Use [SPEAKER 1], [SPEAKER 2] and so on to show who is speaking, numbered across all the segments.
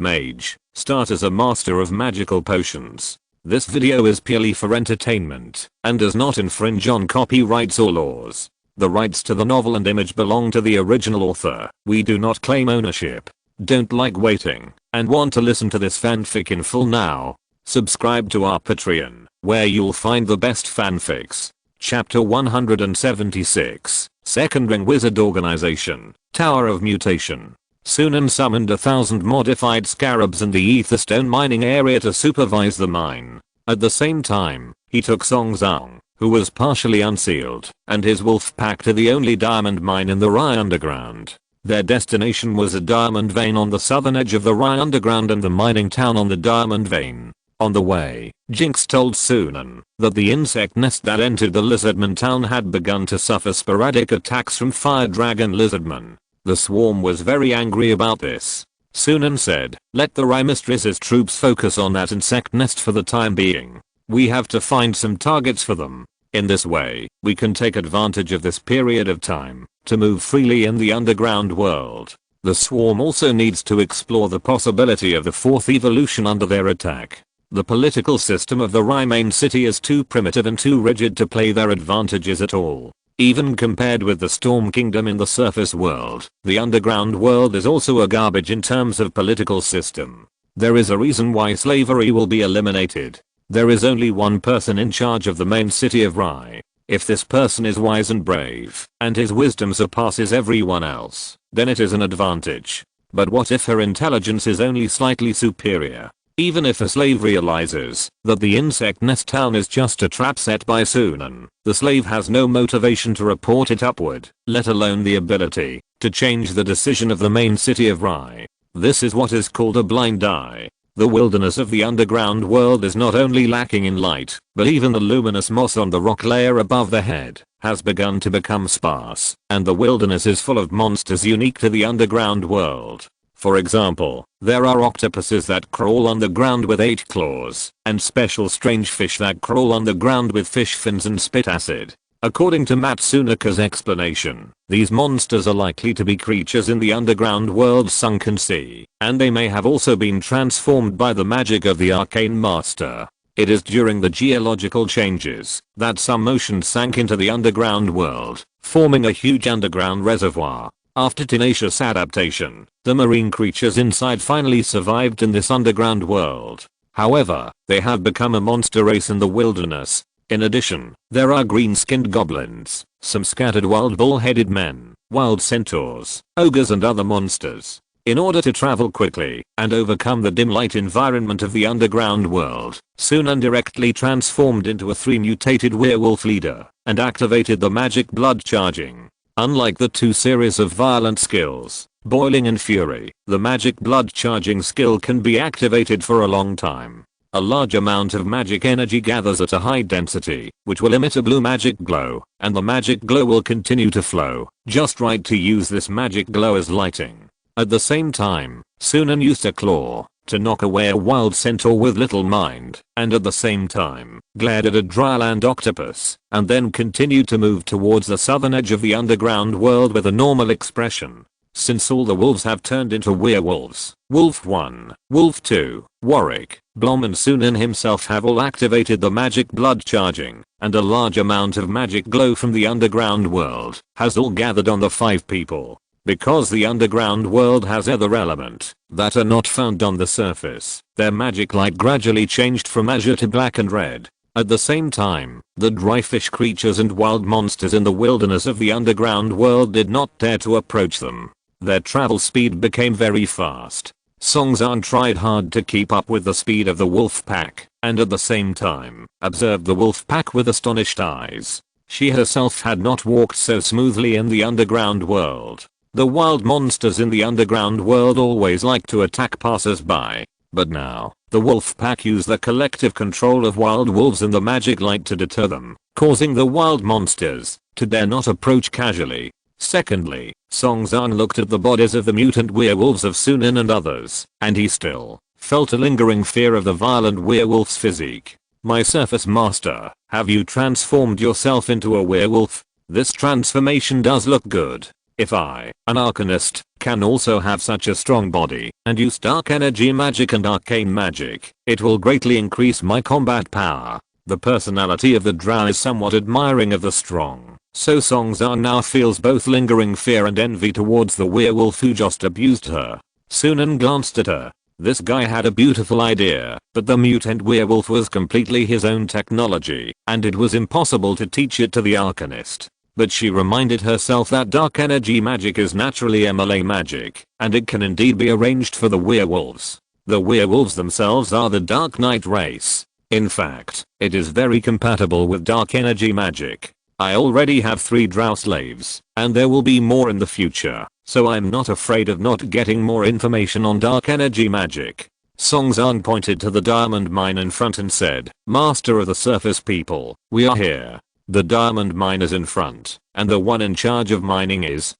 [SPEAKER 1] Mage, start as a master of magical potions. This video is purely for entertainment and does not infringe on copyrights or laws. The rights to the novel and image belong to the original author. We do not claim ownership. Don't like waiting and want to listen to this fanfic in full now? Subscribe to our Patreon, where you'll find the best fanfics. Chapter 176, Second Ring Wizard Organization, Tower of Mutation. Sunan summoned 1,000 modified scarabs in the Etherstone mining area to supervise the mine. At the same time, he took Song Zhang, who was partially unsealed, and his wolf pack to the only diamond mine in the Rai underground. Their destination was a diamond vein on the southern edge of the Rai underground and the mining town on the diamond vein. On the way, Jinx told Sunan that the insect nest that entered the lizardman town had begun to suffer sporadic attacks from fire dragon lizardmen. The swarm was very angry about this. Sunan said, "Let the Rai mistress's troops focus on that insect nest for the time being. We have to find some targets for them. In this way, we can take advantage of this period of time to move freely in the underground world." The swarm also needs to explore the possibility of the fourth evolution under their attack. The political system of the Rai main city is too primitive and too rigid to play their advantages at all. Even compared with the Storm Kingdom in the surface world, the underground world is also a garbage in terms of political system. There is a reason why slavery will be eliminated. There is only one person in charge of the main city of Rai. If this person is wise and brave, and his wisdom surpasses everyone else, then it is an advantage. But what if her intelligence is only slightly superior? Even if a slave realizes that the insect nest town is just a trap set by Sunan, the slave has no motivation to report it upward, let alone the ability to change the decision of the main city of Rai. This is what is called a blind eye. The wilderness of the underground world is not only lacking in light, but even the luminous moss on the rock layer above the head has begun to become sparse, and the wilderness is full of monsters unique to the underground world. For example, there are octopuses that crawl on the ground with 8 claws, and special strange fish that crawl on the ground with fish fins and spit acid. According to Matsunaka's explanation, these monsters are likely to be creatures in the underground world's sunken sea, and they may have also been transformed by the magic of the arcane master. It is during the geological changes that some oceans sank into the underground world, forming a huge underground reservoir. After tenacious adaptation, the marine creatures inside finally survived in this underground world. However, they have become a monster race in the wilderness. In addition, there are green-skinned goblins, some scattered wild bull-headed men, wild centaurs, ogres and other monsters. In order to travel quickly and overcome the dim light environment of the underground world, Sunan directly transformed into a 3-mutated werewolf leader and activated the magic blood charging. Unlike the 2 series of violent skills, Boiling and Fury, the magic blood charging skill can be activated for a long time. A large amount of magic energy gathers at a high density, which will emit a blue magic glow, and the magic glow will continue to flow, just right to use this magic glow as lighting. At the same time, Sunan used a claw to knock away a wild centaur with little mind, and at the same time, glared at a dryland octopus, and then continued to move towards the southern edge of the underground world with a normal expression. Since all the wolves have turned into werewolves, Wolf 1, Wolf 2, Warwick, Blom and Sunan himself have all activated the magic blood charging, and a large amount of magic glow from the underground world has all gathered on the 5 people. Because the underground world has other elements that are not found on the surface, their magic light gradually changed from azure to black and red. At the same time, the dry fish creatures and wild monsters in the wilderness of the underground world did not dare to approach them. Their travel speed became very fast. Song Zhang tried hard to keep up with the speed of the wolf pack, and at the same time, observed the wolf pack with astonished eyes. She herself had not walked so smoothly in the underground world. The wild monsters in the underground world always like to attack passers-by. But now, the wolf pack use the collective control of wild wolves and the magic light to deter them, causing the wild monsters to dare not approach casually. Secondly, Song Zhang looked at the bodies of the mutant werewolves of Sunan and others, and he still felt a lingering fear of the violent werewolf's physique. "My surface master, have you transformed yourself into a werewolf? This transformation does look good. If I, an arcanist, can also have such a strong body and use dark energy magic and arcane magic. It will greatly increase my combat power. The personality of the drow is somewhat admiring of the strong, so Song Zhan now feels both lingering fear and envy towards the werewolf who just abused her. Sunan glanced at her. This guy had a beautiful idea, but the mutant werewolf was completely his own technology, and it was impossible to teach it to the alchemist. But she reminded herself that dark energy magic is naturally MLA magic, and it can indeed be arranged for the werewolves. The werewolves themselves are the Dark Knight race. In fact, it is very compatible with dark energy magic. I already have 3 drow slaves, and there will be more in the future, so I'm not afraid of not getting more information on dark energy magic. Song Zhan pointed to the diamond mine in front and said, "Master of the surface people, we are here." The diamond mine is in front, and the one in charge of mining is.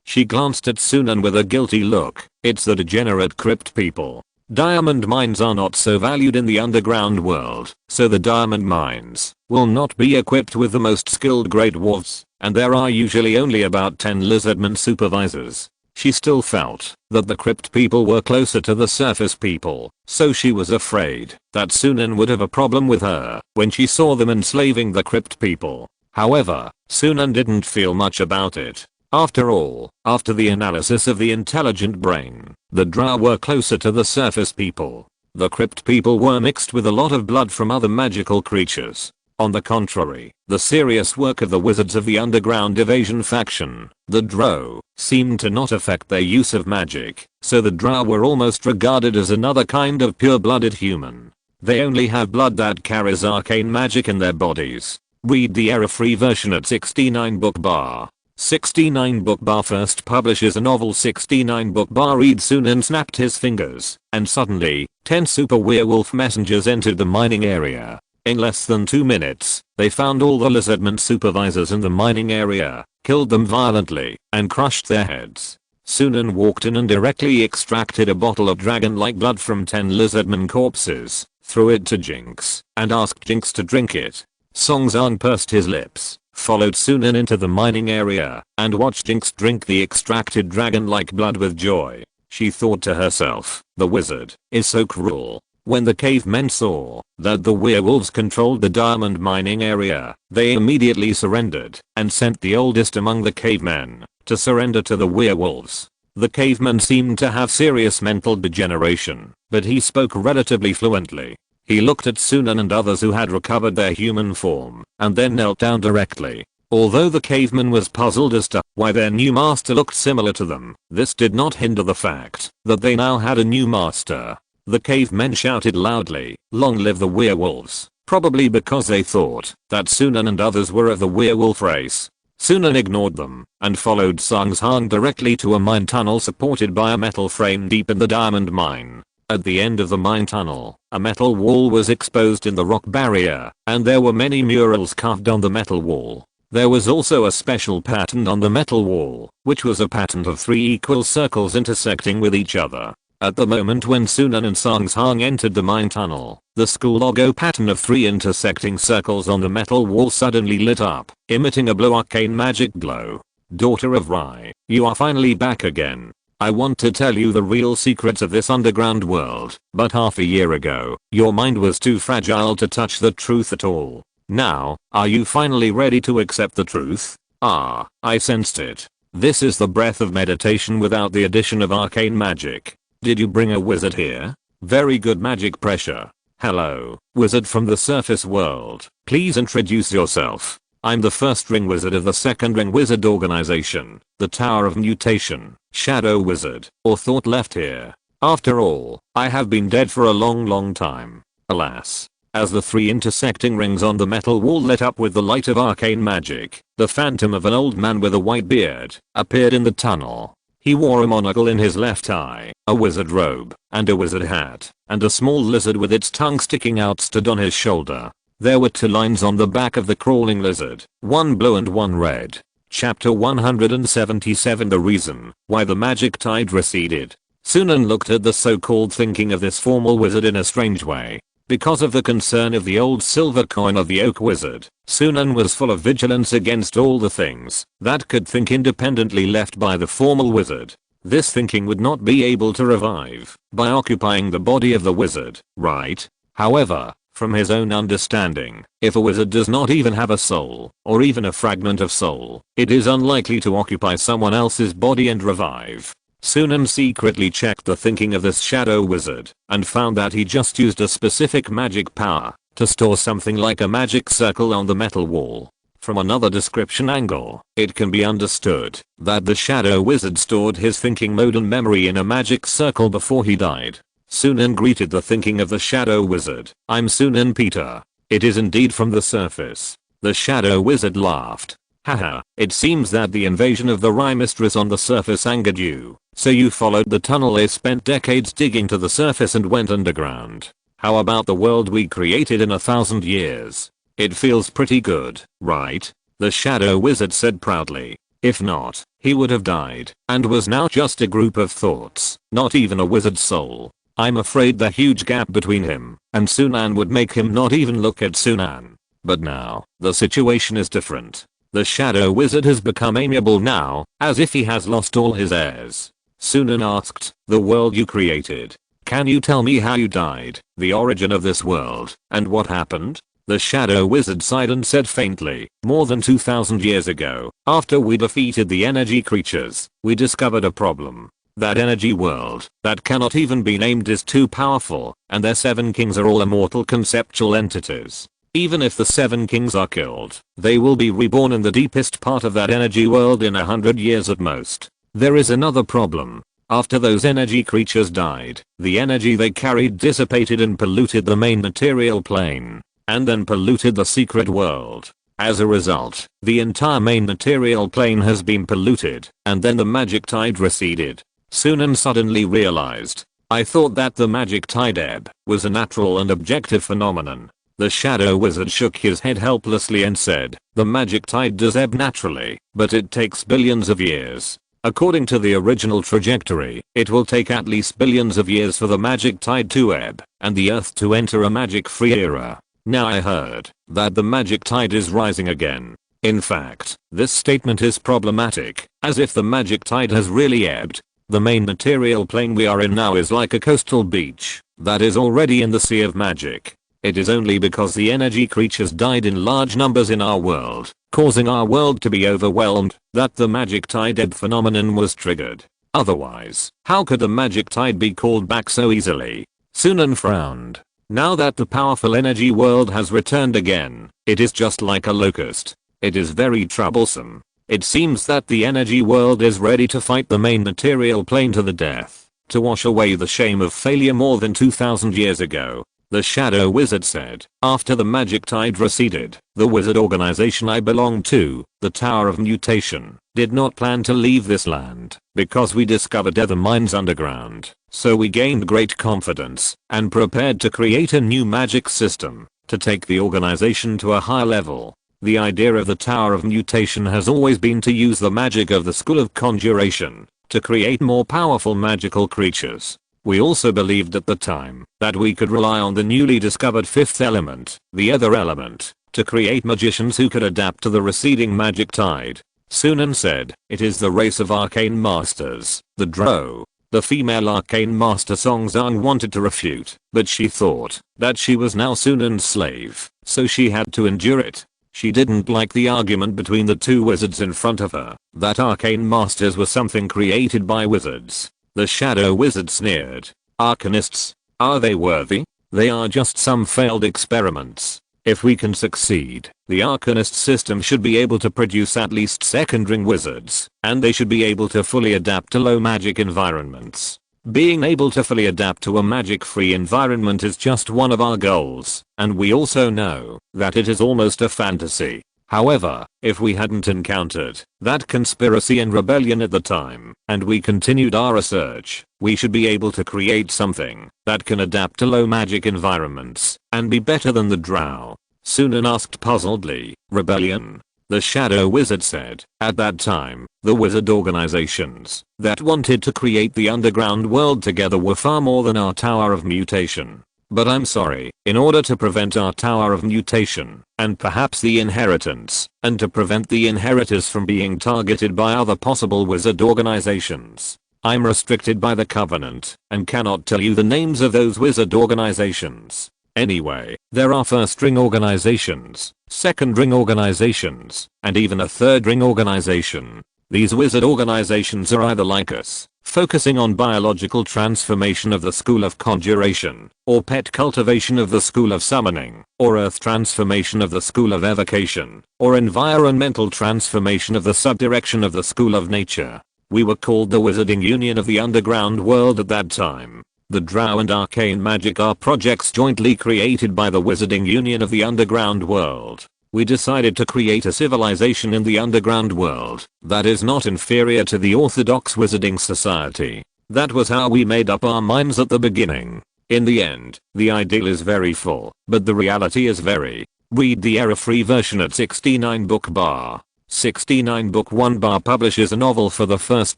[SPEAKER 1] She glanced at Sunan with a guilty look. "It's the degenerate crypt people. Diamond mines are not so valued in the underground world, so the diamond mines will not be equipped with the most skilled great dwarves, and there are usually only about 10 lizardmen supervisors." She still felt that the crypt people were closer to the surface people, so she was afraid that Sunan would have a problem with her when she saw them enslaving the crypt people. However, Sunan didn't feel much about it. After all, after the analysis of the intelligent brain, the drow were closer to the surface people. The crypt people were mixed with a lot of blood from other magical creatures. On the contrary, the serious work of the wizards of the underground evasion faction, the drow, seemed to not affect their use of magic, so the drow were almost regarded as another kind of pure-blooded human. They only have blood that carries arcane magic in their bodies. Read the error-free version at 69 book bar. 69 book bar first publishes a novel. 69 book bar read. Sunan snapped his fingers, and suddenly, 10 super werewolf messengers entered the mining area. In less than 2 minutes, they found all the lizardmen supervisors in the mining area, killed them violently, and crushed their heads. Sunan walked in and directly extracted a bottle of dragon-like blood from 10 lizardmen corpses, threw it to Jinx, and asked Jinx to drink it. Song Zhan pursed his lips, followed Sunan into the mining area, and watched Jinx drink the extracted dragon-like blood with joy. She thought to herself, the wizard is so cruel. When the cavemen saw that the werewolves controlled the diamond mining area, they immediately surrendered and sent the oldest among the cavemen to surrender to the werewolves. The caveman seemed to have serious mental degeneration, but he spoke relatively fluently. He looked at Sunan and others who had recovered their human form, and then knelt down directly. Although the caveman was puzzled as to why their new master looked similar to them, this did not hinder the fact that they now had a new master. The cavemen shouted loudly, "Long live the werewolves," probably because they thought that Sunan and others were of the werewolf race. Sunan ignored them and followed Song Zhan directly to a mine tunnel supported by a metal frame deep in the diamond mine. At the end of the mine tunnel, a metal wall was exposed in the rock barrier, and there were many murals carved on the metal wall. There was also a special pattern on the metal wall, which was a pattern of 3 equal circles intersecting with each other. At the moment when Sunan and Song Zhan entered the mine tunnel, the school logo pattern of 3 intersecting circles on the metal wall suddenly lit up, emitting a blue arcane magic glow. "Daughter of Rai, you are finally back again. I want to tell you the real secrets of this underground world, but half a year ago, your mind was too fragile to touch the truth at all. Now, are you finally ready to accept the truth?" "Ah, I sensed it. This is the breath of meditation without the addition of arcane magic. Did you bring a wizard here? Very good magic pressure. Hello, wizard from the surface world. Please introduce yourself." "I'm the first ring wizard of the second ring wizard organization, the Tower of Mutation, Shadow Wizard, or thought left here. After all, I have been dead for a long time. Alas." As the 3 intersecting rings on the metal wall lit up with the light of arcane magic, the phantom of an old man with a white beard appeared in the tunnel. He wore a monocle in his left eye, a wizard robe, and a wizard hat, and a small lizard with its tongue sticking out stood on his shoulder. There were 2 lines on the back of the crawling lizard, one blue and one red. Chapter 177 The Reason Why the Magic Tide Receded. Sunan looked at the so-called thinking of this formal wizard in a strange way. Because of the concern of the old silver coin of the oak wizard, Sunan was full of vigilance against all the things that could think independently left by the formal wizard. This thinking would not be able to revive by occupying the body of the wizard, right? However, from his own understanding, if a wizard does not even have a soul, or even a fragment of soul, it is unlikely to occupy someone else's body and revive. Sunan secretly checked the thinking of this shadow wizard, and found that he just used a specific magic power to store something like a magic circle on the metal wall. From another description angle, it can be understood that the shadow wizard stored his thinking mode and memory in a magic circle before he died. Sunan greeted the thinking of the shadow wizard. "I'm Sunan Peter. It is indeed from the surface." The shadow wizard laughed. "Haha, it seems that the invasion of the Rye Mistress on the surface angered you, so you followed the tunnel they spent decades digging to the surface and went underground. How about the world we created in 1,000 years? It feels pretty good, right?" The shadow wizard said proudly. If not, he would have died, and was now just a group of thoughts, not even a wizard's soul. I'm afraid the huge gap between him and Sunan would make him not even look at Sunan. But now, the situation is different. The shadow wizard has become amiable now, as if he has lost all his airs. Sunan asked, "The world you created. Can you tell me how you died, the origin of this world, and what happened?" The shadow wizard sighed and said faintly, "More than 2,000 years ago, after we defeated the energy creatures, we discovered a problem. That energy world that cannot even be named is too powerful, and their 7 kings are all immortal conceptual entities. Even if the 7 kings are killed, they will be reborn in the deepest part of that energy world in 100 years at most. There is another problem. After those energy creatures died, the energy they carried dissipated and polluted the main material plane, and then polluted the secret world. As a result, the entire main material plane has been polluted, and then the magic tide receded." Sunan suddenly realized. "I thought that the magic tide ebb was a natural and objective phenomenon." The shadow wizard shook his head helplessly and said, "The magic tide does ebb naturally, but it takes billions of years. According to the original trajectory, it will take at least billions of years for the magic tide to ebb, and the earth to enter a magic-free era. Now I heard that the magic tide is rising again. In fact, this statement is problematic, as if the magic tide has really ebbed. The main material plane we are in now is like a coastal beach that is already in the sea of magic. It is only because the energy creatures died in large numbers in our world, causing our world to be overwhelmed, that the magic tide ebb phenomenon was triggered. Otherwise, how could the magic tide be called back so easily?" Sunan frowned. "Now that the powerful energy world has returned again, it is just like a locust. It is very troublesome. It seems that the energy world is ready to fight the main material plane to the death, to wash away the shame of failure more than 2,000 years ago." The shadow wizard said, "After the magic tide receded, the wizard organization I belonged to, the Tower of Mutation, did not plan to leave this land, because we discovered other mines underground. So we gained great confidence, and prepared to create a new magic system, to take the organization to a higher level. The idea of the Tower of Mutation has always been to use the magic of the School of Conjuration, to create more powerful magical creatures. We also believed at the time that we could rely on the newly discovered 5th element, the Ether element, to create magicians who could adapt to the receding magic tide." Sunan said, "It is the race of arcane masters, the Drow." The female arcane master Song Zhang wanted to refute, but she thought that she was now Sunan's slave, so she had to endure it. She didn't like the argument between the two wizards in front of her, that arcane masters were something created by wizards. The shadow wizard sneered. "Arcanists? Are they worthy? They are just some failed experiments. If we can succeed, the arcanist system should be able to produce at least second-ring wizards, and they should be able to fully adapt to low magic environments. Being able to fully adapt to a magic-free environment is just one of our goals, and we also know that it is almost a fantasy. However, if we hadn't encountered that conspiracy and rebellion at the time, and we continued our research, we should be able to create something that can adapt to low magic environments, and be better than the Drow." Sunan asked puzzledly, "Rebellion?" The shadow wizard said, "At that time, the wizard organizations that wanted to create the underground world together were far more than our Tower of Mutation. But I'm sorry, in order to prevent our Tower of Mutation, and perhaps the Inheritance, and to prevent the Inheritors from being targeted by other possible wizard organizations, I'm restricted by the Covenant and cannot tell you the names of those wizard organizations. Anyway, there are first ring organizations, second ring organizations, and even a third ring organization. These wizard organizations are either like us, focusing on biological transformation of the school of conjuration, or pet cultivation of the school of summoning, or earth transformation of the school of evocation, or environmental transformation of the subdirection of the school of nature. We were called the Wizarding Union of the Underground World at that time. The Drow and Arcane Magic are projects jointly created by the Wizarding Union of the Underground World. We decided to create a civilization in the underground world that is not inferior to the orthodox wizarding society. That was how we made up our minds at the beginning. In the end, the ideal is very full, but the reality is very. Read the error-free version at 69 book bar. 69 book 1 bar publishes a novel for the first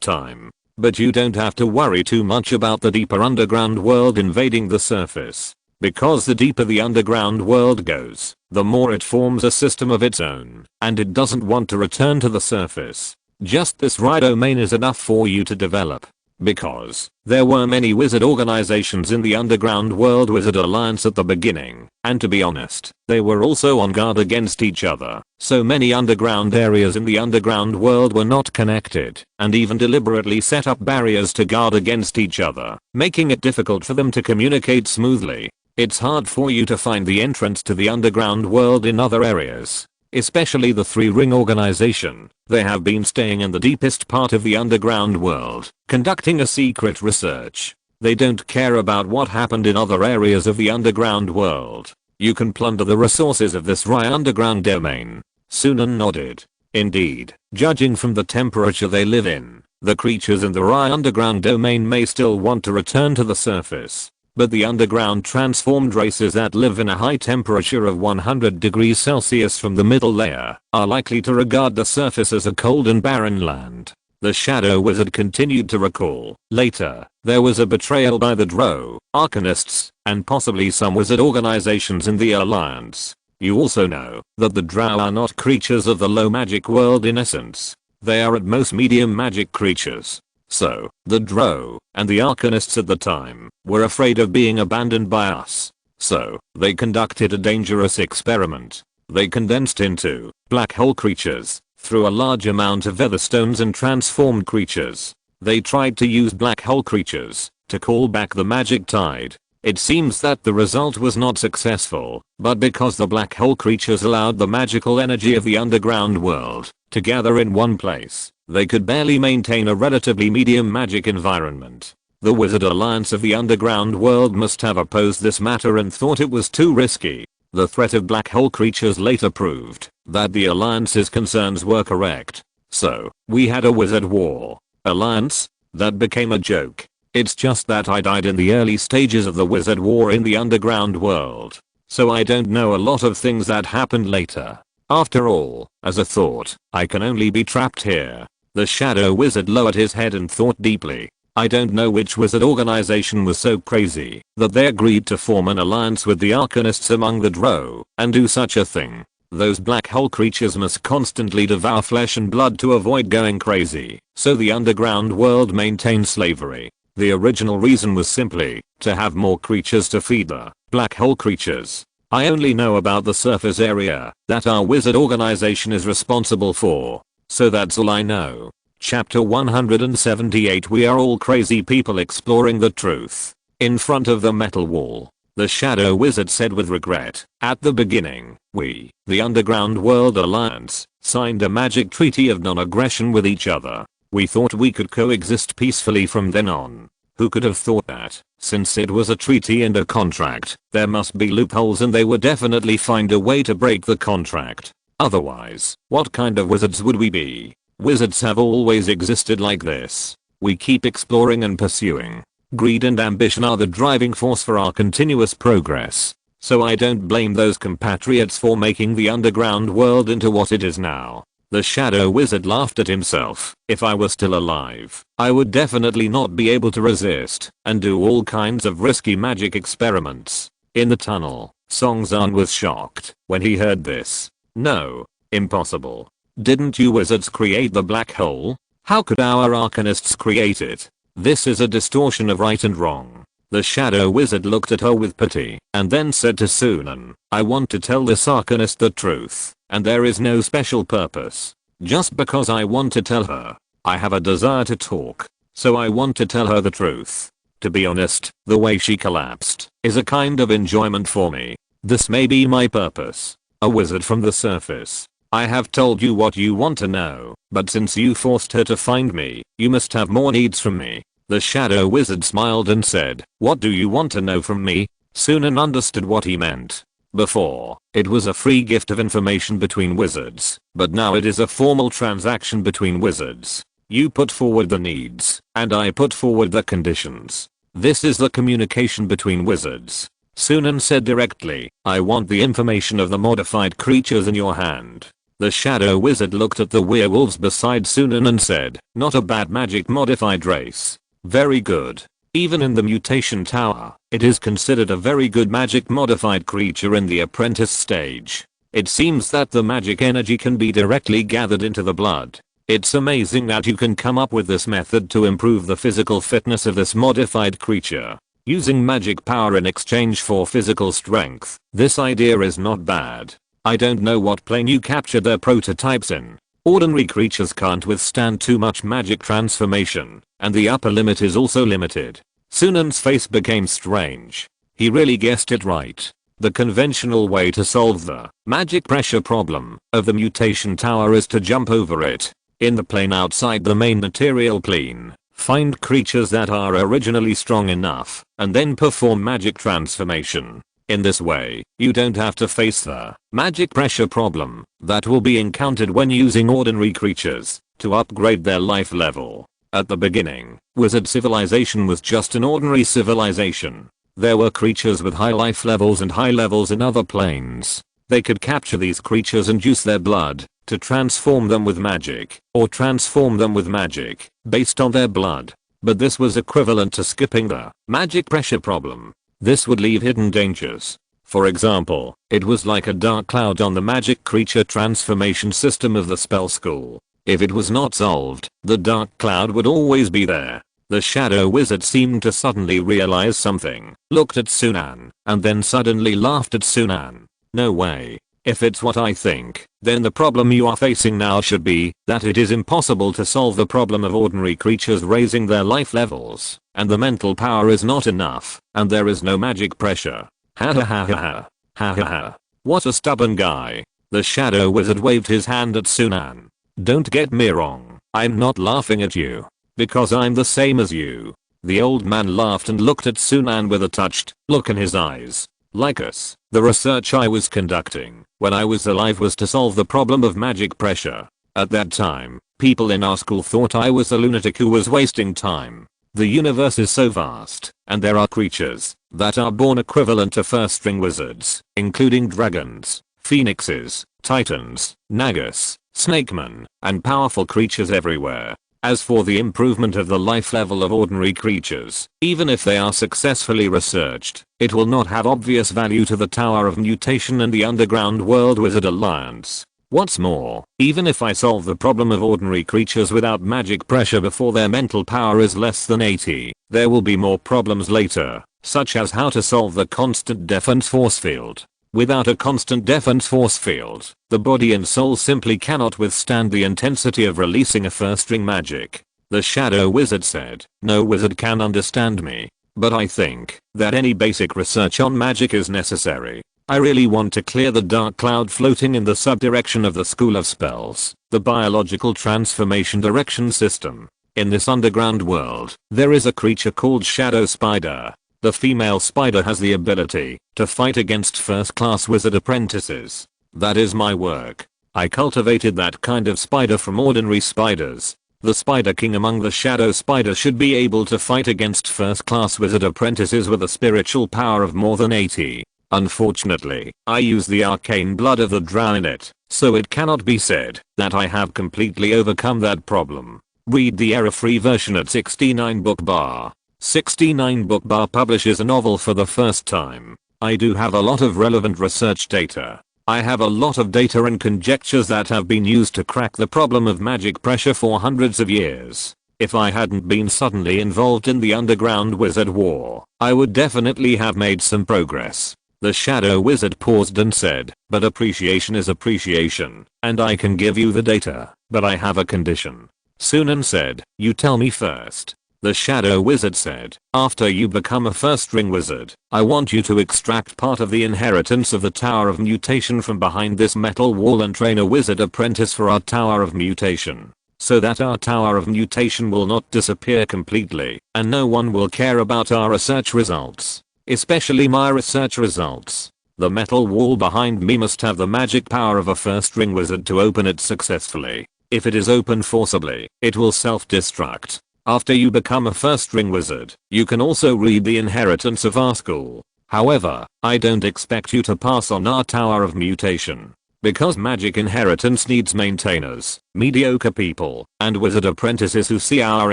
[SPEAKER 1] time. But you don't have to worry too much about the deeper underground world invading the surface. Because the deeper the underground world goes, the more it forms a system of its own, and it doesn't want to return to the surface. Just this right domain is enough for you to develop. Because there were many wizard organizations in the underground world wizard alliance at the beginning, and to be honest, they were also on guard against each other. So many underground areas in the underground world were not connected, and even deliberately set up barriers to guard against each other, making it difficult for them to communicate smoothly. It's hard for you to find the entrance to the underground world in other areas. Especially the Three Ring organization. They have been staying in the deepest part of the underground world, conducting a secret research. They don't care about what happened in other areas of the underground world. You can plunder the resources of this Rye underground domain. Sunan nodded. Indeed, judging from the temperature they live in, the creatures in the Rye underground domain may still want to return to the surface. But the underground transformed races that live in a high temperature of 100 degrees Celsius from the middle layer are likely to regard the surface as a cold and barren land. The Shadow Wizard continued to recall. Later, there was a betrayal by the Drow, Arcanists, and possibly some wizard organizations in the Alliance. You also know that the Drow are not creatures of the low magic world in essence. They are at most medium magic creatures. So, the Drow, and the Arcanists at the time, were afraid of being abandoned by us. So, they conducted a dangerous experiment. They condensed into black hole creatures, through a large amount of featherstones and transformed creatures. They tried to use black hole creatures, to call back the magic tide. It seems that the result was not successful, but because the black hole creatures allowed the magical energy of the underground world to gather in one place, they could barely maintain a relatively medium magic environment. The Wizard Alliance of the underground world must have opposed this matter and thought it was too risky. The threat of black hole creatures later proved that the Alliance's concerns were correct. So, we had a wizard war. Alliance? That became a joke. It's just that I died in the early stages of the wizard war in the underground world. So I don't know a lot of things that happened later. After all, as a thought, I can only be trapped here. The Shadow Wizard lowered his head and thought deeply. I don't know which wizard organization was so crazy that they agreed to form an alliance with the Arcanists among the Drow and do such a thing. Those black hole creatures must constantly devour flesh and blood to avoid going crazy, so the underground world maintained slavery. The original reason was simply to have more creatures to feed the black hole creatures. I only know about the surface area that our wizard organization is responsible for. So that's all I know. Chapter 178. We are all crazy people exploring the truth. In front of the metal wall, the Shadow Wizard said with regret, at the beginning, we, the Underground World Alliance, signed a magic treaty of non-aggression with each other. We thought we could coexist peacefully from then on. Who could have thought that, since it was a treaty and a contract, there must be loopholes and they would definitely find a way to break the contract. Otherwise, what kind of wizards would we be? Wizards have always existed like this. We keep exploring and pursuing. Greed and ambition are the driving force for our continuous progress. So I don't blame those compatriots for making the underground world into what it is now. The Shadow Wizard laughed at himself. If I were still alive, I would definitely not be able to resist and do all kinds of risky magic experiments. In the tunnel, Songzan was shocked when he heard this. No, impossible. Didn't you wizards create the black hole? How could our Arcanists create it? This is a distortion of right and wrong. The shadow wizard looked at her with pity and then said to Sunan, I want to tell this arcanist the truth, and there is no special purpose. Just because I want to tell her. I have a desire to talk, so I want to tell her the truth. To be honest, the way she collapsed is a kind of enjoyment for me. This may be my purpose. A wizard from the surface. I have told you what you want to know, but since you forced her to find me, you must have more needs from me. The shadow wizard smiled and said, what do you want to know from me? Sunan understood what he meant. Before, it was a free gift of information between wizards, but now it is a formal transaction between wizards. You put forward the needs, and I put forward the conditions. This is the communication between wizards. Sunan said directly, I want the information of the modified creatures in your hand. The shadow wizard looked at the werewolves beside Sunan and said, not a bad magic modified race. Very good. Even in the mutation tower, it is considered a very good magic modified creature in the apprentice stage. It seems that the magic energy can be directly gathered into the blood. It's amazing that you can come up with this method to improve the physical fitness of this modified creature. Using magic power in exchange for physical strength. This idea is not bad. I don't know what plane you captured their prototypes in. Ordinary creatures can't withstand too much magic transformation, and the upper limit is also limited. Sunan's face became strange. He really guessed it right. The conventional way to solve the magic pressure problem of the mutation tower is to jump over it. In the plane outside the main material plane, find creatures that are originally strong enough, and then perform magic transformation. In this way, you don't have to face the magic pressure problem that will be encountered when using ordinary creatures to upgrade their life level. At the beginning, wizard civilization was just an ordinary civilization. There were creatures with high life levels and high levels in other planes. They could capture these creatures and use their blood to transform them with magic, or transform them with magic based on their blood. But this was equivalent to skipping the magic pressure problem. This would leave hidden dangers. For example, it was like a dark cloud on the magic creature transformation system of the spell school. If it was not solved, the dark cloud would always be there. The shadow wizard seemed to suddenly realize something, looked at Sunan, and then suddenly laughed at Sunan. No way. If it's what I think, then the problem you are facing now should be that it is impossible to solve the problem of ordinary creatures raising their life levels, and the mental power is not enough, and there is no magic pressure. Ha ha ha ha ha. Ha ha ha. What a stubborn guy. The shadow wizard waved his hand at Sunan. Don't get me wrong, I'm not laughing at you, because I'm the same as you. The old man laughed and looked at Sunan with a touched look in his eyes. Like us, the research I was conducting when I was alive was to solve the problem of magic pressure. At that time, people in our school thought I was a lunatic who was wasting time. The universe is so vast, and there are creatures that are born equivalent to first-string wizards, including dragons, phoenixes, titans, nagas, snakemen, and powerful creatures everywhere. As for the improvement of the life level of ordinary creatures, even if they are successfully researched, it will not have obvious value to the Tower of Mutation and the Underground World Wizard Alliance. What's more, even if I solve the problem of ordinary creatures without magic pressure before their mental power is less than 80, there will be more problems later, such as how to solve the constant defense force field. Without a constant defense force field, the body and soul simply cannot withstand the intensity of releasing a first-string magic. The shadow wizard said, no wizard can understand me, but I think that any basic research on magic is necessary. I really want to clear the dark cloud floating in the subdirection of the School of Spells, the biological transformation direction system. In this underground world, there is a creature called Shadow Spider. The female spider has the ability to fight against first-class wizard apprentices. That is my work. I cultivated that kind of spider from ordinary spiders. The Spider King among the shadow spiders should be able to fight against first-class wizard apprentices with a spiritual power of more than 80. Unfortunately, I use the arcane blood of the drow in it, so it cannot be said that I have completely overcome that problem. Read the error-free version at 69 book bar. 69 book bar publishes a novel for the first time. I do have a lot of relevant research data. I have a lot of data and conjectures that have been used to crack the problem of magic pressure for hundreds of years. If I hadn't been suddenly involved in the underground wizard war, I would definitely have made some progress. The shadow wizard paused and said, but appreciation is appreciation, and I can give you the data, but I have a condition. Sunan said, you tell me first. The shadow wizard said, after you become a first ring wizard, I want you to extract part of the inheritance of the Tower of Mutation from behind this metal wall and train a wizard apprentice for our Tower of Mutation. So that our Tower of Mutation will not disappear completely, and no one will care about our research results. Especially my research results. The metal wall behind me must have the magic power of a first ring wizard to open it successfully. If it is opened forcibly, it will self-destruct. After you become a first ring wizard, you can also read the inheritance of our school. However, I don't expect you to pass on our Tower of Mutation. Because magic inheritance needs maintainers, mediocre people, and wizard apprentices who see our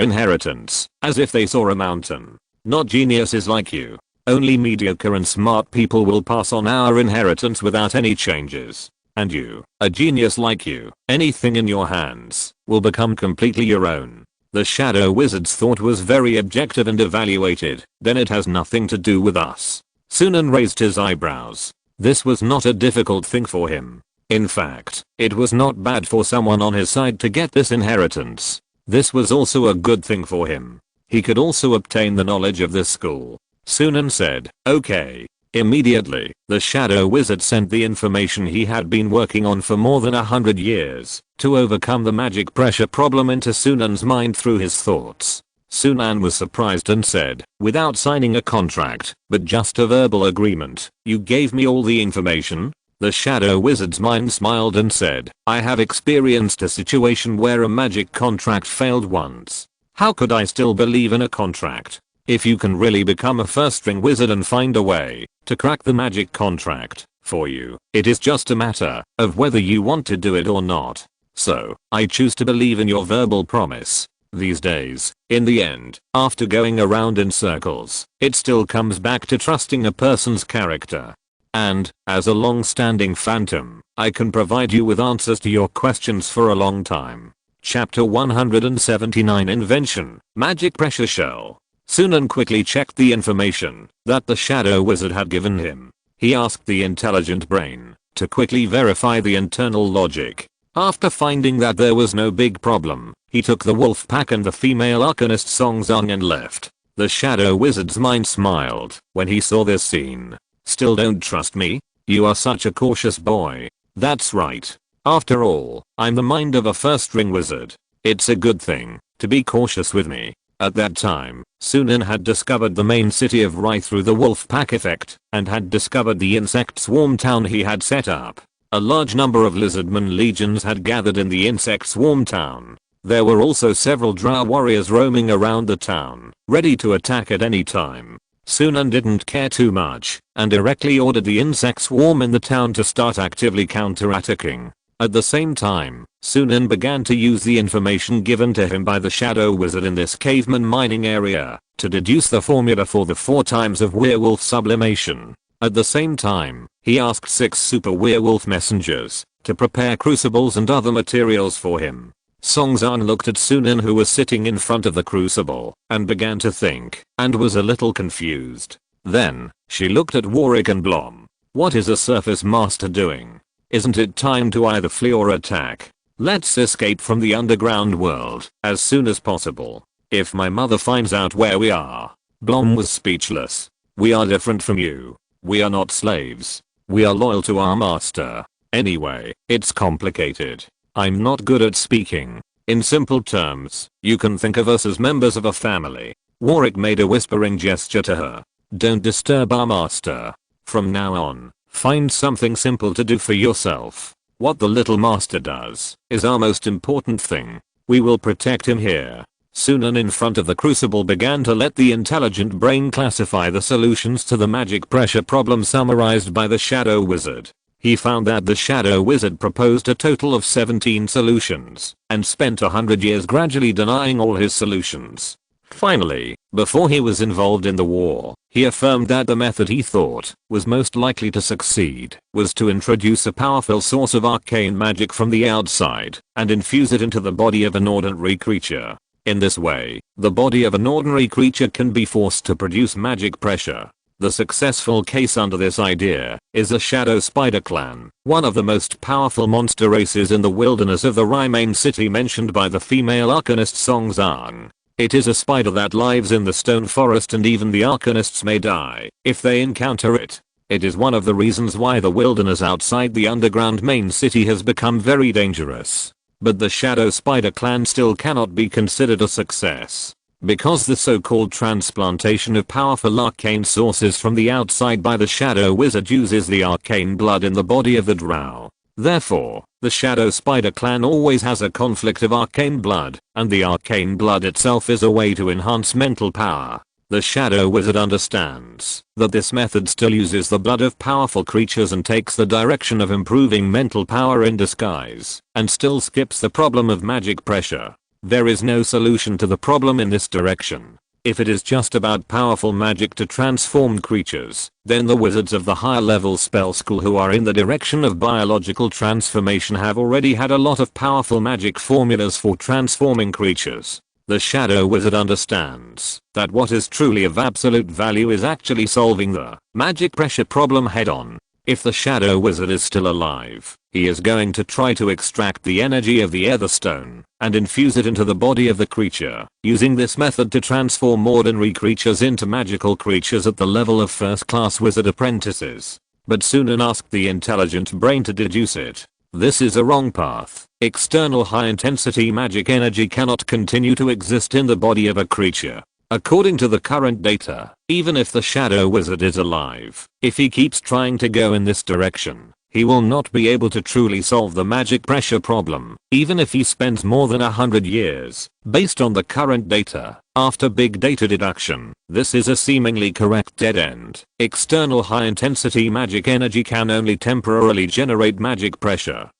[SPEAKER 1] inheritance as if they saw a mountain. Not geniuses like you. Only mediocre and smart people will pass on our inheritance without any changes. And you, a genius like you, anything in your hands, will become completely your own. The shadow wizard's thought was very objective and evaluated, then it has nothing to do with us. Sunan raised his eyebrows. This was not a difficult thing for him. In fact, it was not bad for someone on his side to get this inheritance. This was also a good thing for him. He could also obtain the knowledge of this school. Sunan said, okay. Immediately, the shadow wizard sent the information he had been working on for more than 100 years to overcome the magic pressure problem into Sunan's mind through his thoughts. Sunan was surprised and said, without signing a contract, but just a verbal agreement, you gave me all the information? The shadow wizard's mind smiled and said, I have experienced a situation where a magic contract failed once. How could I still believe in a contract? If you can really become a first ring wizard and find a way to crack the magic contract for you, it is just a matter of whether you want to do it or not. So, I choose to believe in your verbal promise. These days, in the end, after going around in circles, it still comes back to trusting a person's character. And, as a long-standing phantom, I can provide you with answers to your questions for a long time. Chapter 179 Invention, Magic Pressure Shell. Sunan quickly checked the information that the shadow wizard had given him. He asked the intelligent brain to quickly verify the internal logic. After finding that there was no big problem, he took the wolf pack and the female arcanist Song Zong and left. The shadow wizard's mind smiled when he saw this scene. Still don't trust me? You are such a cautious boy. That's right. After all, I'm the mind of a first ring wizard. It's a good thing to be cautious with me. At that time, Sunan had discovered the main city of Rai through the wolf pack effect and had discovered the insect swarm town he had set up. A large number of lizardman legions had gathered in the insect swarm town. There were also several drow warriors roaming around the town, ready to attack at any time. Sunan didn't care too much and directly ordered the insect swarm in the town to start actively counter-attacking. At the same time, Sunan began to use the information given to him by the shadow wizard in this caveman mining area to deduce the formula for the 4 times of werewolf sublimation. At the same time, he asked 6 super werewolf messengers to prepare crucibles and other materials for him. Song Zong looked at Sunan, who was sitting in front of the crucible, and began to think, and was a little confused. Then, she looked at Warwick and Blom. What is a surface master doing? Isn't it time to either flee or attack? Let's escape from the underground world as soon as possible. If my mother finds out where we are. Blom was speechless. We are different from you. We are not slaves. We are loyal to our master. Anyway, it's complicated. I'm not good at speaking. In simple terms, you can think of us as members of a family. Warwick made a whispering gesture to her. Don't disturb our master. From now on, find something simple to do for yourself. What the little master does is our most important thing. We will protect him here. Sunan in front of the crucible began to let the intelligent brain classify the solutions to the magic pressure problem summarized by the shadow wizard. He found that the shadow wizard proposed a total of 17 solutions and spent 100 years gradually denying all his solutions. Finally, before he was involved in the war, he affirmed that the method he thought was most likely to succeed was to introduce a powerful source of arcane magic from the outside and infuse it into the body of an ordinary creature. In this way, the body of an ordinary creature can be forced to produce magic pressure. The successful case under this idea is the Shadow Spider clan, one of the most powerful monster races in the wilderness of the Rhymain city mentioned by the female arcanist Song Zhang. It is a spider that lives in the stone forest, and even the arcanists may die if they encounter it. It is one of the reasons why the wilderness outside the underground main city has become very dangerous. But the Shadow Spider clan still cannot be considered a success, because the so-called transplantation of powerful arcane sources from the outside by the Shadow Wizard uses the arcane blood in the body of the drow. Therefore, the Shadow Spider clan always has a conflict of arcane blood, and the arcane blood itself is a way to enhance mental power. The Shadow Wizard understands that this method still uses the blood of powerful creatures and takes the direction of improving mental power in disguise, and still skips the problem of magic pressure. There is no solution to the problem in this direction. If it is just about powerful magic to transform creatures, then the wizards of the higher level spell school who are in the direction of biological transformation have already had a lot of powerful magic formulas for transforming creatures. The Shadow Wizard understands that what is truly of absolute value is actually solving the magic pressure problem head on. If the Shadow Wizard is still alive, he is going to try to extract the energy of the Ether Stone and infuse it into the body of the creature, using this method to transform ordinary creatures into magical creatures at the level of first-class wizard apprentices. But Sunan asked the intelligent brain to deduce it. This is a wrong path. External high-intensity magic energy cannot continue to exist in the body of a creature. According to the current data, even if the Shadow Wizard is alive, if he keeps trying to go in this direction, he will not be able to truly solve the magic pressure problem, even if he spends more than 100 years. Based on the current data, after big data deduction, this is a seemingly correct dead end. External high-intensity magic energy can only temporarily generate magic pressure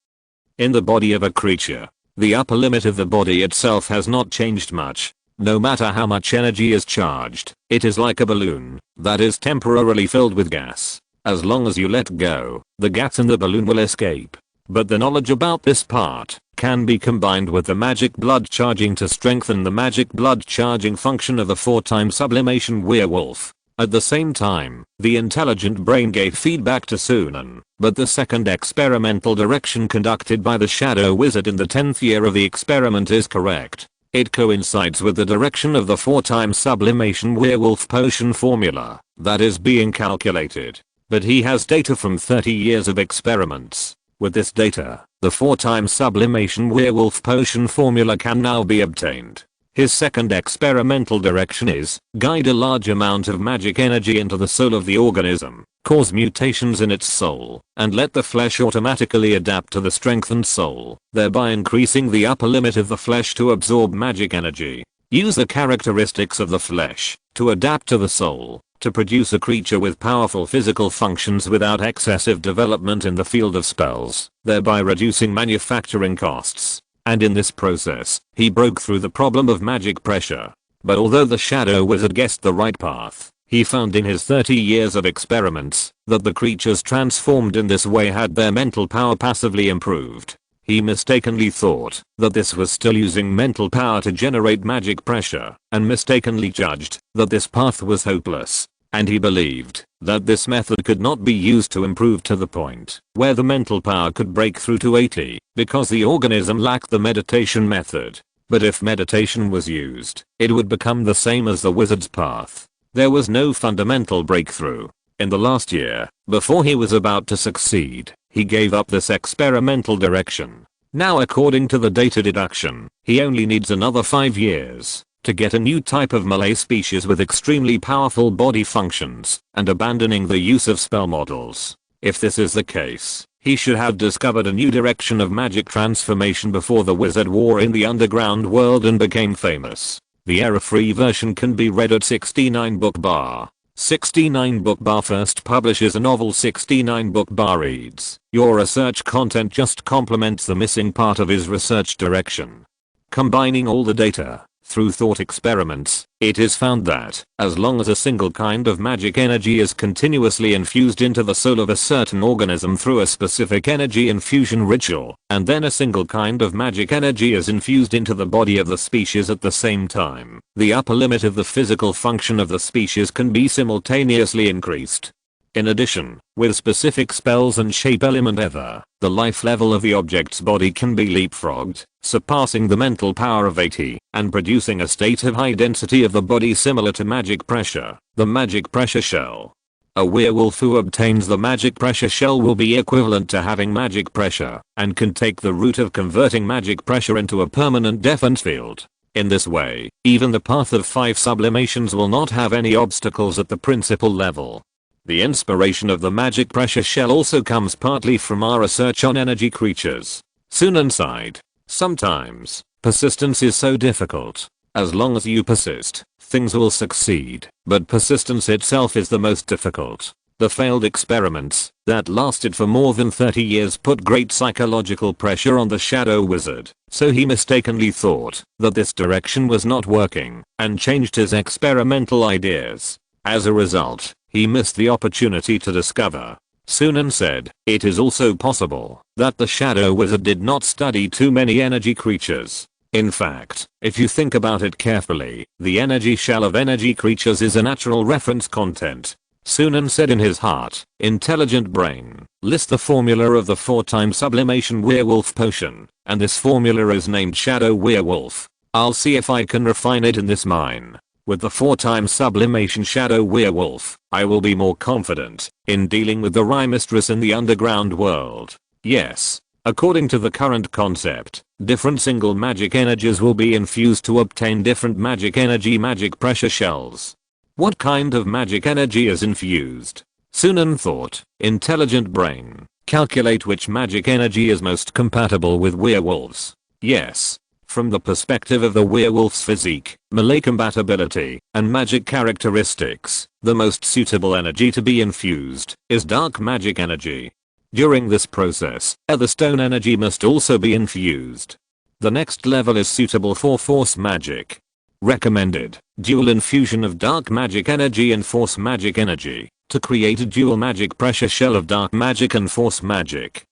[SPEAKER 1] in the body of a creature. The upper limit of the body itself has not changed much. No matter how much energy is charged, it is like a balloon that is temporarily filled with gas. As long as you let go, the gas in the balloon will escape. But the knowledge about this part can be combined with the magic blood charging to strengthen the magic blood charging function of the 4-time sublimation werewolf. At the same time, the intelligent brain gave feedback to Sunan, but the second experimental direction conducted by the Shadow Wizard in the 10th year of the experiment is correct. It coincides with the direction of the 4-time sublimation werewolf potion formula that is being calculated. But he has data from 30 years of experiments. With this data, the 4-time sublimation werewolf potion formula can now be obtained. His second experimental direction is, guide a large amount of magic energy into the soul of the organism, cause mutations in its soul, and let the flesh automatically adapt to the strengthened soul, thereby increasing the upper limit of the flesh to absorb magic energy. Use the characteristics of the flesh to adapt to the soul, to produce a creature with powerful physical functions without excessive development in the field of spells, thereby reducing manufacturing costs. And in this process, he broke through the problem of magic pressure. But although the Shadow Wizard guessed the right path, he found in his 30 years of experiments that the creatures transformed in this way had their mental power passively improved. He mistakenly thought that this was still using mental power to generate magic pressure, and mistakenly judged that this path was hopeless. And he believed that this method could not be used to improve to the point where the mental power could break through to 80, because the organism lacked the meditation method. But if meditation was used, it would become the same as the wizard's path. There was no fundamental breakthrough. In the last year, before he was about to succeed, he gave up this experimental direction. Now according to the data deduction, he only needs another 5 years to get a new type of Malay species with extremely powerful body functions, and abandoning the use of spell models. If this is the case, he should have discovered a new direction of magic transformation before the wizard war in the underground world and became famous. The error-free version can be read at 69 book bar. 69 book bar first publishes a novel. 69 book bar reads, your research content just complements the missing part of his research direction. Combining all the data, Through thought experiments, it is found that, as long as a single kind of magic energy is continuously infused into the soul of a certain organism through a specific energy infusion ritual, and then a single kind of magic energy is infused into the body of the species at the same time, the upper limit of the physical function of the species can be simultaneously increased. In addition, with specific spells and shape element ether, the life level of the object's body can be leapfrogged, surpassing the mental power of 80, and producing a state of high density of the body similar to magic pressure, the magic pressure shell. A werewolf who obtains the magic pressure shell will be equivalent to having magic pressure, and can take the route of converting magic pressure into a permanent defense field. In this way, even the path of 5 sublimations will not have any obstacles at the principal level. The inspiration of the magic pressure shell also comes partly from our research on energy creatures. Sunan sighed. Sometimes, persistence is so difficult. As long as you persist, things will succeed, but persistence itself is the most difficult. The failed experiments, that lasted for more than 30 years, put great psychological pressure on the shadow wizard, so he mistakenly thought that this direction was not working, and changed his experimental ideas. As a result, he missed the opportunity to discover. Sunan said, it is also possible that the shadow wizard did not study too many energy creatures. In fact, if you think about it carefully, the energy shell of energy creatures is a natural reference content. Sunan said in his heart, intelligent brain, list the formula of the 4-time sublimation werewolf potion, and this formula is named Shadow Werewolf. I'll see if I can refine it in this mine. With the 4-time sublimation Shadow Werewolf, I will be more confident in dealing with the Rye Mistress in the underground world. Yes, according to the current concept, different single magic energies will be infused to obtain different magic energy magic pressure shells. What kind of magic energy is infused? Sunan thought, intelligent brain, calculate which magic energy is most compatible with werewolves. Yes. From the perspective of the werewolf's physique, melee compatibility, and magic characteristics, the most suitable energy to be infused is dark magic energy. During this process, Etherstone energy must also be infused. The next level is suitable for force magic. Recommended, dual infusion of dark magic energy and force magic energy, to create a dual magic pressure shell of dark magic and force magic.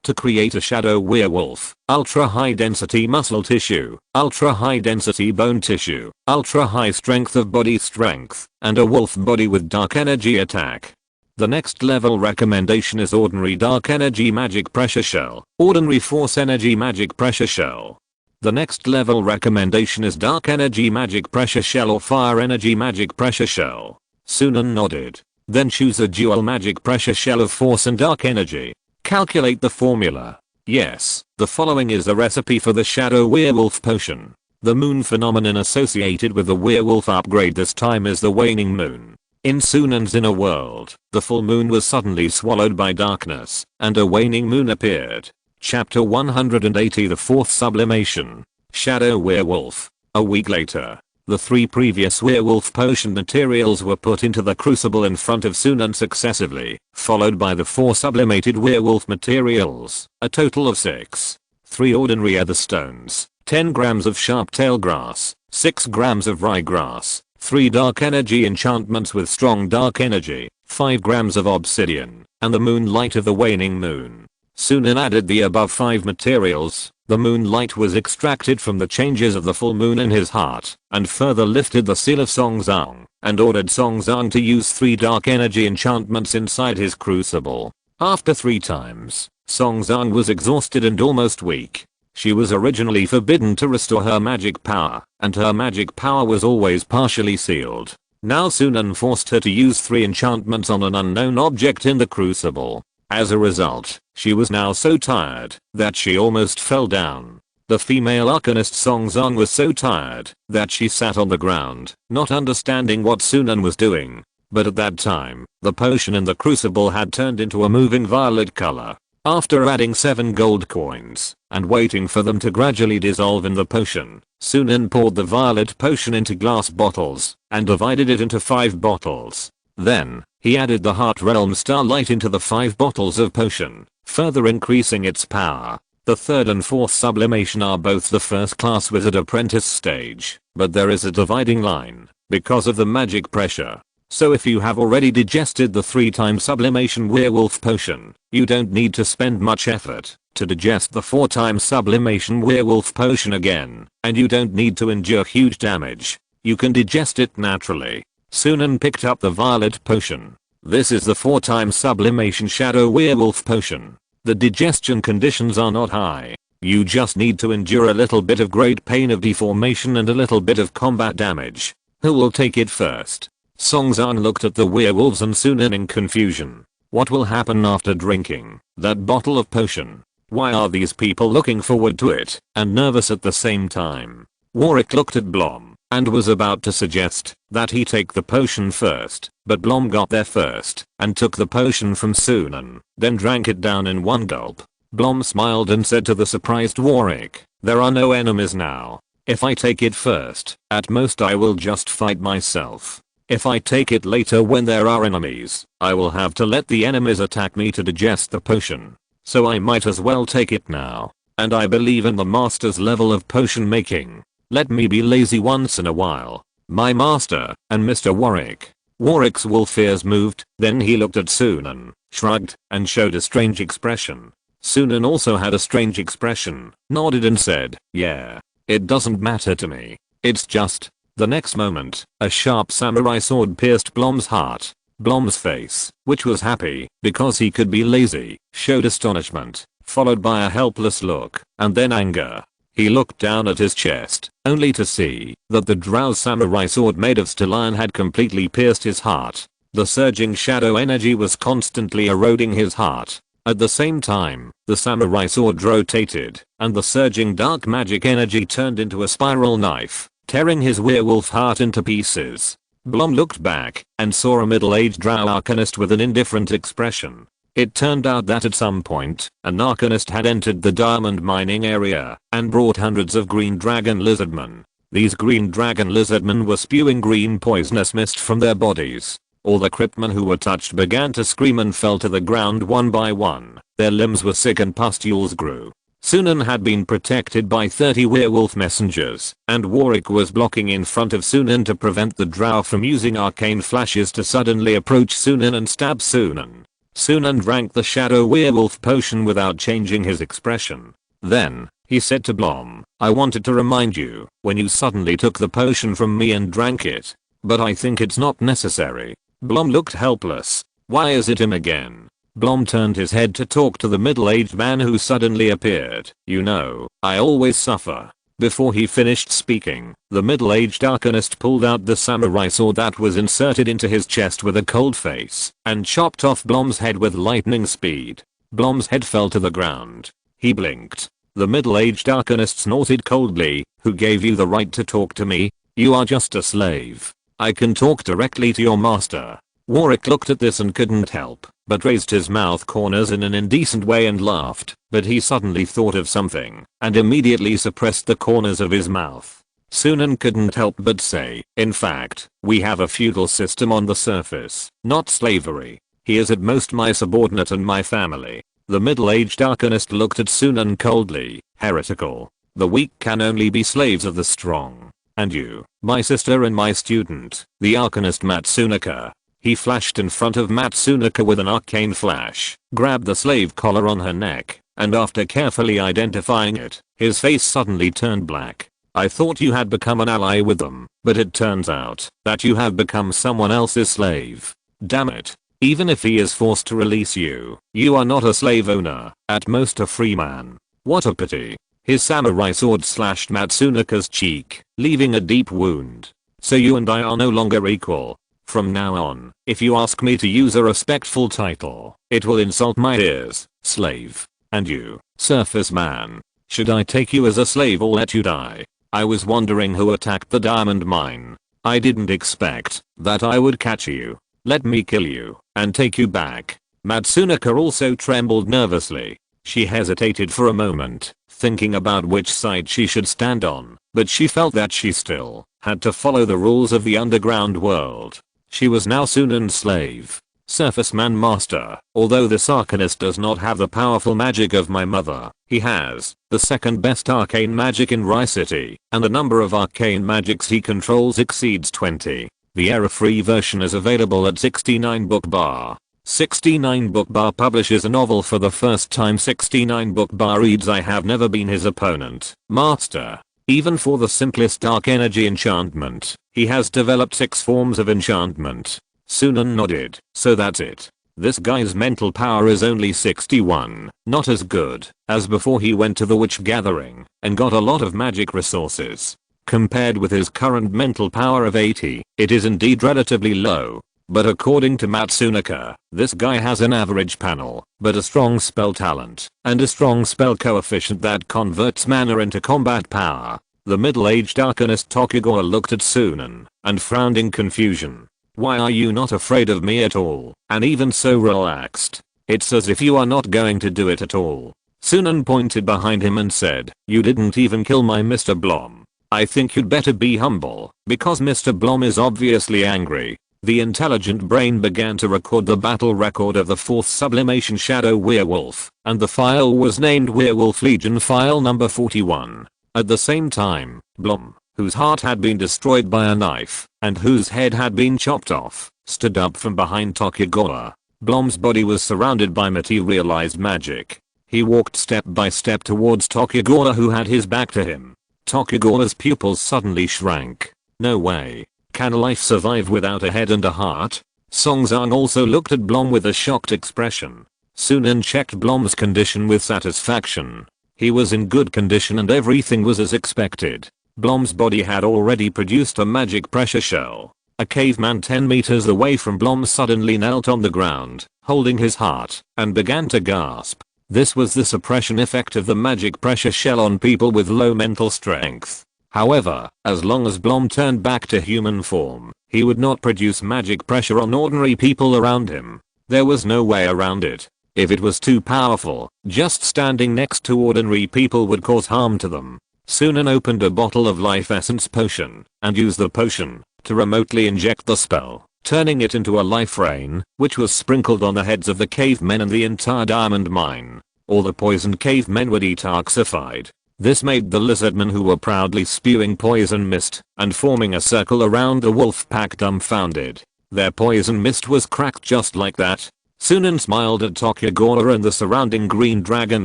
[SPEAKER 1] To create a shadow werewolf, ultra high density muscle tissue, ultra high density bone tissue, ultra high strength of body strength, and a wolf body with dark energy attack. The next level recommendation is ordinary dark energy magic pressure shell, ordinary force energy magic pressure shell. The next level recommendation is dark energy magic pressure shell or fire energy magic pressure shell. Sunan nodded. Then choose a dual magic pressure shell of force and dark energy. Calculate the formula. Yes, the following is the recipe for the Shadow Werewolf potion. The moon phenomenon associated with the werewolf upgrade this time is the waning moon. In Sunan's inner world, the full moon was suddenly swallowed by darkness, and a waning moon appeared. Chapter 180 The 4th Sublimation. Shadow Werewolf. A week later, the 3 previous werewolf potion materials were put into the crucible in front of Sunan successively, followed by the 4 sublimated werewolf materials, a total of 6. 3 ordinary etherstones, 10 grams of sharp tail grass, 6 grams of ryegrass, 3 dark energy enchantments with strong dark energy, 5 grams of obsidian, and the moonlight of the waning moon. Sunan added the above 5 materials. The moonlight was extracted from the changes of the full moon in his heart, and further lifted the seal of Songzang, and ordered Songzang to use 3 dark energy enchantments inside his crucible. After 3 times, Songzang was exhausted and almost weak. She was originally forbidden to restore her magic power, and her magic power was always partially sealed. Now Sunan forced her to use 3 enchantments on an unknown object in the crucible. As a result, she was now so tired that she almost fell down. The female arcanist Songzang was so tired that she sat on the ground, not understanding what Sunan was doing. But at that time, the potion in the crucible had turned into a moving violet color. After adding 7 gold coins, and waiting for them to gradually dissolve in the potion, Sunan poured the violet potion into glass bottles, and divided it into 5 bottles. Then, he added the Heart Realm Starlight into the 5 bottles of potion, further increasing its power. The third and fourth sublimation are both the first class wizard apprentice stage, but there is a dividing line because of the magic pressure. So if you have already digested the 3-time sublimation werewolf potion, you don't need to spend much effort to digest the 4-time sublimation werewolf potion again, and you don't need to endure huge damage. You can digest it naturally. Sunan picked up the violet potion. This is the 4-time sublimation shadow werewolf potion. The digestion conditions are not high. You just need to endure a little bit of great pain of deformation and a little bit of combat damage. Who will take it first? Songzan looked at the werewolves and Sunan in confusion. What will happen after drinking that bottle of potion? Why are these people looking forward to it and nervous at the same time? Warwick looked at Blom and was about to suggest that he take the potion first, but Blom got there first and took the potion from Sunan, then drank it down in one gulp. Blom smiled and said to the surprised Warwick, "There are no enemies now. If I take it first, at most I will just fight myself. If I take it later when there are enemies, I will have to let the enemies attack me to digest the potion. So I might as well take it now. And I believe in the master's level of potion making. Let me be lazy once in a while. My master, and Mr. Warwick." Warwick's wolf ears moved, then he looked at Sunan, shrugged, and showed a strange expression. Sunan also had a strange expression, nodded and said, "Yeah. It doesn't matter to me. It's just..." The next moment, a sharp samurai sword pierced Blom's heart. Blom's face, which was happy because he could be lazy, showed astonishment, followed by a helpless look, and then anger. He looked down at his chest, only to see that the drow samurai sword made of steel iron had completely pierced his heart. The surging shadow energy was constantly eroding his heart. At the same time, the samurai sword rotated, and the surging dark magic energy turned into a spiral knife, tearing his werewolf heart into pieces. Blom looked back and saw a middle-aged drow arcanist with an indifferent expression. It turned out that at some point, an arcanist had entered the diamond mining area and brought hundreds of green dragon lizardmen. These green dragon lizardmen were spewing green poisonous mist from their bodies. All the cryptmen who were touched began to scream and fell to the ground one by one. Their limbs were sick and pustules grew. Sunan had been protected by 30 werewolf messengers, and Warwick was blocking in front of Sunan to prevent the drow from using arcane flashes to suddenly approach Sunan and stab Sunan. Sunan drank the shadow werewolf potion without changing his expression. Then, he said to Blom, "I wanted to remind you when you suddenly took the potion from me and drank it, but I think it's not necessary." Blom looked helpless. Why is it him again? Blom turned his head to talk to the middle-aged man who suddenly appeared. "You know, I always suffer." Before he finished speaking, the middle-aged arcanist pulled out the samurai sword that was inserted into his chest with a cold face and chopped off Blom's head with lightning speed. Blom's head fell to the ground. He blinked. The middle-aged arcanist snorted coldly. "Who gave you the right to talk to me? You are just a slave. I can talk directly to your master." Warwick looked at this and couldn't help but raised his mouth corners in an indecent way and laughed, but he suddenly thought of something and immediately suppressed the corners of his mouth. Sunan couldn't help but say, "In fact, we have a feudal system on the surface, not slavery. He is at most my subordinate and my family." The middle-aged arcanist looked at Sunan coldly. "Heretical. The weak can only be slaves of the strong. And you, my sister and my student, the arcanist Matsunaka." He flashed in front of Matsunaka with an arcane flash, grabbed the slave collar on her neck, and after carefully identifying it, his face suddenly turned black. "I thought you had become an ally with them, but it turns out that you have become someone else's slave. Damn it. Even if he is forced to release you, you are not a slave owner, at most a free man. What a pity." His samurai sword slashed Matsunaka's cheek, leaving a deep wound. "So you and I are no longer equal. From now on, if you ask me to use a respectful title, it will insult my ears, slave. And you, surface man. Should I take you as a slave or let you die? I was wondering who attacked the diamond mine. I didn't expect that I would catch you. Let me kill you and take you back." Matsunaka also trembled nervously. She hesitated for a moment, thinking about which side she should stand on, but she felt that she still had to follow the rules of the underground world. She was now Sunan's slave. Surface Man Master. Although this arcanist does not have the powerful magic of my mother, he has the second best arcane magic in Rye City, and the number of arcane magics he controls exceeds 20. The error-free version is available at 69 Book Bar. 69 Book Bar publishes a novel for the first time. 69 Book Bar reads, I have never been his opponent, master. Even for the simplest dark energy enchantment, he has developed 6 forms of enchantment. Sunan nodded. So that's it. This guy's mental power is only 61, not as good as before he went to the witch gathering and got a lot of magic resources. Compared with his current mental power of 80, it is indeed relatively low. But according to Matsunaga, this guy has an average panel, but a strong spell talent, and a strong spell coefficient that converts mana into combat power. The middle-aged arcanist Tokugawa looked at Sunan and frowned in confusion. Why are you not afraid of me at all, and even so relaxed? It's as if you are not going to do it at all. Sunan pointed behind him and said, you didn't even kill my Mr. Blom. I think you'd better be humble, because Mr. Blom is obviously angry. The intelligent brain began to record the battle record of the 4th sublimation shadow werewolf, and the file was named Werewolf Legion file number 41. At the same time, Blom, whose heart had been destroyed by a knife, and whose head had been chopped off, stood up from behind Tokugawa. Blom's body was surrounded by materialized magic. He walked step by step towards Tokugawa, who had his back to him. Tokugawa's pupils suddenly shrank. No way. Can life survive without a head and a heart? Songzang also looked at Blom with a shocked expression. Sunan checked Blom's condition with satisfaction. He was in good condition and everything was as expected. Blom's body had already produced a magic pressure shell. A caveman 10 meters away from Blom suddenly knelt on the ground, holding his heart, and began to gasp. This was the suppression effect of the magic pressure shell on people with low mental strength. However, as long as Blom turned back to human form, he would not produce magic pressure on ordinary people around him. There was no way around it. If it was too powerful, just standing next to ordinary people would cause harm to them. Sunan opened a bottle of life essence potion and used the potion to remotely inject the spell, turning it into a life rain, which was sprinkled on the heads of the cavemen and the entire diamond mine. All the poisoned cavemen were detoxified. This made the lizardmen, who were proudly spewing poison mist and forming a circle around the wolf pack, dumbfounded. Their poison mist was cracked just like that. Sunan smiled at Tokugawa and the surrounding green dragon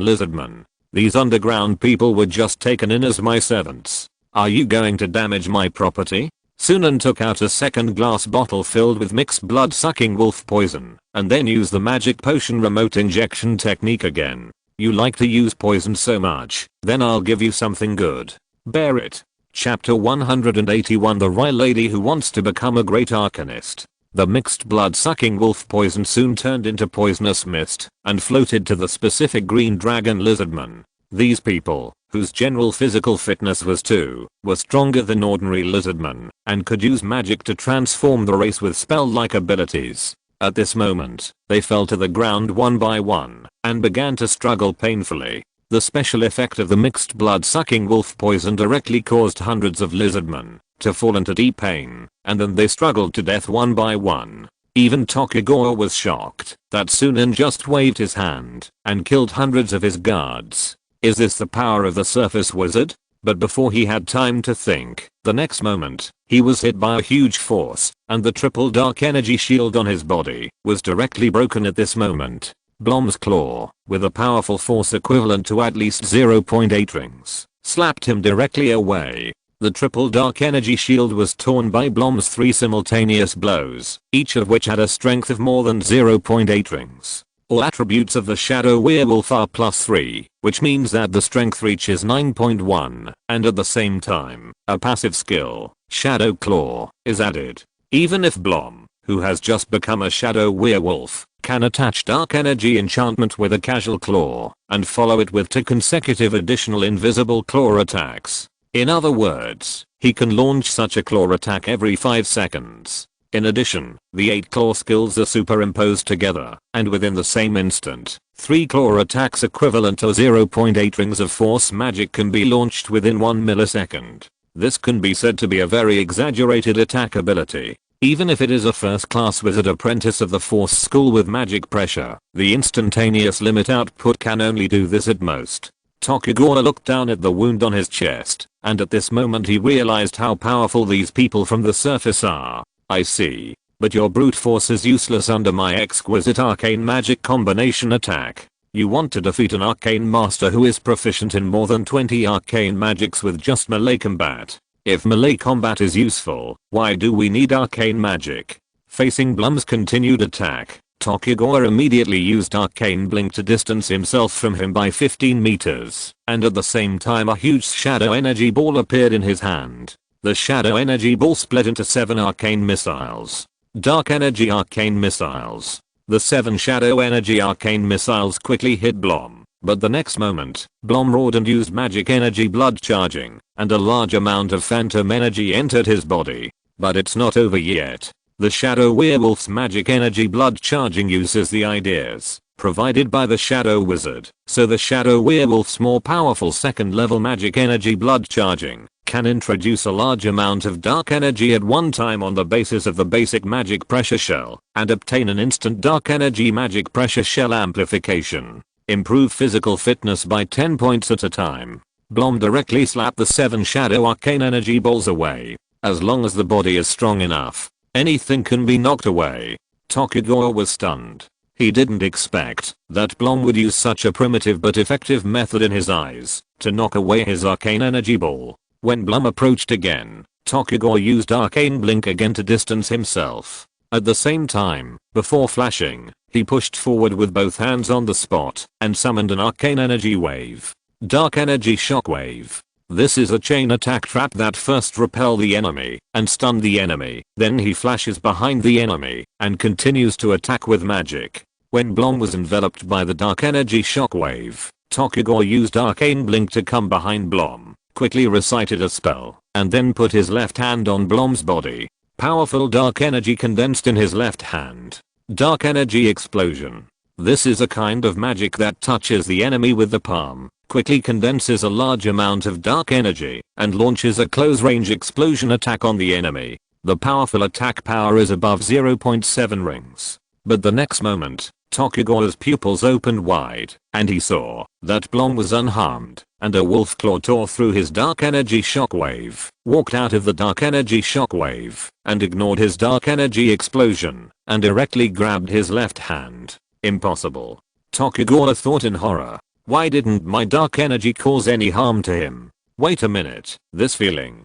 [SPEAKER 1] lizardmen. These underground people were just taken in as my servants. Are you going to damage my property? Sunan took out a second glass bottle filled with mixed blood-sucking wolf poison, and then used the magic potion remote injection technique again. You like to use poison so much, then I'll give you something good. Bear it. Chapter 181, The Rye Lady Who Wants to Become a Great Arcanist. The mixed blood-sucking wolf poison soon turned into poisonous mist and floated to the specific green dragon lizardmen. These people, whose general physical fitness was 2, were stronger than ordinary lizardmen and could use magic to transform the race with spell-like abilities. At this moment, they fell to the ground one by one and began to struggle painfully. The special effect of the mixed blood-sucking wolf poison directly caused hundreds of lizardmen to fall into deep pain, and then they struggled to death one by one. Even Tokugawa was shocked that Sunan just waved his hand and killed hundreds of his guards. Is this the power of the surface wizard? But before he had time to think, the next moment, he was hit by a huge force, and the triple dark energy shield on his body was directly broken at this moment. Blom's claw, with a powerful force equivalent to at least 0.8 rings, slapped him directly away. The triple dark energy shield was torn by Blom's 3 simultaneous blows, each of which had a strength of more than 0.8 rings. All attributes of the shadow werewolf are +3, which means that the strength reaches 9.1, and at the same time, a passive skill, Shadow Claw, is added. Even if Blom, who has just become a shadow werewolf, can attach dark energy enchantment with a casual claw and follow it with 2 consecutive additional invisible claw attacks. In other words, he can launch such a claw attack every 5 seconds. In addition, the 8 claw skills are superimposed together, and within the same instant, 3 claw attacks equivalent to 0.8 rings of force magic can be launched within 1 millisecond. This can be said to be a very exaggerated attack ability. Even if it is a first-class wizard apprentice of the Force School with magic pressure, the instantaneous limit output can only do this at most. Tokugawa looked down at the wound on his chest, and at this moment he realized how powerful these people from the surface are. I see. But your brute force is useless under my exquisite arcane magic combination attack. You want to defeat an arcane master who is proficient in more than 20 arcane magics with just melee combat. If melee combat is useful, why do we need arcane magic? Facing Blum's continued attack, Tokugawa immediately used arcane blink to distance himself from him by 15 meters, and at the same time a huge shadow energy ball appeared in his hand. The shadow energy ball split into 7 arcane missiles. Dark energy arcane missiles. The 7 shadow energy arcane missiles quickly hit Blom, but the next moment, Blom roared and used magic energy blood charging, and a large amount of phantom energy entered his body. But it's not over yet. The Shadow Werewolf's magic energy blood charging uses the ideas provided by the Shadow Wizard, so the Shadow Werewolf's more powerful second level magic energy blood charging can introduce a large amount of dark energy at one time on the basis of the basic magic pressure shell, and obtain an instant dark energy magic pressure shell amplification. Improve physical fitness by 10 points at a time. Blom directly slapped the 7 shadow arcane energy balls away. As long as the body is strong enough, anything can be knocked away. Tokugawa was stunned. He didn't expect that Blom would use such a primitive but effective method in his eyes to knock away his arcane energy ball. When Blum approached again, Tokugawa used arcane blink again to distance himself. At the same time, before flashing, he pushed forward with both hands on the spot and summoned an arcane energy wave. Dark energy shockwave. This is a chain attack trap that first repel the enemy and stun the enemy, then he flashes behind the enemy and continues to attack with magic. When Blom was enveloped by the dark energy shockwave, Tokugawa used arcane blink to come behind Blom, quickly recited a spell, and then put his left hand on Blom's body. Powerful dark energy condensed in his left hand. Dark energy explosion. This is a kind of magic that touches the enemy with the palm, quickly condenses a large amount of dark energy, and launches a close-range explosion attack on the enemy. The powerful attack power is above 0.7 rings. But the next moment, Tokugawa's pupils opened wide, and he saw that Blom was unharmed, and a wolf claw tore through his dark energy shockwave, walked out of the dark energy shockwave, and ignored his dark energy explosion, and directly grabbed his left hand. Impossible. Tokugawa thought in horror. Why didn't my dark energy cause any harm to him? Wait a minute, this feeling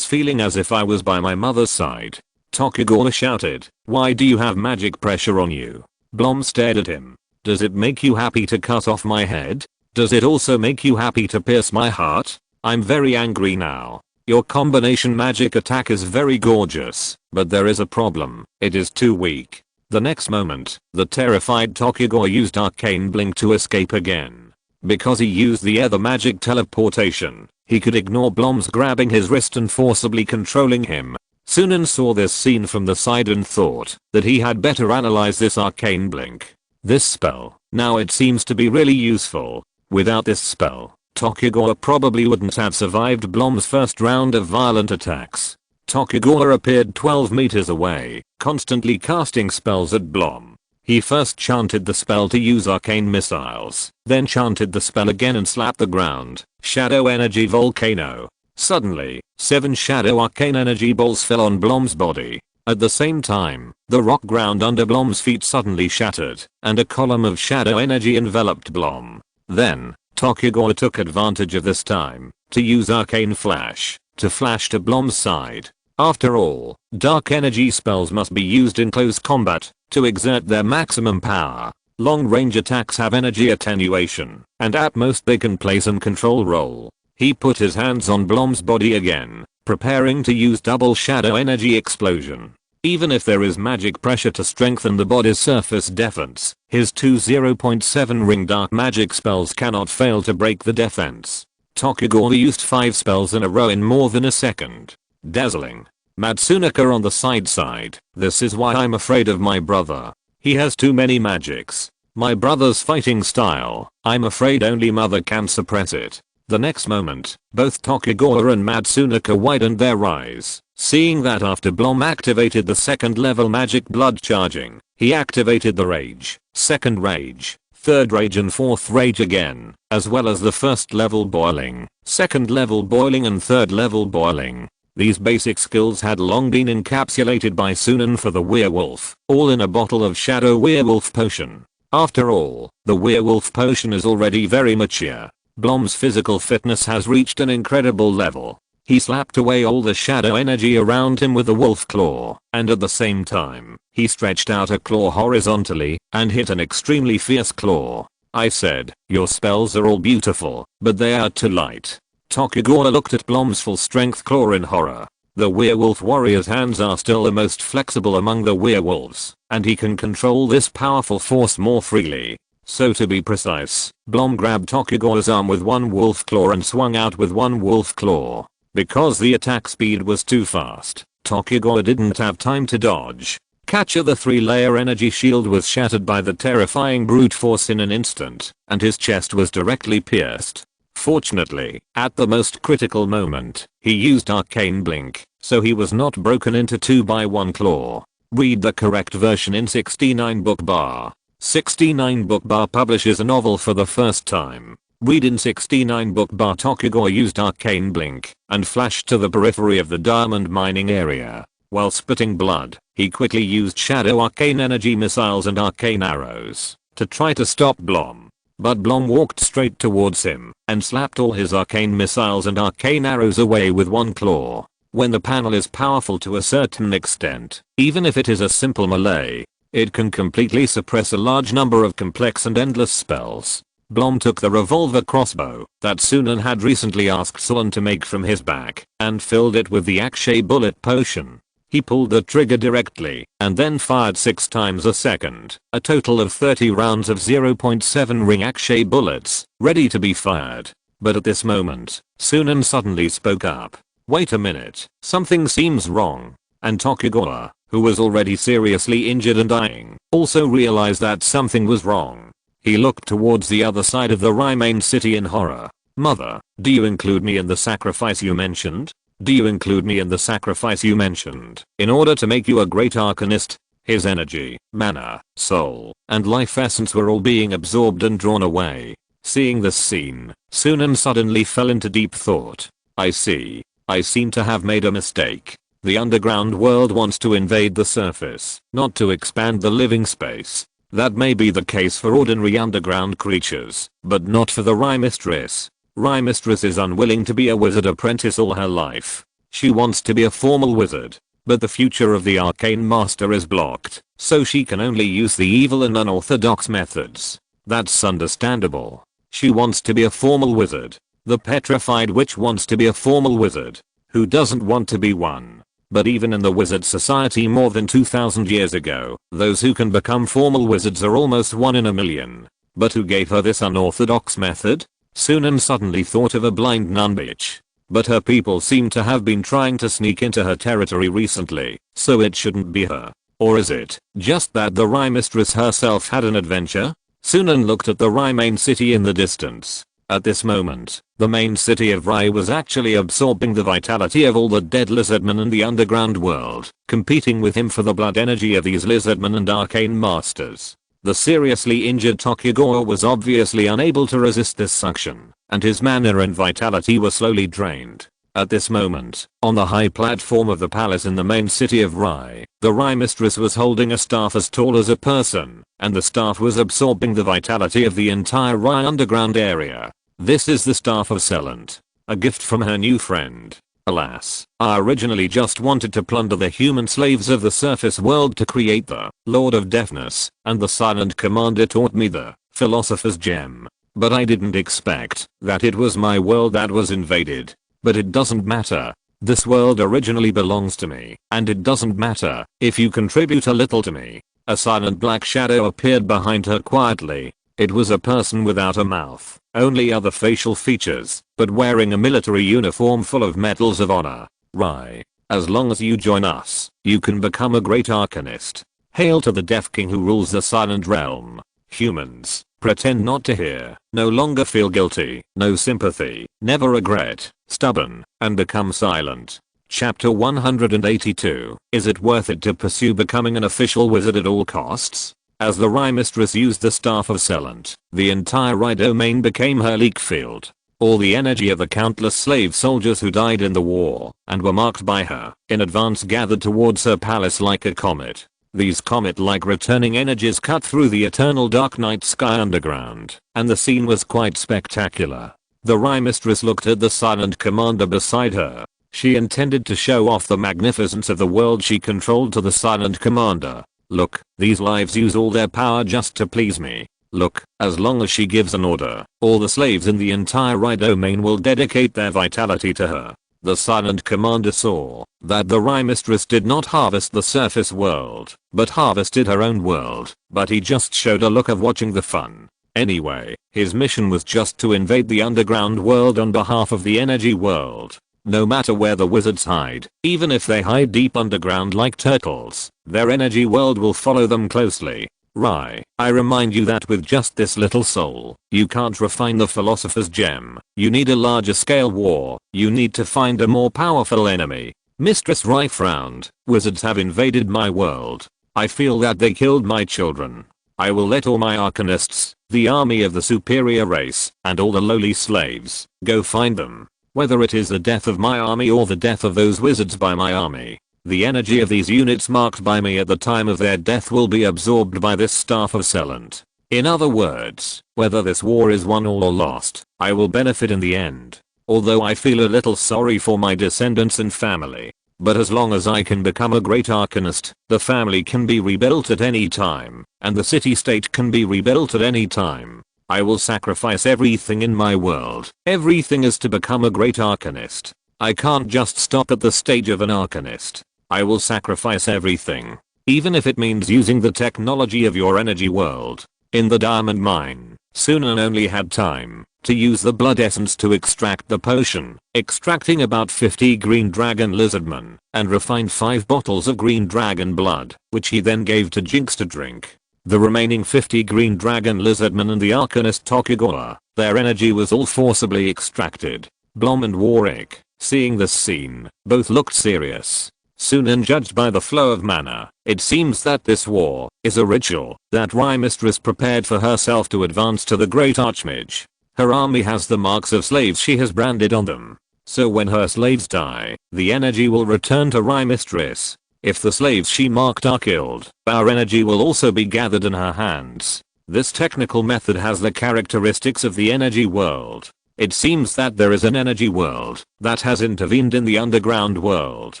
[SPEAKER 1] as if I was by my mother's side. Tokugawa shouted, why do you have magic pressure on you? Blom stared at him. Does it make you happy to cut off my head? Does it also make you happy to pierce my heart? I'm very angry now. Your combination magic attack is very gorgeous, but there is a problem. It is too weak. The next moment, the terrified Tokugawa used arcane blink to escape again. Because he used the other magic teleportation, he could ignore Blom's grabbing his wrist and forcibly controlling him. Sunan saw this scene from the side and thought that he had better analyze this arcane blink. This spell, now it seems to be really useful. Without this spell, Tokugawa probably wouldn't have survived Blom's first round of violent attacks. Tokugawa appeared 12 meters away, constantly casting spells at Blom. He first chanted the spell to use arcane missiles, then chanted the spell again and slapped the ground. Shadow energy volcano. Suddenly, 7 shadow arcane energy balls fell on Blom's body. At the same time, the rock ground under Blom's feet suddenly shattered, and a column of shadow energy enveloped Blom. Then, Tokugawa took advantage of this time to use arcane flash to flash to Blom's side. After all, dark energy spells must be used in close combat to exert their maximum power. Long-range attacks have energy attenuation, and at most they can play some control role. He put his hands on Blom's body again, preparing to use double shadow energy explosion. Even if there is magic pressure to strengthen the body's surface defense, his 2 0.7 ring dark magic spells cannot fail to break the defense. Tokugawa used 5 spells in a row in more than a second. Dazzling. Matsunaka on the side. This is why I'm afraid of my brother. He has too many magics. My brother's fighting style, I'm afraid only mother can suppress it. The next moment, both Tokugawa and Matsunaka widened their eyes, seeing that after Blom activated the second level magic blood charging, he activated the rage, second rage, third rage and fourth rage again, as well as the first level boiling, second level boiling and third level boiling. These basic skills had long been encapsulated by Sunan for the werewolf, all in a bottle of shadow werewolf potion. After all, the werewolf potion is already very mature. Blom's physical fitness has reached an incredible level. He slapped away all the shadow energy around him with a wolf claw, and at the same time, he stretched out a claw horizontally and hit an extremely fierce claw. I said, "Your spells are all beautiful, but they are too light." Tokugawa looked at Blom's full strength claw in horror. The werewolf warrior's hands are still the most flexible among the werewolves, and he can control this powerful force more freely. So to be precise, Blom grabbed Tokugawa's arm with one wolf claw and swung out with one wolf claw. Because the attack speed was too fast, Tokugawa didn't have time to dodge. Catcher the 3-layer energy shield was shattered by the terrifying brute force in an instant, and his chest was directly pierced. Fortunately, at the most critical moment, he used arcane blink, so he was not broken into two by one claw. Read the correct version in 69 book bar. 69 book bar publishes a novel for the first time. Read in 69 book bar. Tokugawa used arcane blink and flashed to the periphery of the diamond mining area. While spitting blood, he quickly used shadow arcane energy missiles and arcane arrows to try to stop Blom. But Blom walked straight towards him and slapped all his arcane missiles and arcane arrows away with one claw. When the panel is powerful to a certain extent, even if it is a simple melee, it can completely suppress a large number of complex and endless spells. Blom took the revolver crossbow that Sunan had recently asked Sulan to make from his back and filled it with the Akshay bullet potion. He pulled the trigger directly and then fired 6 times a second, a total of 30 rounds of 0.7 ring Akshay bullets, ready to be fired. But at this moment, Sunan suddenly spoke up. "Wait a minute, something seems wrong." And Tokugawa, who was already seriously injured and dying, also realized that something was wrong. He looked towards the other side of the Rymain city in horror. "Mother, do you include me in the sacrifice you mentioned? Do you include me in the sacrifice you mentioned in order to make you a great arcanist?" His energy, mana, soul, and life essence were all being absorbed and drawn away. Seeing this scene, Sunan suddenly fell into deep thought. "I see. I seem to have made a mistake. The underground world wants to invade the surface, not to expand the living space. That may be the case for ordinary underground creatures, but not for the Rye Mistress. Rye Mistress is unwilling to be a wizard apprentice all her life. She wants to be a formal wizard, but the future of the arcane master is blocked, so she can only use the evil and unorthodox methods. That's understandable. She wants to be a formal wizard. The petrified witch wants to be a formal wizard. Who doesn't want to be one? But even in the wizard society more than 2000 years ago, those who can become formal wizards are almost 1 in a million. But who gave her this unorthodox method? Sunan suddenly thought of a blind nun bitch. But her people seem to have been trying to sneak into her territory recently, so it shouldn't be her. Or is it just that the Rye Mistress herself had an adventure? Sunan looked at the Rye main city in the distance. At this moment, the main city of Rye was actually absorbing the vitality of all the dead lizardmen in the underground world, competing with him for the blood energy of these lizardmen and arcane masters. The seriously injured Tokugawa was obviously unable to resist this suction, and his mana and vitality were slowly drained. At this moment, on the high platform of the palace in the main city of Rye, the Rye Mistress was holding a staff as tall as a person, and the staff was absorbing the vitality of the entire Rye underground area. This is the staff of Selant, a gift from her new friend. Alas, I originally just wanted to plunder the human slaves of the surface world to create the Lord of Deafness, and the Silent Commander taught me the Philosopher's Gem. But I didn't expect that it was my world that was invaded. But it doesn't matter. This world originally belongs to me, and it doesn't matter if you contribute a little to me. A silent black shadow appeared behind her quietly. It was a person without a mouth, only other facial features, but wearing a military uniform full of medals of honor. Rye, as long as you join us, you can become a great arcanist. Hail to the Deaf King who rules the Silent Realm. Humans, Pretend not to hear, no longer feel guilty, no sympathy, never regret, stubborn, and become silent. Chapter 182. Is it worth it to pursue becoming an official wizard at all costs? As the Rye Mistress used the Staff of Selant, the entire Rye domain became her leak field. All the energy of the countless slave soldiers who died in the war and were marked by her in advance gathered towards her palace like a comet. These comet-like returning energies cut through the eternal dark night sky underground, and the scene was quite spectacular. The Rye Mistress looked at the silent commander beside her. She intended to show off the magnificence of the world she controlled to the silent commander. Look, these lives use all their power just to please me. Look, as long as she gives an order, all the slaves in the entire Rye domain will dedicate their vitality to her. The silent commander saw that the Rye Mistress did not harvest the surface world, but harvested her own world, but he just showed a look of watching the fun. Anyway, his mission was just to invade the underground world on behalf of the energy world. No matter where the wizards hide, even if they hide deep underground like turtles, their energy world will follow them closely. Rye, I remind you that with just this little soul, you can't refine the philosopher's gem. You need a larger scale war. You need to find a more powerful enemy. Mistress Rye frowned. Wizards have invaded my world. I feel that they killed my children. I will let all my arcanists, the army of the superior race, and all the lowly slaves, go find them. Whether it is the death of my army or the death of those wizards by my army. The energy of these units marked by me at the time of their death will be absorbed by this Staff of Selant. In other words, whether this war is won or lost, I will benefit in the end. Although I feel a little sorry for my descendants and family. But as long as I can become a great arcanist, the family can be rebuilt at any time, and the city-state can be rebuilt at any time. I will sacrifice everything in my world. Everything is to become a great arcanist. I can't just stop at the stage of an arcanist. I will sacrifice everything. Even if it means using the technology of your energy world. In the diamond mine, Sunan only had time to use the blood essence to extract the potion, extracting about 50 green dragon lizardmen, and refined 5 bottles of green dragon blood, which he then gave to Jinx to drink. The remaining 50 green dragon lizardmen and the arcanist Tokugawa, their energy was all forcibly extracted. Blom and Warwick, seeing this scene, both looked serious. Sunan judged by the flow of mana, it seems that this war is a ritual that Rye Mistress prepared for herself to advance to the great archmage. Her army has the marks of slaves she has branded on them. So when her slaves die, the energy will return to Rye Mistress. If the slaves she marked are killed, our energy will also be gathered in her hands. This technical method has the characteristics of the energy world. It seems that there is an energy world that has intervened in the underground world.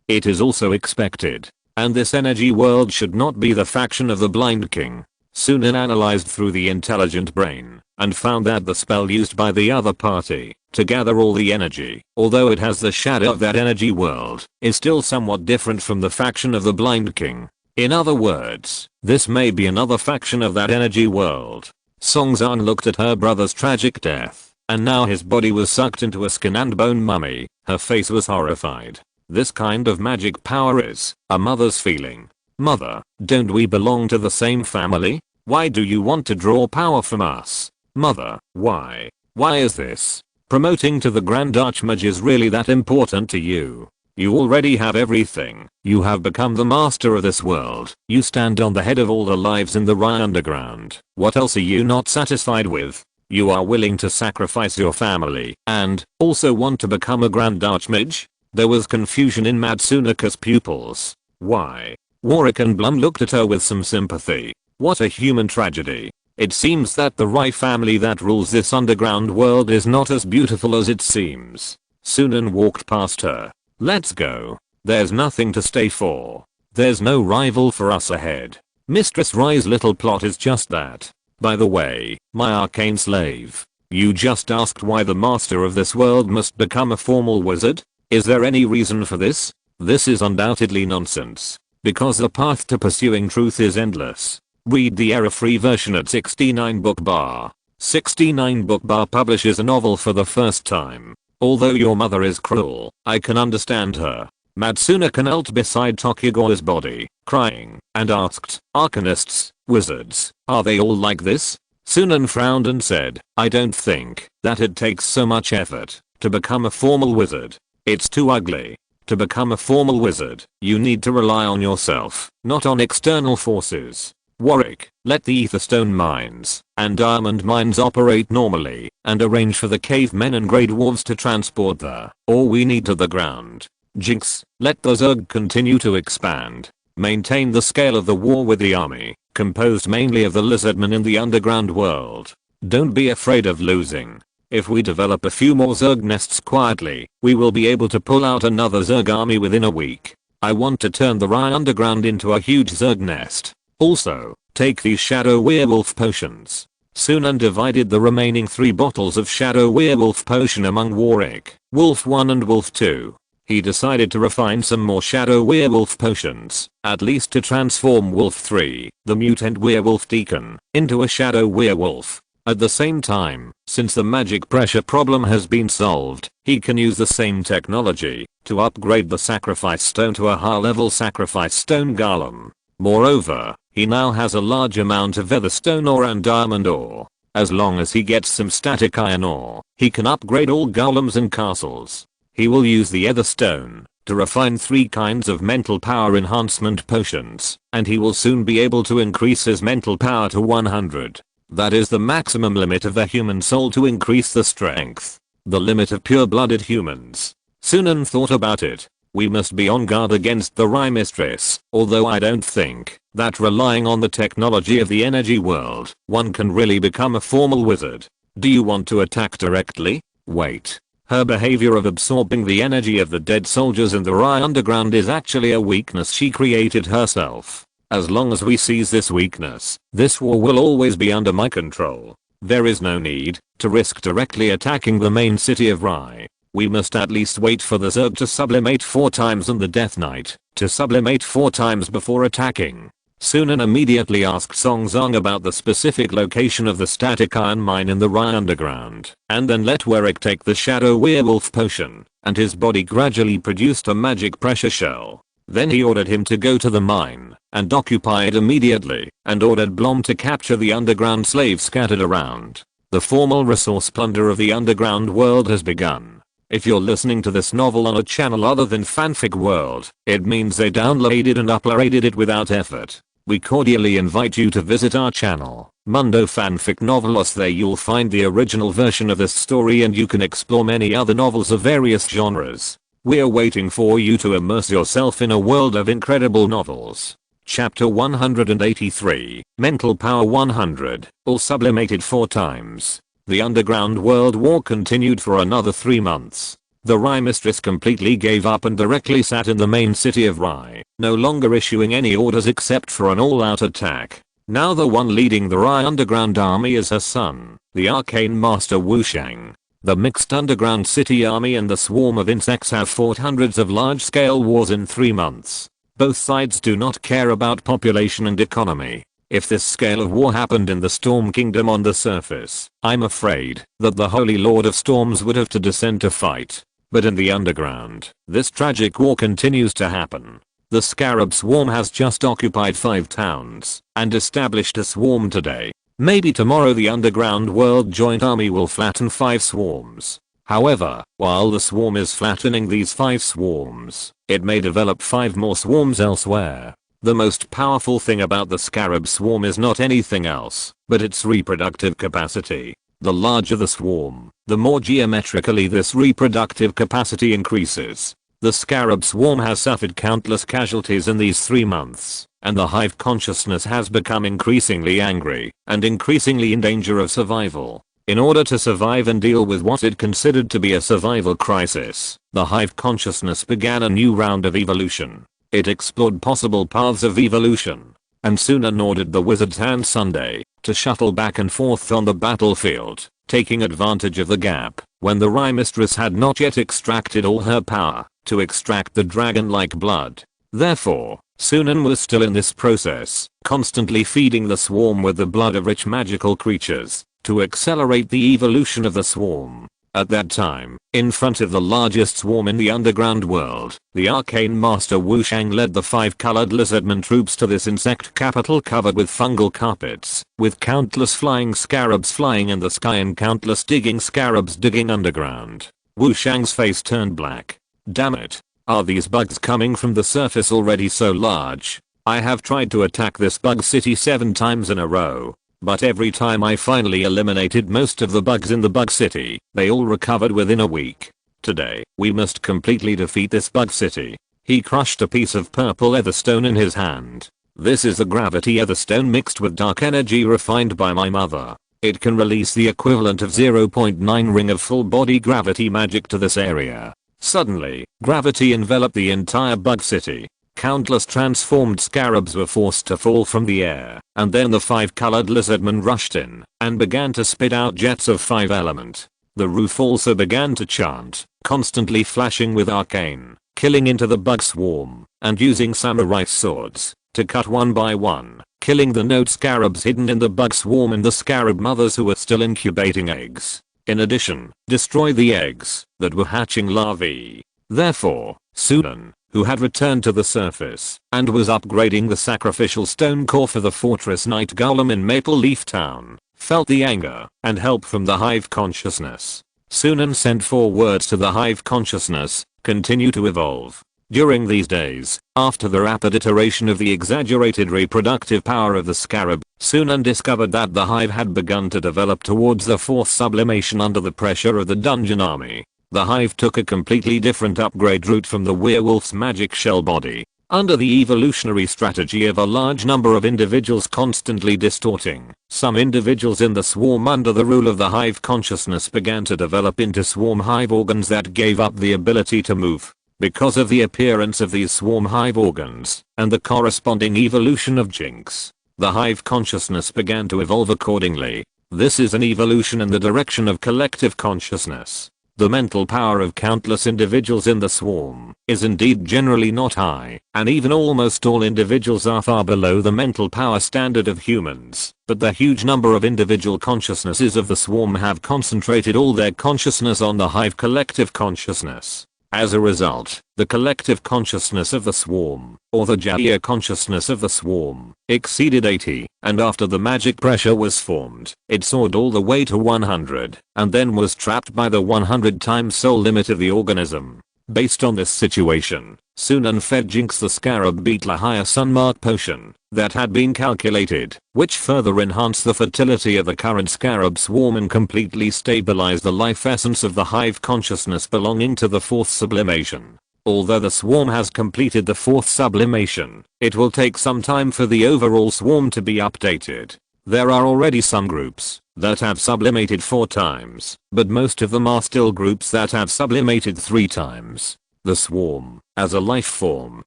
[SPEAKER 1] It is also expected. And this energy world should not be the faction of the Blind King. Sunan analyzed through the intelligent brain and found that the spell used by the other party to gather all the energy, although it has the shadow of that energy world, is still somewhat different from the faction of the Blind King. In other words, this may be another faction of that energy world. Songzan looked at her brother's tragic death, and now his body was sucked into a skin and bone mummy. Her face was horrified. This kind of magic power is a mother's feeling. Mother, don't we belong to the same family? Why do you want to draw power from us? Mother, why? Why is this? Promoting to the Grand Archmage is really that important to you? You already have everything. You have become the master of this world. You stand on the head of all the lives in the Rye Underground. What else are you not satisfied with? You are willing to sacrifice your family and also want to become a Grand Archmage? There was confusion in Matsunaka's pupils. Why? Warwick and Blum looked at her with some sympathy. What a human tragedy. It seems that the Rye family that rules this underground world is not as beautiful as it seems. Sunan walked past her. Let's go. There's nothing to stay for. There's no rival for us ahead. Mistress Rye's little plot is just that. By the way, my arcane slave. You just asked why the master of this world must become a formal wizard? Is there any reason for this? This is undoubtedly nonsense. Because the path to pursuing truth is endless. Read the error-free version at 69 Book Bar. 69 Book Bar publishes a novel for the first time. Although your mother is cruel, I can understand her. Matsunaka knelt beside Tokugawa's body, crying, and asked, Arcanists, wizards, are they all like this? Sunan frowned and said, I don't think that it takes so much effort to become a formal wizard. It's too ugly. To become a formal wizard, you need to rely on yourself, not on external forces. Warwick, let the etherstone mines and diamond mines operate normally, and arrange for the cavemen and grey dwarves to transport the ore we need to the ground. Jinx, let the Zerg continue to expand. Maintain the scale of the war with the army, composed mainly of the lizardmen in the underground world. Don't be afraid of losing. If we develop a few more Zerg nests quietly, we will be able to pull out another Zerg army within a week. I want to turn the Rye underground into a huge Zerg nest. Also, take these shadow werewolf potions. Sunan divided the remaining 3 bottles of shadow werewolf potion among Warwick, Wolf 1 and Wolf 2. He decided to refine some more shadow werewolf potions, at least to transform Wolf 3, the mutant werewolf deacon, into a shadow werewolf. At the same time, since the magic pressure problem has been solved, he can use the same technology to upgrade the sacrifice stone to a high-level sacrifice stone golem. Moreover, he now has a large amount of featherstone ore and diamond ore. As long as he gets some static iron ore, he can upgrade all golems and castles. He will use the Etherstone to refine 3 kinds of mental power enhancement potions, and he will soon be able to increase his mental power to 100. That is the maximum limit of the human soul to increase the strength. The limit of pure-blooded humans. Sunan thought about it. We must be on guard against the Rye Mistress, although I don't think that relying on the technology of the energy world, one can really become a formal wizard. Do you want to attack directly? Wait. Her behavior of absorbing the energy of the dead soldiers in the Rye underground is actually a weakness she created herself. As long as we seize this weakness, this war will always be under my control. There is no need to risk directly attacking the main city of Rye. We must at least wait for the Zerg to sublimate 4 times and the Death Knight to sublimate 4 times before attacking. Sunan immediately asked Song Zong about the specific location of the static iron mine in the Rye underground, and then let Warwick take the shadow werewolf potion, and his body gradually produced a magic pressure shell. Then he ordered him to go to the mine and occupy it immediately, and ordered Blom to capture the underground slaves scattered around. The formal resource plunder of the underground world has begun. If you're listening to this novel on a channel other than Fanfic World, it means they downloaded and uploaded it without effort. We cordially invite you to visit our channel, Mundo Fanfic Novelos. There you'll find the original version of this story, and you can explore many other novels of various genres. We're waiting for you to immerse yourself in a world of incredible novels. Chapter 183, Mental Power 100, all sublimated 4 times. The underground world war continued for another 3 months. The Rye Mistress completely gave up and directly sat in the main city of Rye, no longer issuing any orders except for an all-out attack. Now the one leading the Rye underground army is her son, the arcane master Wu Shang. The mixed underground city army and the swarm of insects have fought hundreds of large-scale wars in 3 months. Both sides do not care about population and economy. If this scale of war happened in the Storm Kingdom on the surface, I'm afraid that the Holy Lord of Storms would have to descend to fight. But in the underground, this tragic war continues to happen. The Scarab Swarm has just occupied 5 towns and established a swarm today. Maybe tomorrow the underground world joint army will flatten 5 swarms. However, while the swarm is flattening these 5 swarms, it may develop 5 more swarms elsewhere. The most powerful thing about the Scarab Swarm is not anything else, but its reproductive capacity. The larger the swarm, the more geometrically this reproductive capacity increases. The Scarab Swarm has suffered countless casualties in these 3 months, and the hive consciousness has become increasingly angry and increasingly in danger of survival. In order to survive and deal with what it considered to be a survival crisis, the hive consciousness began a new round of evolution. It explored possible paths of evolution, and Sunan ordered the wizard's hand Sunday to shuttle back and forth on the battlefield, taking advantage of the gap when the Rye Mistress had not yet extracted all her power to extract the dragon-like blood. Therefore, Sunan was still in this process, constantly feeding the swarm with the blood of rich magical creatures to accelerate the evolution of the swarm. At that time, in front of the largest swarm in the underground world, the arcane master Wu Shang led the 5-colored lizardman troops to this insect capital covered with fungal carpets, with countless flying scarabs flying in the sky and countless digging scarabs digging underground. Wu Shang's face turned black. Damn it. Are these bugs coming from the surface already so large? I have tried to attack this bug city 7 times in a row. But every time I finally eliminated most of the bugs in the bug city, they all recovered within a week. Today, we must completely defeat this bug city. He crushed a piece of purple etherstone in his hand. This is the gravity etherstone mixed with dark energy refined by my mother. It can release the equivalent of 0.9 ring of full body gravity magic to this area. Suddenly, gravity enveloped the entire bug city. Countless transformed scarabs were forced to fall from the air, and then the 5-colored lizardman rushed in and began to spit out jets of 5 element. The roof also began to chant, constantly flashing with arcane, killing into the bug swarm, and using samurai swords to cut one by one, killing the node scarabs hidden in the bug swarm and the scarab mothers who were still incubating eggs. In addition, destroy the eggs that were hatching larvae. Therefore, Sunan, who had returned to the surface and was upgrading the sacrificial stone core for the fortress night golem in Maple Leaf Town, felt the anger and help from the hive consciousness. Sunan sent 4 words to the hive consciousness: continue to evolve. During these days, after the rapid iteration of the exaggerated reproductive power of the scarab, Sunan discovered that the hive had begun to develop towards the 4th sublimation under the pressure of the dungeon army. The hive took a completely different upgrade route from the werewolf's magic shell body, under the evolutionary strategy of a large number of individuals constantly distorting. Some individuals in the swarm under the rule of the hive consciousness began to develop into swarm hive organs that gave up the ability to move. Because of the appearance of these swarm hive organs and the corresponding evolution of jinx, the hive consciousness began to evolve accordingly. This is an evolution in the direction of collective consciousness. The mental power of countless individuals in the swarm is indeed generally not high, and even almost all individuals are far below the mental power standard of humans, but the huge number of individual consciousnesses of the swarm have concentrated all their consciousness on the hive collective consciousness. As a result, the collective consciousness of the swarm, or the Jaya consciousness of the swarm, exceeded 80, and after the magic pressure was formed, it soared all the way to 100, and then was trapped by the 100 times soul limit of the organism. Based on this situation, Sunan fed Jinx the Scarab Beetler higher sunmark potion that had been calculated, which further enhanced the fertility of the current scarab swarm and completely stabilized the life essence of the hive consciousness belonging to the 4th sublimation. Although the swarm has completed the 4th sublimation, it will take some time for the overall swarm to be updated. There are already some groups that have sublimated 4 times, but most of them are still groups that have sublimated 3 times. The swarm, as a life form,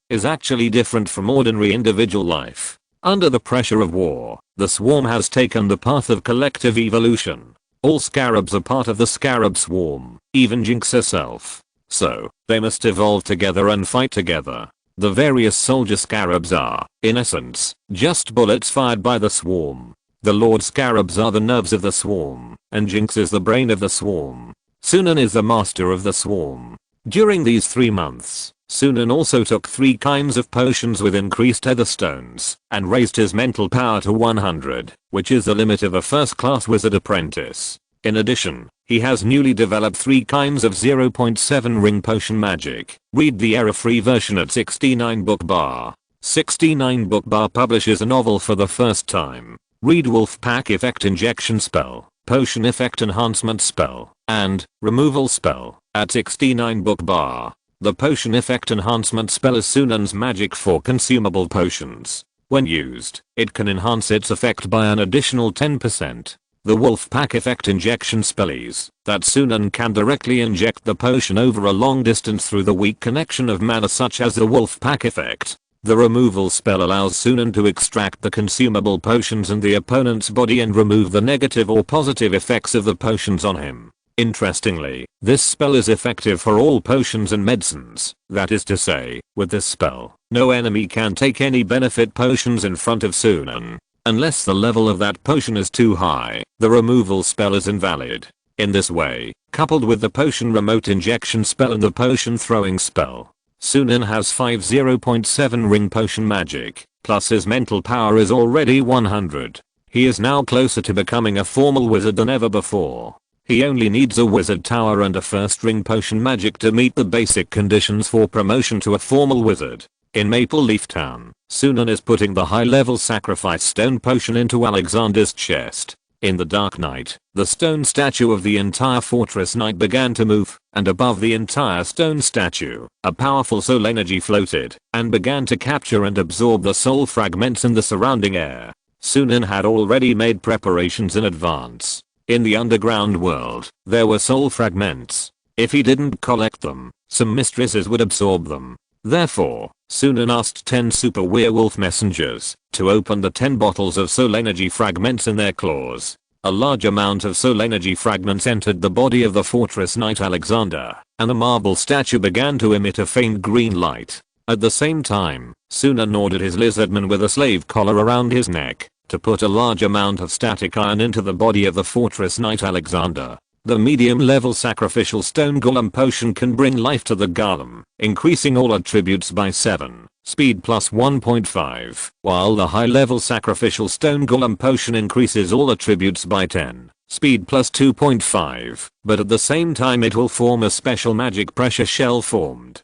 [SPEAKER 1] is actually different from ordinary individual life. Under the pressure of war, the swarm has taken the path of collective evolution. All scarabs are part of the scarab swarm, even Jinx herself. So, they must evolve together and fight together. The various soldier scarabs are, in essence, just bullets fired by the swarm. The Lord Scarabs are the nerves of the swarm, and Jinx is the brain of the swarm. Sunan is the master of the swarm. During these 3 months, Sunan also took 3 kinds of potions with increased etherstones, and raised his mental power to 100, which is the limit of a first-class wizard apprentice. In addition, he has newly developed 3 kinds of 0.7 ring potion magic. Read the error-free version at 69 book bar. 69 book bar publishes a novel for the first time. Read Wolf Pack Effect Injection Spell, Potion Effect Enhancement Spell, and Removal Spell at 69 book bar. The Potion Effect Enhancement Spell is Sunan's magic for consumable potions. When used, it can enhance its effect by an additional 10%. The Wolf Pack Effect Injection Spell is that Sunan can directly inject the potion over a long distance through the weak connection of mana such as the Wolf Pack Effect. The removal spell allows Sunan to extract the consumable potions in the opponent's body and remove the negative or positive effects of the potions on him. Interestingly, this spell is effective for all potions and medicines. That is to say, with this spell, no enemy can take any benefit potions in front of Sunan. Unless the level of that potion is too high, the removal spell is invalid. In this way, coupled with the potion remote injection spell and the potion throwing spell, Sunan has 50.7 ring potion magic, plus his mental power is already 100. He is now closer to becoming a formal wizard than ever before. He only needs a wizard tower and a first ring potion magic to meet the basic conditions for promotion to a formal wizard. In Maple Leaf Town, Sunan is putting the high level sacrifice stone potion into Alexander's chest. In the dark night, the stone statue of the entire fortress knight began to move, and above the entire stone statue, a powerful soul energy floated, and began to capture and absorb the soul fragments in the surrounding air. Sunan had already made preparations in advance. In the underground world, there were soul fragments. If he didn't collect them, some mistresses would absorb them. Therefore, Sunan asked 10 super werewolf messengers to open the 10 bottles of soul energy fragments in their claws. A large amount of soul energy fragments entered the body of the fortress knight Alexander, and the marble statue began to emit a faint green light. At the same time, Sunan ordered his lizardman with a slave collar around his neck to put a large amount of static iron into the body of the fortress knight Alexander. The medium level sacrificial stone golem potion can bring life to the golem, increasing all attributes by 7, speed plus 1.5, while the high level sacrificial stone golem potion increases all attributes by 10, speed plus 2.5, but at the same time it will form a special magic pressure shell formed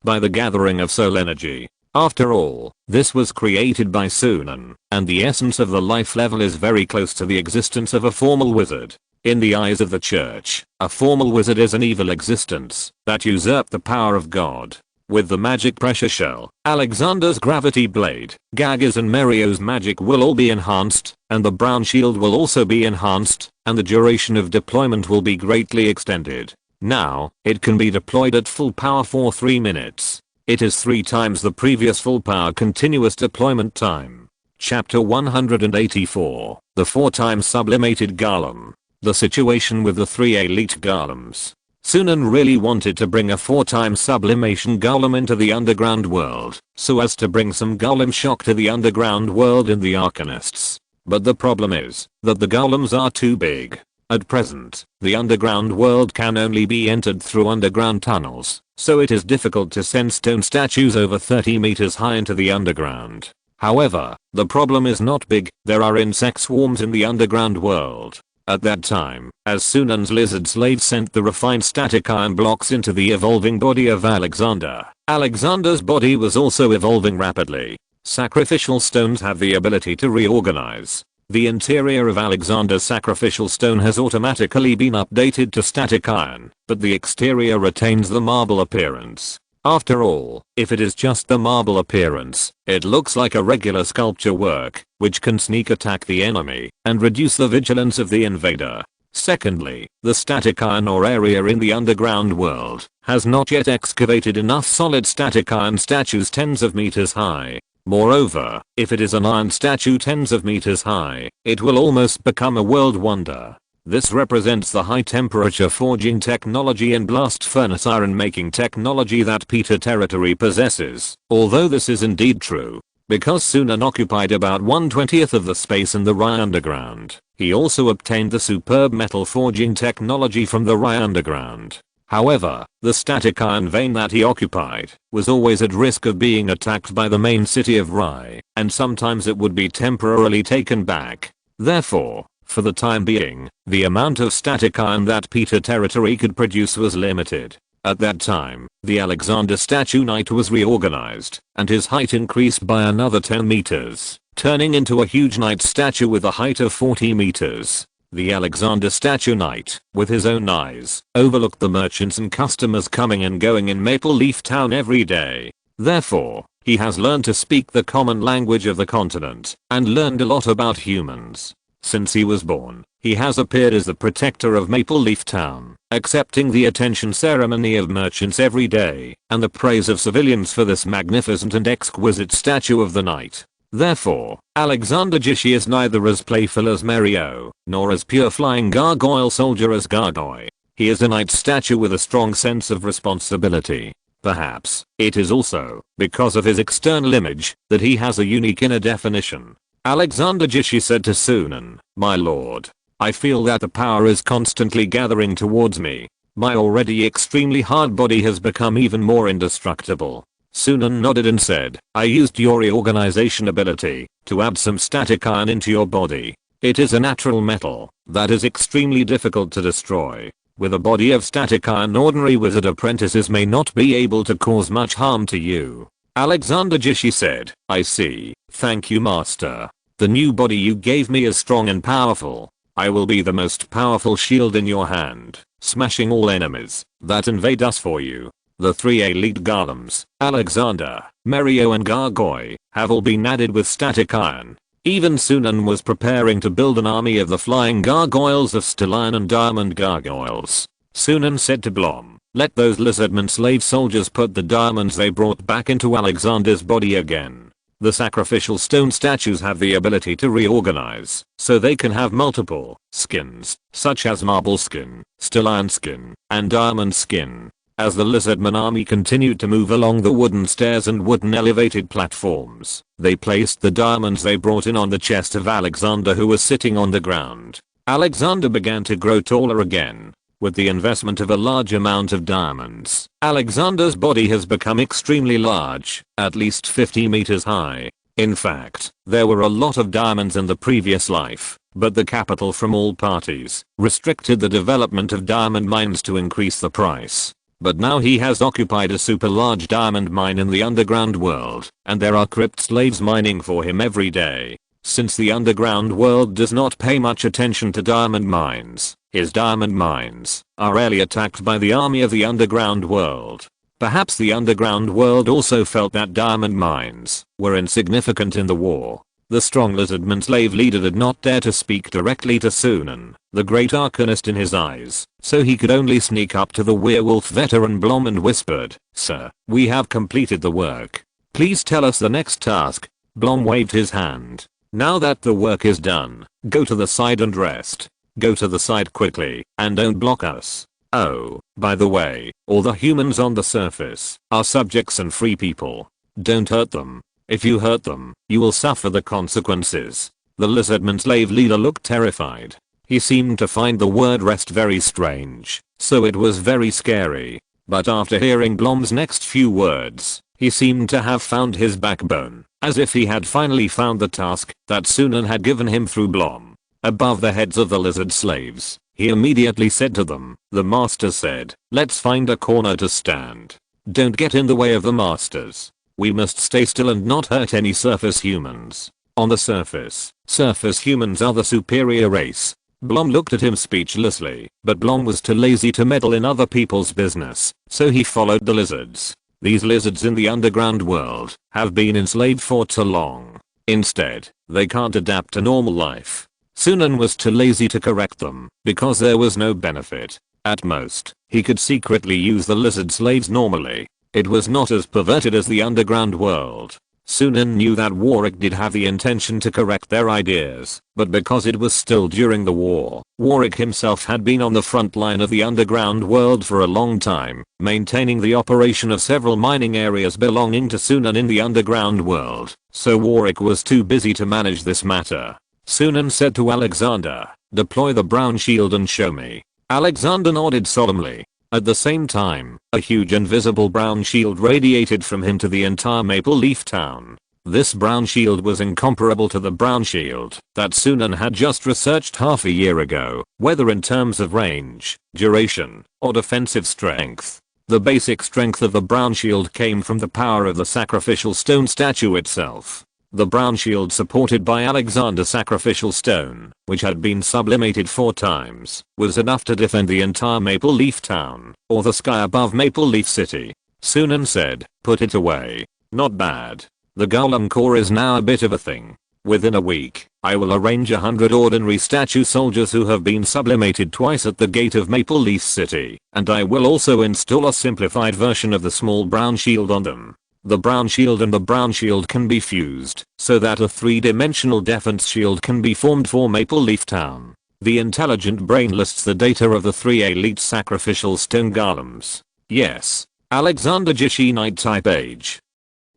[SPEAKER 1] by the gathering of soul energy. After all, this was created by Sunan, and the essence of the life level is very close to the existence of a formal wizard. In the eyes of the church, a formal wizard is an evil existence that usurped the power of God. With the magic pressure shell, Alexander's gravity blade, Gaga's and Merio's magic will all be enhanced, and the brown shield will also be enhanced, and the duration of deployment will be greatly extended. Now, it can be deployed at full power for 3 minutes. It is 3 times the previous full power continuous deployment time. Chapter 184, the 4 times sublimated golem. The situation with the 3 elite golems. Sunan really wanted to bring a 4 times sublimation golem into the underground world, so as to bring some golem shock to the underground world in the Arcanists. But the problem is that the golems are too big. At present, the underground world can only be entered through underground tunnels, so it is difficult to send stone statues over 30 meters high into the underground. However, the problem is not big, there are insect swarms in the underground world. At that time, as Sunan's lizard slave sent the refined static iron blocks into the evolving body of Alexander, Alexander's body was also evolving rapidly. Sacrificial stones have the ability to reorganize. The interior of Alexander's sacrificial stone has automatically been updated to static iron, but the exterior retains the marble appearance. After all, if it is just the marble appearance, it looks like a regular sculpture work, which can sneak attack the enemy and reduce the vigilance of the invader. Secondly, the static iron ore area in the underground world has not yet excavated enough solid static iron statues tens of meters high. Moreover, if it is an iron statue tens of meters high, it will almost become a world wonder. This represents the high temperature forging technology and blast furnace iron making technology that Peter territory possesses. Although this is indeed true, because Sunan occupied about 1/20th of the space in the Rye Underground, he also obtained the superb metal forging technology from the Rye Underground. However, the static iron vein that he occupied was always at risk of being attacked by the main city of Rye, and sometimes it would be temporarily taken back. Therefore, for the time being, the amount of static iron that Peter territory could produce was limited. At that time, the Alexander statue knight was reorganized, and his height increased by another 10 meters, turning into a huge knight statue with a height of 40 meters. The Alexander statue knight, with his own eyes, overlooked the merchants and customers coming and going in Maple Leaf Town every day. Therefore, he has learned to speak the common language of the continent, and learned a lot about humans. Since he was born, he has appeared as the protector of Maple Leaf Town, accepting the attention ceremony of merchants every day, and the praise of civilians for this magnificent and exquisite statue of the knight. Therefore, Alexander Jishi is neither as playful as Merio, nor as pure flying gargoyle soldier as Gargoy. He is a knight statue with a strong sense of responsibility. Perhaps, it is also because of his external image that he has a unique inner definition. Alexander Jishi said to Sunan, "My lord, I feel that the power is constantly gathering towards me. My already extremely hard body has become even more indestructible. Sunan nodded and said, I used your reorganization ability to add some static iron into your body. It is a natural metal that is extremely difficult to destroy. With a body of static iron, ordinary wizard apprentices may not be able to cause much harm to you. Alexander Jishi said, I see. Thank you, master. The new body you gave me is strong and powerful. I will be the most powerful shield in your hand, smashing all enemies that invade us for you. The 3 elite golems, Alexander, Mario and Gargoy, have all been added with static iron. Even Sunan was preparing to build an army of the flying gargoyles of steel iron and diamond gargoyles. Sunan said to Blom, let those lizardmen slave soldiers put the diamonds they brought back into Alexander's body again. The sacrificial stone statues have the ability to reorganize, so they can have multiple skins, such as marble skin, steel iron skin, and diamond skin. As the lizardman army continued to move along the wooden stairs and wooden elevated platforms, they placed the diamonds they brought in on the chest of Alexander, who was sitting on the ground. Alexander began to grow taller again. With the investment of a large amount of diamonds, Alexander's body has become extremely large, at least 50 meters high. In fact, there were a lot of diamonds in the previous life, but the capital from all parties restricted the development of diamond mines to increase the price. But now he has occupied a super large diamond mine in the underground world, and there are crypt slaves mining for him every day. Since the underground world does not pay much attention to diamond mines, his diamond mines are rarely attacked by the army of the underground world. Perhaps the underground world also felt that diamond mines were insignificant in the war. The strong lizardman slave leader did not dare to speak directly to Sunan, the great arcanist in his eyes, so he could only sneak up to the werewolf veteran Blom and whispered, Sir, we have completed the work. Please tell us the next task. Blom waved his hand. Now that the work is done, go to the side and rest. Go to the side quickly, and don't block us. Oh, by the way, all the humans on the surface are subjects and free people. Don't hurt them. If you hurt them, you will suffer the consequences. The lizardman slave leader looked terrified. He seemed to find the word rest very strange, so it was very scary. But after hearing Blom's next few words, he seemed to have found his backbone, as if he had finally found the task that Sunan had given him through Blom. Above the heads of the lizard slaves, he immediately said to them, the master said, let's find a corner to stand. Don't get in the way of the masters. We must stay still and not hurt any surface humans. On the surface humans are the superior race. Blom looked at him speechlessly, but Blom was too lazy to meddle in other people's business, so he followed the lizards. These lizards in the underground world have been enslaved for too long. Instead, they can't adapt to normal life. Sunan was too lazy to correct them, because there was no benefit. At most, he could secretly use the lizard slaves normally. It was not as perverted as the underground world. Sunan knew that Warwick did have the intention to correct their ideas, but because it was still during the war, Warwick himself had been on the front line of the underground world for a long time, maintaining the operation of several mining areas belonging to Sunan in the underground world, so Warwick was too busy to manage this matter. Sunan said to Alexander, deploy the brown shield and show me. Alexander nodded solemnly. At the same time, a huge invisible brown shield radiated from him to the entire Maple Leaf town. This brown shield was incomparable to the brown shield that Sunan had just researched half a year ago, whether in terms of range, duration, or defensive strength. The basic strength of the brown shield came from the power of the sacrificial stone statue itself. The brown shield supported by Alexander's sacrificial stone, which had been sublimated 4 times, was enough to defend the entire Maple Leaf town, or the sky above Maple Leaf City. Sunan said, put it away. Not bad. The golem core is now a bit of a thing. Within a week, I will arrange 100 ordinary statue soldiers who have been sublimated twice at the gate of Maple Leaf City, and I will also install a simplified version of the small brown shield on them. The brown shield and the brown shield can be fused, so that a 3-dimensional defense shield can be formed for Maple Leaf Town. The intelligent brain lists the data of the 3 elite sacrificial stone golems. Yes. Alexander Jishi Knight type age.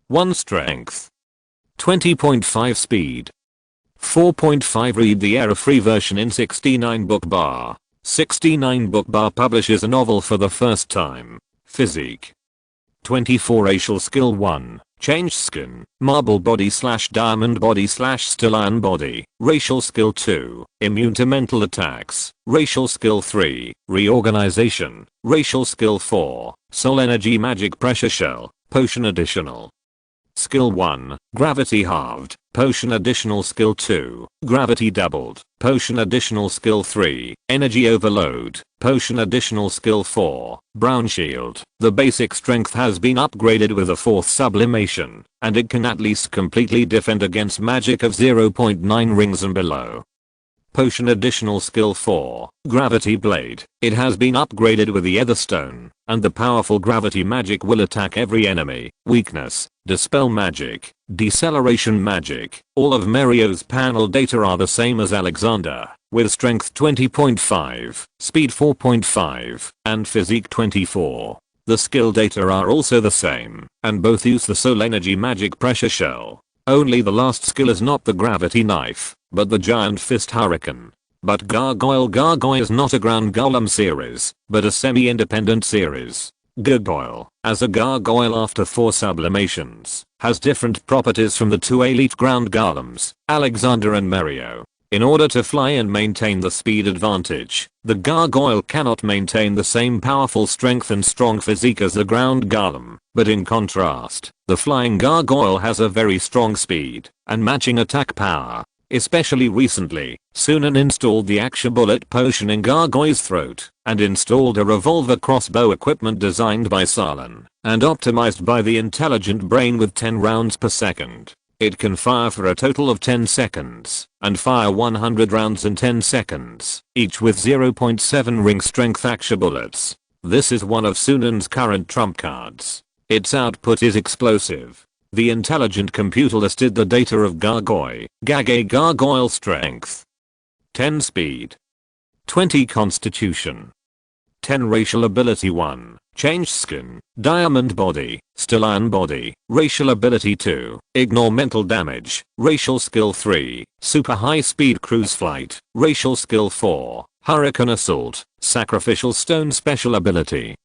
[SPEAKER 1] 1 strength. 20.5 speed. 4.5 Read the error-free version in 69 book bar. 69 book bar publishes a novel for the first time. Physique. 24 Racial skill 1. Change skin, marble body / diamond body / still iron body. Racial skill 2. Immune to mental attacks. Racial skill 3. Reorganization. Racial skill 4. Soul energy magic pressure shell. Potion additional. Skill 1. Gravity halved. Potion additional. Skill 2. Gravity doubled. Potion additional. Skill 3. Energy overload. Potion additional. Skill 4. Brown shield. The basic strength has been upgraded with a 4th sublimation, and it can at least completely defend against magic of 0.9 rings and below. Potion additional. Skill 4. Gravity blade. It has been upgraded with the Etherstone, and the powerful gravity magic will attack every enemy. Weakness. Dispel magic. Deceleration magic. All of Mario's panel data are the same as Alexander, with strength 20.5, speed 4.5, and physique 24. The skill data are also the same, and both use the soul energy magic pressure shell. Only the last skill is not the gravity knife, but the giant fist hurricane. But Gargoyle is not a ground golem series, but a semi-independent series. Gargoyle, as a gargoyle after 4 sublimations, has different properties from the 2 elite ground golems, Alexander and Mario. In order to fly and maintain the speed advantage, the gargoyle cannot maintain the same powerful strength and strong physique as the ground golem, but in contrast, the flying gargoyle has a very strong speed and matching attack power. Especially recently, Sunan installed the action bullet potion in Gargoyle's throat, and installed a revolver crossbow equipment designed by Salin, and optimized by the intelligent brain with 10 rounds per second. It can fire for a total of 10 seconds, and fire 100 rounds in 10 seconds, each with 0.7 ring strength action bullets. This is one of Sunan's current trump cards. Its output is explosive. The intelligent computer listed the data of Gargoyle strength. 10 speed. 20 constitution. 10 racial ability 1. Change skin, diamond body, still iron body. Racial ability 2. Ignore mental damage. Racial skill 3. Super high speed cruise flight. Racial skill 4. Hurricane assault. Sacrificial stone special ability.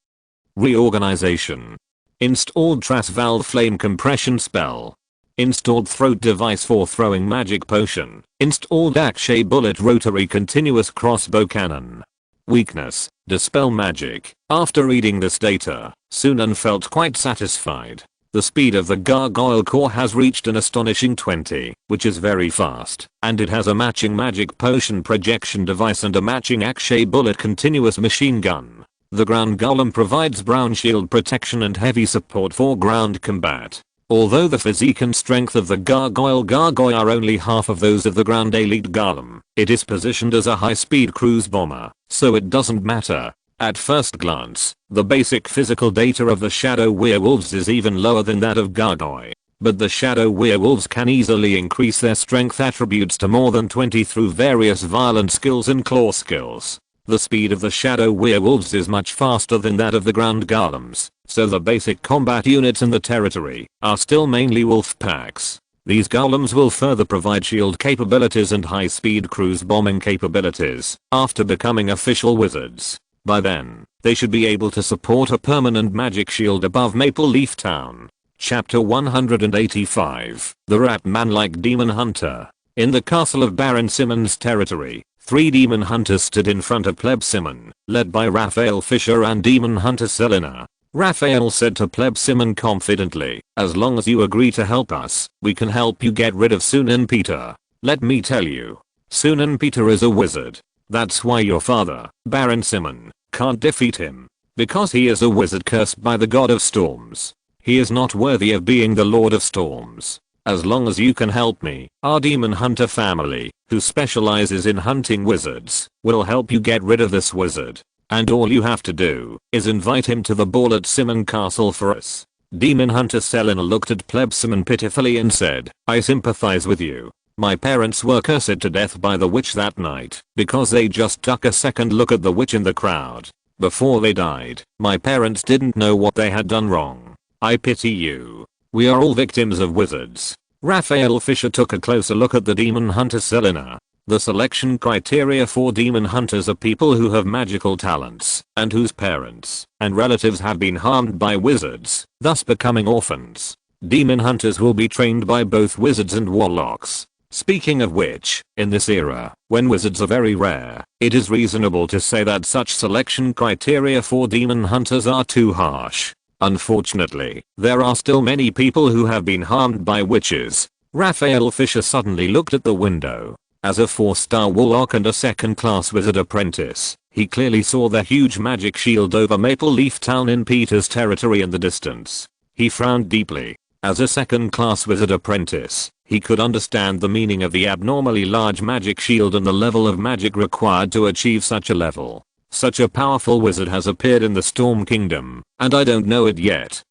[SPEAKER 1] Reorganization. Installed Trash Valve Flame Compression Spell. Installed Throat Device for Throwing Magic Potion. Installed Akshay Bullet Rotary Continuous Crossbow Cannon. Weakness. Dispel Magic. After reading this data, Sunan felt quite satisfied. The speed of the Gargoyle core has reached an astonishing 20, which is very fast, and it has a matching Magic Potion Projection Device and a matching Akshay Bullet Continuous Machine Gun. The ground golem provides brown shield protection and heavy support for ground combat. Although the physique and strength of the gargoyle are only half of those of the ground elite golem, it is positioned as a high-speed cruise bomber, so it doesn't matter. At first glance, the basic physical data of the shadow werewolves is even lower than that of gargoyle. But the shadow werewolves can easily increase their strength attributes to more than 20 through various violent skills and claw skills. The speed of the shadow werewolves is much faster than that of the ground golems, so the basic combat units in the territory are still mainly wolf packs. These golems will further provide shield capabilities and high-speed cruise bombing capabilities after becoming official wizards. By then, they should be able to support a permanent magic shield above Maple Leaf Town. Chapter 185. The Rat Man-like Demon Hunter. In the castle of Baron Simon's territory, 3 demon hunters stood in front of Pleb Simon, led by Raphael Fisher and demon hunter Selena. Raphael said to Pleb Simon confidently, "As long as you agree to help us, we can help you get rid of Sunan Peter. Let me tell you, Sunan Peter is a wizard. That's why your father, Baron Simon, can't defeat him. Because he is a wizard cursed by the god of storms. He is not worthy of being the lord of storms. As long as you can help me, our demon hunter family, who specializes in hunting wizards, will help you get rid of this wizard. And all you have to do is invite him to the ball at Simon Castle for us." Demon hunter Selena looked at Pleb Simon pitifully and said, "I sympathize with you. My parents were cursed to death by the witch that night because they just took a second look at the witch in the crowd. Before they died, my parents didn't know what they had done wrong. I pity you. We are all victims of wizards. Raphael Fisher took a closer look at the demon hunter Selena. The selection criteria for demon hunters are people who have magical talents and whose parents and relatives have been harmed by wizards, thus becoming orphans. Demon hunters will be trained by both wizards and warlocks. Speaking of which, in this era, when wizards are very rare, it is reasonable to say that such selection criteria for demon hunters are too harsh. Unfortunately, there are still many people who have been harmed by witches. Raphael Fisher suddenly looked at the window. As a 4-star warlock and a second-class wizard apprentice, he clearly saw the huge magic shield over Maple Leaf Town in Peter's territory in the distance. He frowned deeply. As a second-class wizard apprentice, he could understand the meaning of the abnormally large magic shield and the level of magic required to achieve such a level. Such a powerful wizard has appeared in the Storm Kingdom, and I don't know it yet.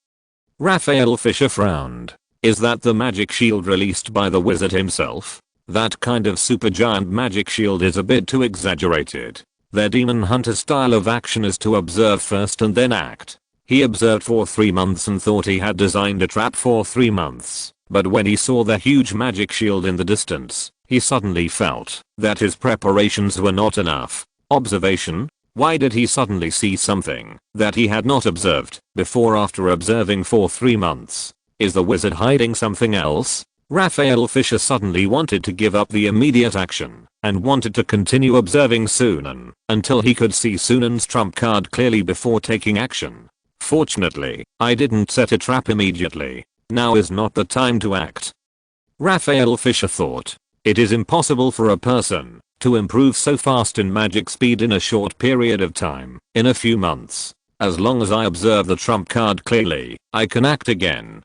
[SPEAKER 1] Raphael Fisher frowned. Is that the magic shield released by the wizard himself? That kind of supergiant magic shield is a bit too exaggerated. Their demon hunter style of action is to observe first and then act. He observed for 3 months and thought he had designed a trap for 3 months, but when he saw the huge magic shield in the distance, he suddenly felt that his preparations were not enough. Observation? Why did he suddenly see something that he had not observed before after observing for 3 months? Is the wizard hiding something else? Raphael Fisher suddenly wanted to give up the immediate action and wanted to continue observing Sunan until he could see Sunan's trump card clearly before taking action. Fortunately, I didn't set a trap immediately. Now is not the time to act. Raphael Fisher thought. It is impossible for a person to improve so fast in magic speed in a short period of time, in a few months. As long as I observe the trump card clearly, I can act again.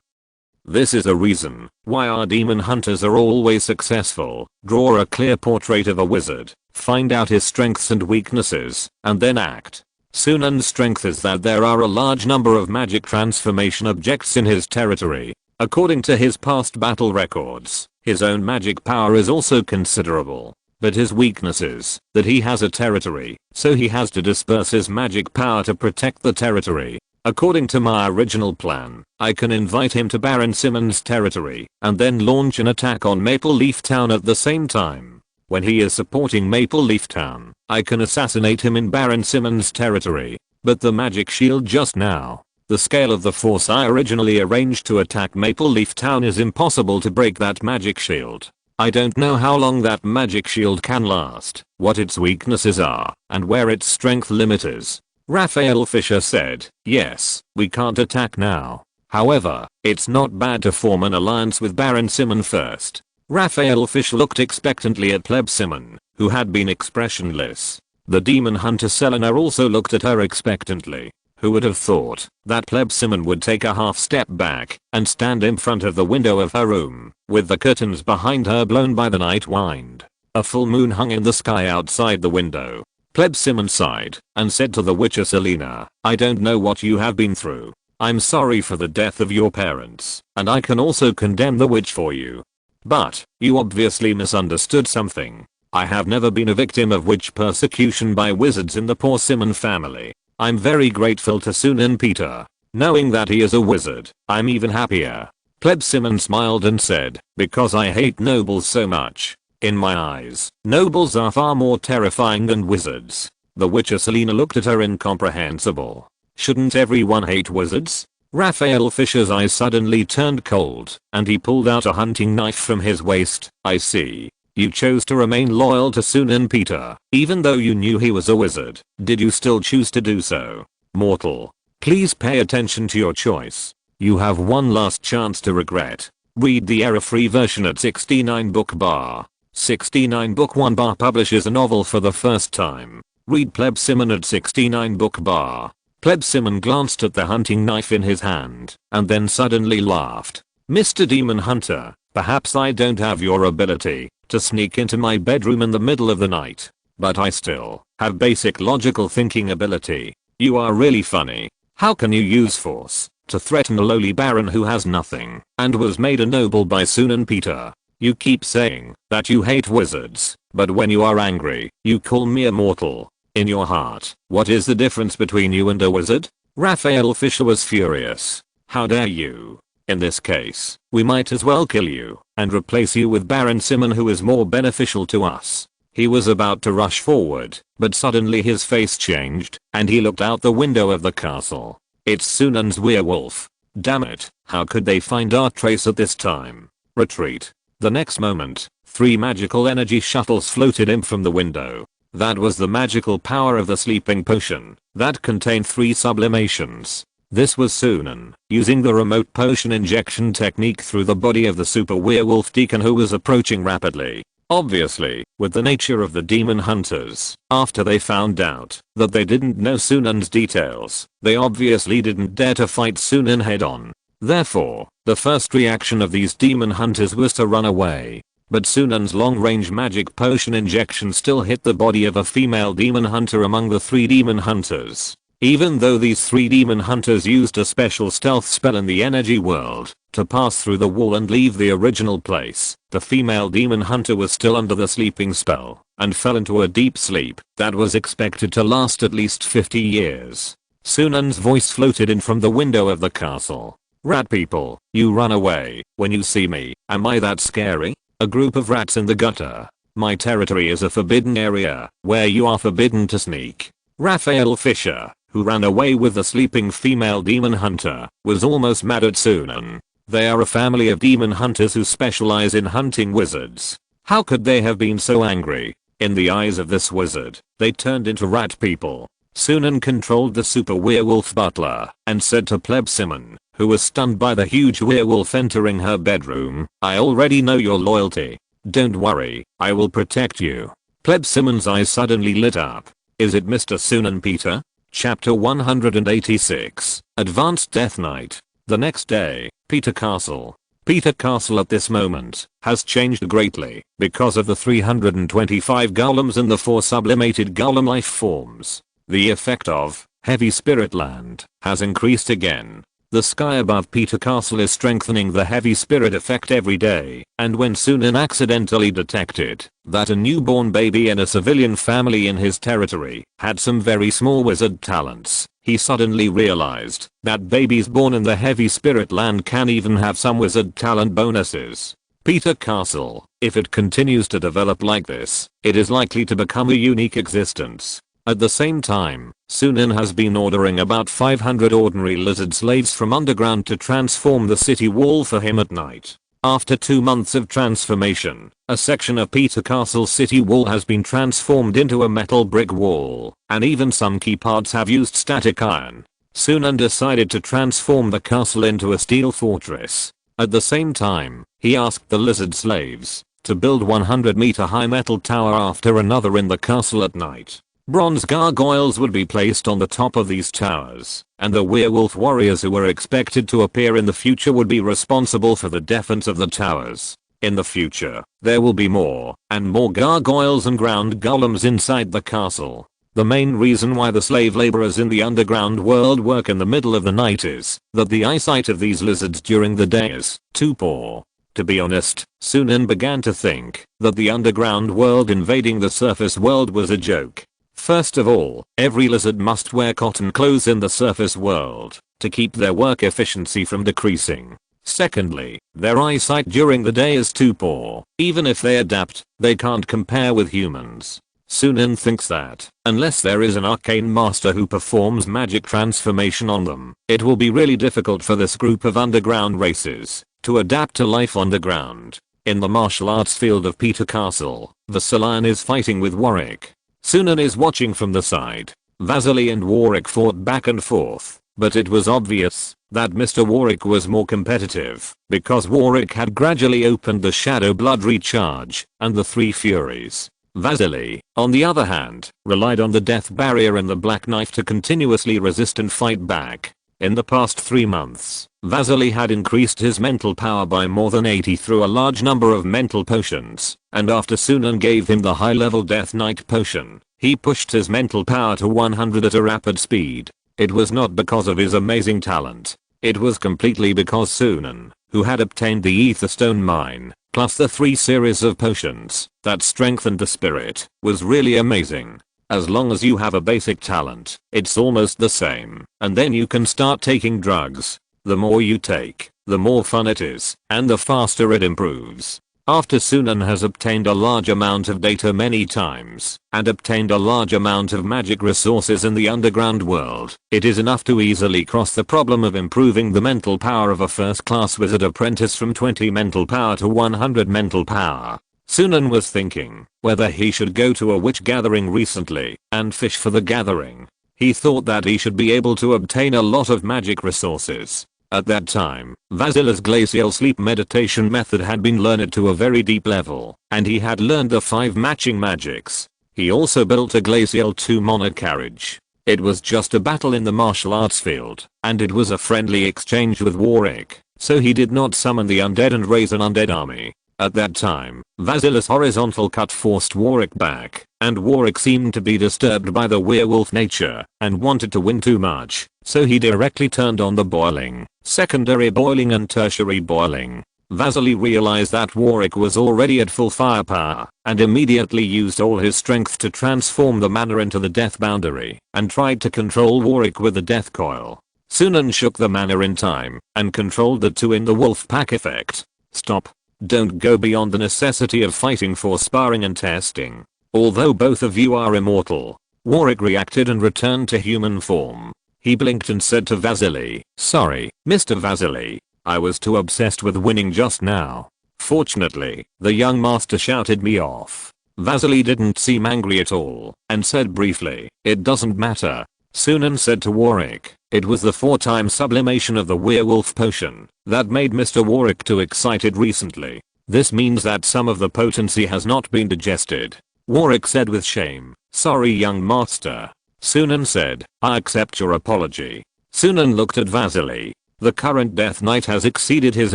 [SPEAKER 1] This is a reason why our demon hunters are always successful. Draw a clear portrait of a wizard, find out his strengths and weaknesses, and then act. Sunan's strength is that there are a large number of magic transformation objects in his territory. According to his past battle records, his own magic power is also considerable. But his weakness is that he has a territory, so he has to disperse his magic power to protect the territory. According to my original plan, I can invite him to Baron Sunan's territory and then launch an attack on Maple Leaf Town at the same time. When he is supporting Maple Leaf Town, I can assassinate him in Baron Sunan's territory. But the magic shield just now, the scale of the force I originally arranged to attack Maple Leaf Town is impossible to break that magic shield. I don't know how long that magic shield can last, what its weaknesses are, and where its strength limit is. Raphael Fisher said, yes, we can't attack now. However, it's not bad to form an alliance with Baron Sunan first. Raphael Fisher looked expectantly at Pleb Sunan, who had been expressionless. The demon hunter Selena also looked at her expectantly. Who would have thought that Pleb Sunan would take a half step back and stand in front of the window of her room, with the curtains behind her blown by the night wind. A full moon hung in the sky outside the window. Pleb Sunan sighed and said to the witcher Selena, I don't know what you have been through. I'm sorry for the death of your parents, and I can also condemn the witch for you. But, you obviously misunderstood something. I have never been a victim of witch persecution by wizards in the poor Sunan family. I'm very grateful to Sunan Peter. Knowing that he is a wizard, I'm even happier. Pleb Sunan smiled and said, because I hate nobles so much. In my eyes, nobles are far more terrifying than wizards. The witcher Selena looked at her incomprehensible. Shouldn't everyone hate wizards? Raphael Fisher's eyes suddenly turned cold, and he pulled out a hunting knife from his waist. I see. You chose to remain loyal to Sunan Peter, even though you knew he was a wizard. Did you still choose to do so? Mortal, please pay attention to your choice. You have one last chance to regret. Read the error-free version at 69 book bar. 69 book 1 bar publishes a novel for the first time. Read Pleb Sunan at 69 book bar. Pleb Sunan glanced at the hunting knife in his hand, and then suddenly laughed. Mr. Demon Hunter, perhaps I don't have your ability to sneak into my bedroom in the middle of the night, but I still have basic logical thinking ability. You are really funny. How can you use force to threaten a lowly baron who has nothing and was made a noble by Sunan Peter? You keep saying that you hate wizards, but when you are angry, you call me a mortal. In your heart, what is the difference between you and a wizard? Raphael Fisher was furious. How dare you? In this case, we might as well kill you and replace you with Baron Sunan, who is more beneficial to us." He was about to rush forward, but suddenly his face changed, and he looked out the window of the castle. "It's Sunan's werewolf. Damn it, how could they find our trace at this time? Retreat." The next moment, 3 magical energy shuttles floated in from the window. That was the magical power of the sleeping potion that contained 3 sublimations. This was Sunan, using the remote potion injection technique through the body of the super werewolf deacon, who was approaching rapidly. Obviously, with the nature of the demon hunters, after they found out that they didn't know Sunan's details, they obviously didn't dare to fight Sunan head on. Therefore, the first reaction of these demon hunters was to run away. But Sunan's long-range magic potion injection still hit the body of a female demon hunter among the 3 demon hunters. Even though these 3 demon hunters used a special stealth spell in the energy world to pass through the wall and leave the original place, the female demon hunter was still under the sleeping spell and fell into a deep sleep that was expected to last at least 50 years. Sunan's voice floated in from the window of the castle. "Rat people, you run away when you see me. Am I that scary? A group of rats in the gutter. My territory is a forbidden area where you are forbidden to sneak." Raphael Fisher, who ran away with the sleeping female demon hunter, was almost mad at Sunan. They are a family of demon hunters who specialize in hunting wizards. How could they have been so angry? In the eyes of this wizard, they turned into rat people. Sunan controlled the super werewolf butler and said to Pleb Simon, who was stunned by the huge werewolf entering her bedroom, "I already know your loyalty. Don't worry, I will protect you." Pleb Simon's eyes suddenly lit up. "Is it Mr. Sunan Peter?" Chapter 186, Advanced Death Knight. The next day, Peter Castle. Peter Castle at this moment has changed greatly because of the 325 golems and the 4 sublimated golem life forms. The effect of heavy spirit land has increased again. The sky above Peter Castle is strengthening the heavy spirit effect every day, and when Sunan accidentally detected that a newborn baby in a civilian family in his territory had some very small wizard talents, he suddenly realized that babies born in the heavy spirit land can even have some wizard talent bonuses. Peter Castle, if it continues to develop like this, it is likely to become a unique existence. At the same time, Sunan has been ordering about 500 ordinary lizard slaves from underground to transform the city wall for him at night. After 2 months of transformation, a section of Peter Castle city wall has been transformed into a metal brick wall, and even some key parts have used static iron. Sunan decided to transform the castle into a steel fortress. At the same time, he asked the lizard slaves to build 100-meter high metal tower after another in the castle at night. Bronze gargoyles would be placed on the top of these towers, and the werewolf warriors who were expected to appear in the future would be responsible for the defense of the towers. In the future, there will be more and more gargoyles and ground golems inside the castle. The main reason why the slave laborers in the underground world work in the middle of the night is that the eyesight of these lizards during the day is too poor. To be honest, Sunan began to think that the underground world invading the surface world was a joke. First of all, every lizard must wear cotton clothes in the surface world to keep their work efficiency from decreasing. Secondly, their eyesight during the day is too poor. Even if they adapt, they can't compare with humans. Sunan thinks that, unless there is an arcane master who performs magic transformation on them, it will be really difficult for this group of underground races to adapt to life underground. In the martial arts field of Peter Castle, Vasilian is fighting with Warwick. Sunan is watching from the side. Vasily and Warwick fought back and forth, but it was obvious that Mr. Warwick was more competitive because Warwick had gradually opened the Shadow Blood Recharge and the 3 Furies. Vasily, on the other hand, relied on the Death Barrier and the Black Knife to continuously resist and fight back. In the past 3 months, Vasily had increased his mental power by more than 80 through a large number of mental potions, and after Sunan gave him the high-level Death Knight potion, he pushed his mental power to 100 at a rapid speed. It was not because of his amazing talent. It was completely because Sunan, who had obtained the Aetherstone mine, plus the 3 series of potions that strengthened the spirit, was really amazing. As long as you have a basic talent, it's almost the same, and then you can start taking drugs. The more you take, the more fun it is, and the faster it improves. After Sunan has obtained a large amount of data many times, and obtained a large amount of magic resources in the underground world, it is enough to easily cross the problem of improving the mental power of a first-class wizard apprentice from 20 mental power to 100 mental power. Sunan was thinking whether he should go to a witch gathering recently and fish for the gathering. He thought that he should be able to obtain a lot of magic resources. At that time, Vasila's glacial sleep meditation method had been learned to a very deep level, and he had learned the 5 matching magics. He also built a glacial 2 monarch carriage. It was just a battle in the martial arts field, and it was a friendly exchange with Warwick, so he did not summon the undead and raise an undead army. At that time, Vasila's horizontal cut forced Warwick back, and Warwick seemed to be disturbed by the werewolf nature and wanted to win too much, so he directly turned on the boiling, secondary boiling and tertiary boiling. Vasily realized that Warwick was already at full firepower and immediately used all his strength to transform the mana into the death boundary and tried to control Warwick with the death coil. Sunan shook the mana in time and controlled the 2 in the wolf pack effect. Stop. Don't go beyond the necessity of fighting for sparring and testing. Although both of you are immortal. Warwick reacted and returned to human form. He blinked and said to Vasily, "Sorry, Mr. Vasily. I was too obsessed with winning just now." Fortunately, the young master shouted me off. Vasily didn't seem angry at all and said briefly, "It doesn't matter." Sunan said to Warwick, "It was the 4-time sublimation of the werewolf potion that made Mr. Warwick too excited recently. This means that some of the potency has not been digested." Warwick said with shame, "Sorry, young master." Sunan said, "I accept your apology." Sunan looked at Vasily. The current Death Knight has exceeded his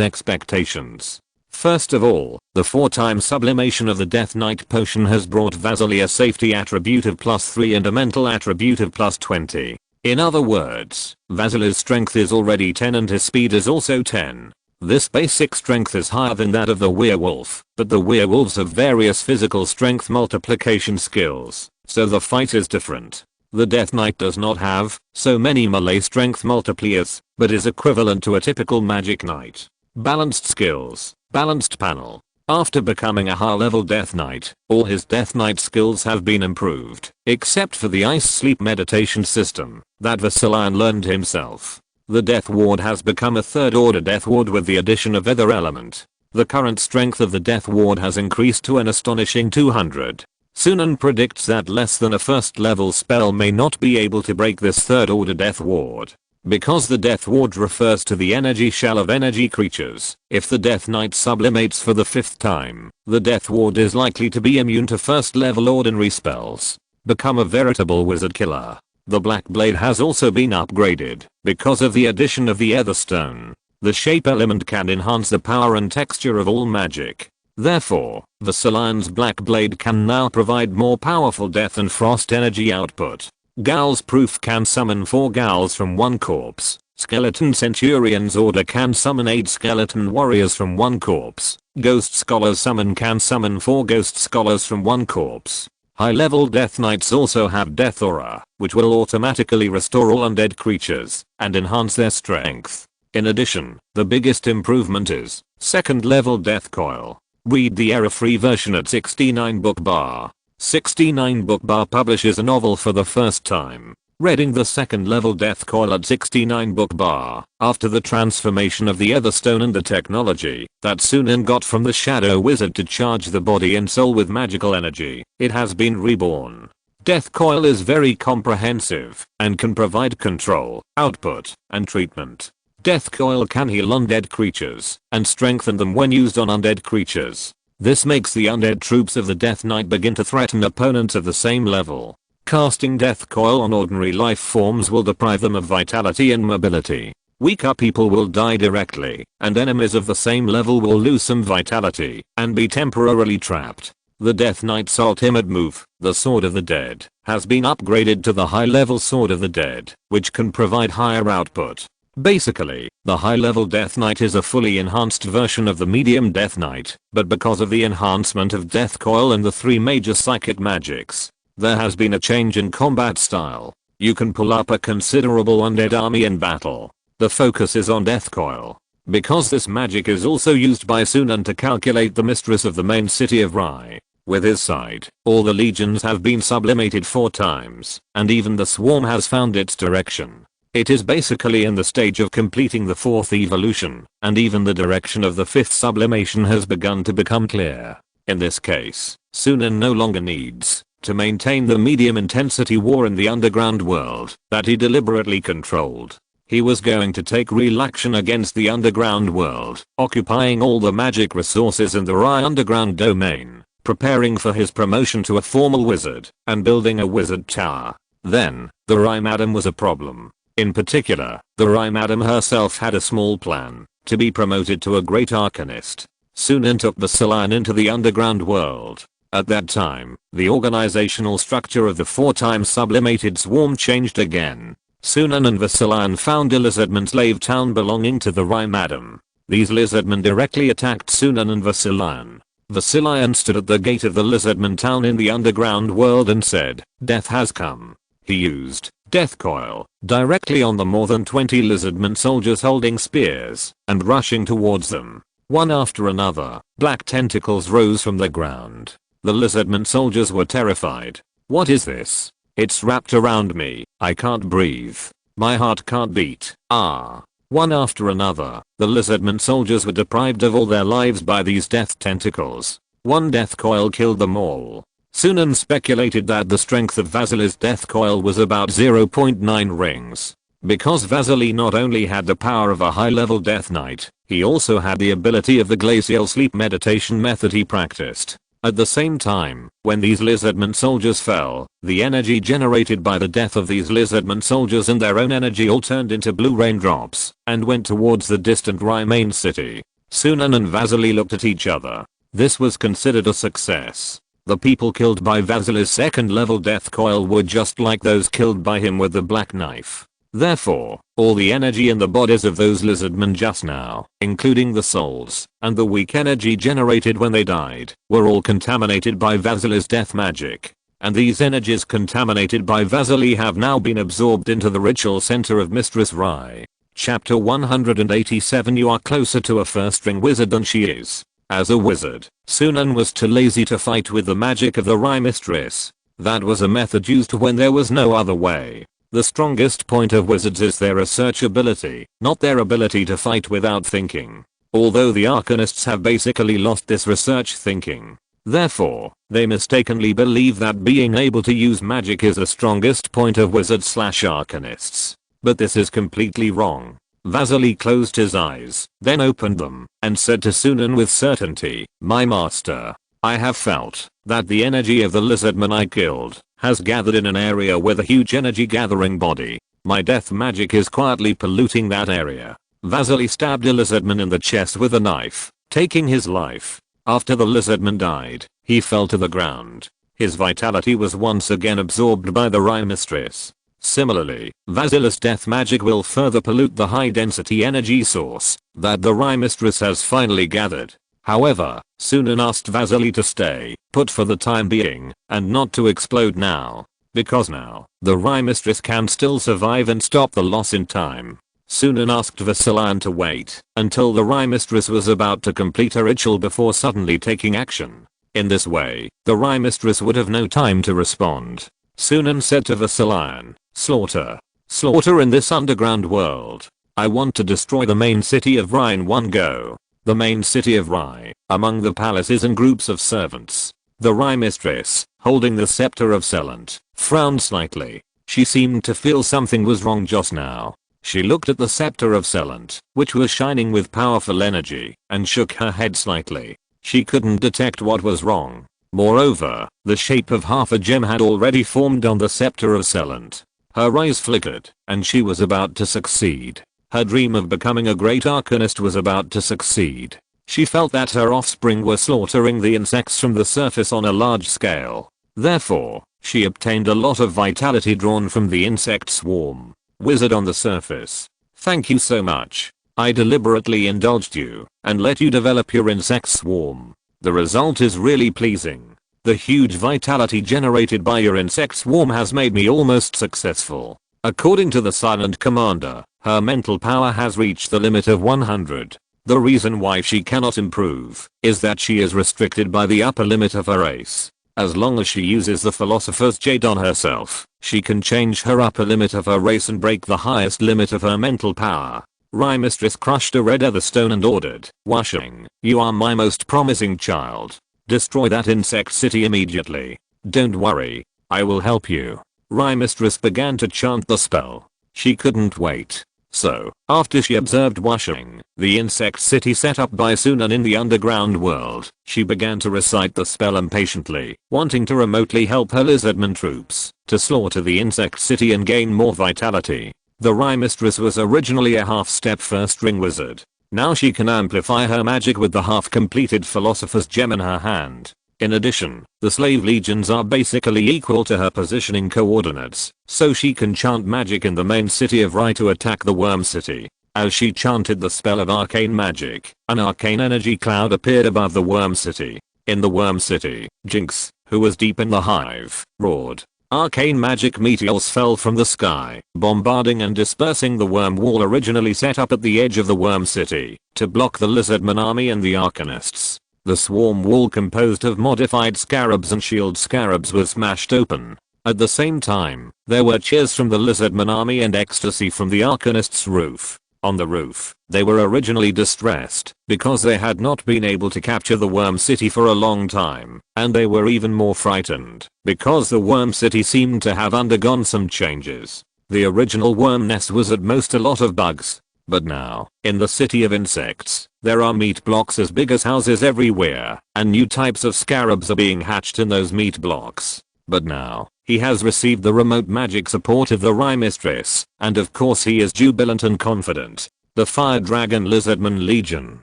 [SPEAKER 1] expectations. First of all, the 4-time sublimation of the Death Knight potion has brought Vasily a safety attribute of +3 and a mental attribute of +20. In other words, Vasily's strength is already 10 and his speed is also 10. This basic strength is higher than that of the werewolf, but the werewolves have various physical strength multiplication skills, so the fight is different. The Death Knight does not have so many melee strength multipliers, but is equivalent to a typical magic knight. Balanced skills. Balanced panel. After becoming a high-level Death Knight, all his Death Knight skills have been improved, except for the ice sleep meditation system that Vasilian learned himself. The Death Ward has become a 3rd order Death Ward with the addition of Ether element. The current strength of the Death Ward has increased to an astonishing 200. Sunan predicts that less than a 1st level spell may not be able to break this 3rd order Death Ward. Because the Death Ward refers to the energy shell of energy creatures, if the Death Knight sublimates for the 5th time, the Death Ward is likely to be immune to 1st level ordinary spells. Become a veritable wizard killer. The Black Blade has also been upgraded because of the addition of the Ether Stone. The shape element can enhance the power and texture of all magic. Therefore, Vasilian's Black Blade can now provide more powerful death and frost energy output. Gowl's Proof can summon 4 Gowls from 1 corpse. Skeleton Centurion's Order can summon 8 Skeleton Warriors from 1 corpse. Ghost Scholar's Summon can summon 4 Ghost Scholars from 1 corpse. High-level Death Knights also have Death Aura, which will automatically restore all undead creatures and enhance their strength. In addition, the biggest improvement is 2nd level Death Coil. Read the error-free version at 69 book bar. 69 book bar publishes a novel for the first time. Reading the 2nd level Death Coil at 69 book bar, after the transformation of the Etherstone and the technology that Sunan got from the Shadow Wizard to charge the body and soul with magical energy, it has been reborn. Death Coil is very comprehensive and can provide control, output, and treatment. Death Coil can heal undead creatures and strengthen them when used on undead creatures. This makes the undead troops of the Death Knight begin to threaten opponents of the same level. Casting Death Coil on ordinary life forms will deprive them of vitality and mobility. Weaker people will die directly, and enemies of the same level will lose some vitality and be temporarily trapped. The Death Knight's ultimate move, the Sword of the Dead, has been upgraded to the high-level Sword of the Dead, which can provide higher output. Basically, the high-level Death Knight is a fully enhanced version of the medium Death Knight, but because of the enhancement of Death Coil and the 3 major psychic magics, there has been a change in combat style. You can pull up a considerable undead army in battle. The focus is on Death Coil. because this magic is also used by Sunan to calculate the mistress of the main city of Rye. With his side, all the legions have been sublimated 4 times, and even the swarm has found its direction. It is basically in the stage of completing the 4th evolution, and even the direction of the 5th sublimation has begun to become clear. In this case, Sunan no longer needs to maintain the medium intensity war in the underground world that he deliberately controlled. He was going to take real action against the underground world, occupying all the magic resources in the Rye underground domain, preparing for his promotion to a formal wizard, and building a wizard tower. Then, the Rye Madam was a problem. In particular, the Rye Madam herself had a small plan to be promoted to a great arcanist. Sunan took Vasilian into the underground world. At that time, the organizational structure of the 4 times sublimated swarm changed again. Sunan and Vasilian found a lizardman slave town belonging to the Rye Madam. These lizardmen directly attacked Sunan and Vasilian. Vasilian stood at the gate of the lizardman town in the underground world and said, "Death has come." He used death coil directly on the more than 20 lizardmen soldiers holding spears and rushing towards them. One after another, black tentacles rose from the ground. The lizardmen soldiers were terrified. "What is this? It's wrapped around me. I can't breathe. My heart can't beat. Ah." One after another, the lizardmen soldiers were deprived of all their lives by these death tentacles. One death coil killed them all. Sunan speculated that the strength of Vasily's death coil was about 0.9 rings. Because Vasily not only had the power of a high-level death knight, he also had the ability of the glacial sleep meditation method he practiced. At the same time, when these lizardmen soldiers fell, the energy generated by the death of these lizardmen soldiers and their own energy all turned into blue raindrops and went towards the distant Rye main city. Sunan and Vasily looked at each other. This was considered a success. The people killed by Vasily's 2nd level death coil were just like those killed by him with the black knife. Therefore, all the energy in the bodies of those lizardmen just now, including the souls, and the weak energy generated when they died, were all contaminated by Vasily's death magic. And these energies contaminated by Vasily have now been absorbed into the ritual center of Mistress Rye. Chapter 187. You are closer to a first-ring wizard than she is. As a wizard, Sunan was too lazy to fight with the magic of the Rye Mistress. That was a method used when there was no other way. The strongest point of wizards is their research ability, not their ability to fight without thinking. Although the arcanists have basically lost this research thinking. Therefore, they mistakenly believe that being able to use magic is the strongest point of wizards/arcanists. But this is completely wrong. Vasily closed his eyes, then opened them, and said to Sunan with certainty, "My master, I have felt that the energy of the lizardman I killed has gathered in an area with a huge energy gathering body. My death magic is quietly polluting that area." Vasily stabbed a lizardman in the chest with a knife, taking his life. After the lizardman died, he fell to the ground. His vitality was once again absorbed by the Rye Mistress. Similarly, Vasily's death magic will further pollute the high density energy source that the Rye Mistress has finally gathered. However, Sunan asked Vasily to stay put for the time being and not to explode now, because now the Rye Mistress can still survive and stop the loss in time. Sunan asked Vasilian to wait until the Rye Mistress was about to complete her ritual before suddenly taking action. In this way, the Rye Mistress would have no time to respond. Sunan said to Vasilian, "Slaughter. Slaughter in this underground world. I want to destroy the main city of Rye in one go." The main city of Rye, among the palaces and groups of servants. The Rye Mistress, holding the scepter of Selant, frowned slightly. She seemed to feel something was wrong just now. She looked at the scepter of Selant, which was shining with powerful energy, and shook her head slightly. She couldn't detect what was wrong. Moreover, the shape of half a gem had already formed on the scepter of Selant. Her eyes flickered, and she was about to succeed. Her dream of becoming a great arcanist was about to succeed. She felt that her offspring were slaughtering the insects from the surface on a large scale. Therefore, she obtained a lot of vitality drawn from the insect swarm. Wizard on the surface. Thank you so much. I deliberately indulged you and let you develop your insect swarm. The result is really pleasing. The huge vitality generated by your insect swarm has made me almost successful. According to the silent commander, Her mental power has reached the limit of 100. The reason why she cannot improve is that she is restricted by the upper limit of her race. As long as she uses the Philosopher's Jade on herself, she can change her upper limit of her race and break the highest limit of her mental power. Rhyme Mistress crushed a red ether stone and ordered, "Washing, you are my most promising child. Destroy that insect city immediately. Don't worry, I will help you." Rhyme Mistress began to chant the spell. She couldn't wait. So, after she observed washing, the insect city set up by Sunan in the underground world, she began to recite the spell impatiently, wanting to remotely help her lizardman troops to slaughter the insect city and gain more vitality. The Rhyme Mistress was originally a half-step first-ring wizard. Now she can amplify her magic with the half-completed Philosopher's Gem in her hand. In addition, the slave legions are basically equal to her positioning coordinates, so she can chant magic in the main city of Rai to attack the worm city. As she chanted the spell of arcane magic, an arcane energy cloud appeared above the worm city. In the worm city, Jinx, who was deep in the hive, roared. Arcane magic meteors fell from the sky, bombarding and dispersing the worm wall originally set up at the edge of the worm city to block the lizardman army and the arcanists. The swarm wall composed of modified scarabs and shield scarabs was smashed open. At the same time, there were cheers from the lizardman army and ecstasy from the arcanists' roof. On the roof, they were originally distressed because they had not been able to capture the worm city for a long time, and they were even more frightened because the worm city seemed to have undergone some changes. The original worm nest was at most a lot of bugs. But now, in the city of insects, there are meat blocks as big as houses everywhere, and new types of scarabs are being hatched in those meat blocks. But now, he has received the remote magic support of the Rhyme Mistress, and of course he is jubilant and confident. The Fire Dragon Lizardman Legion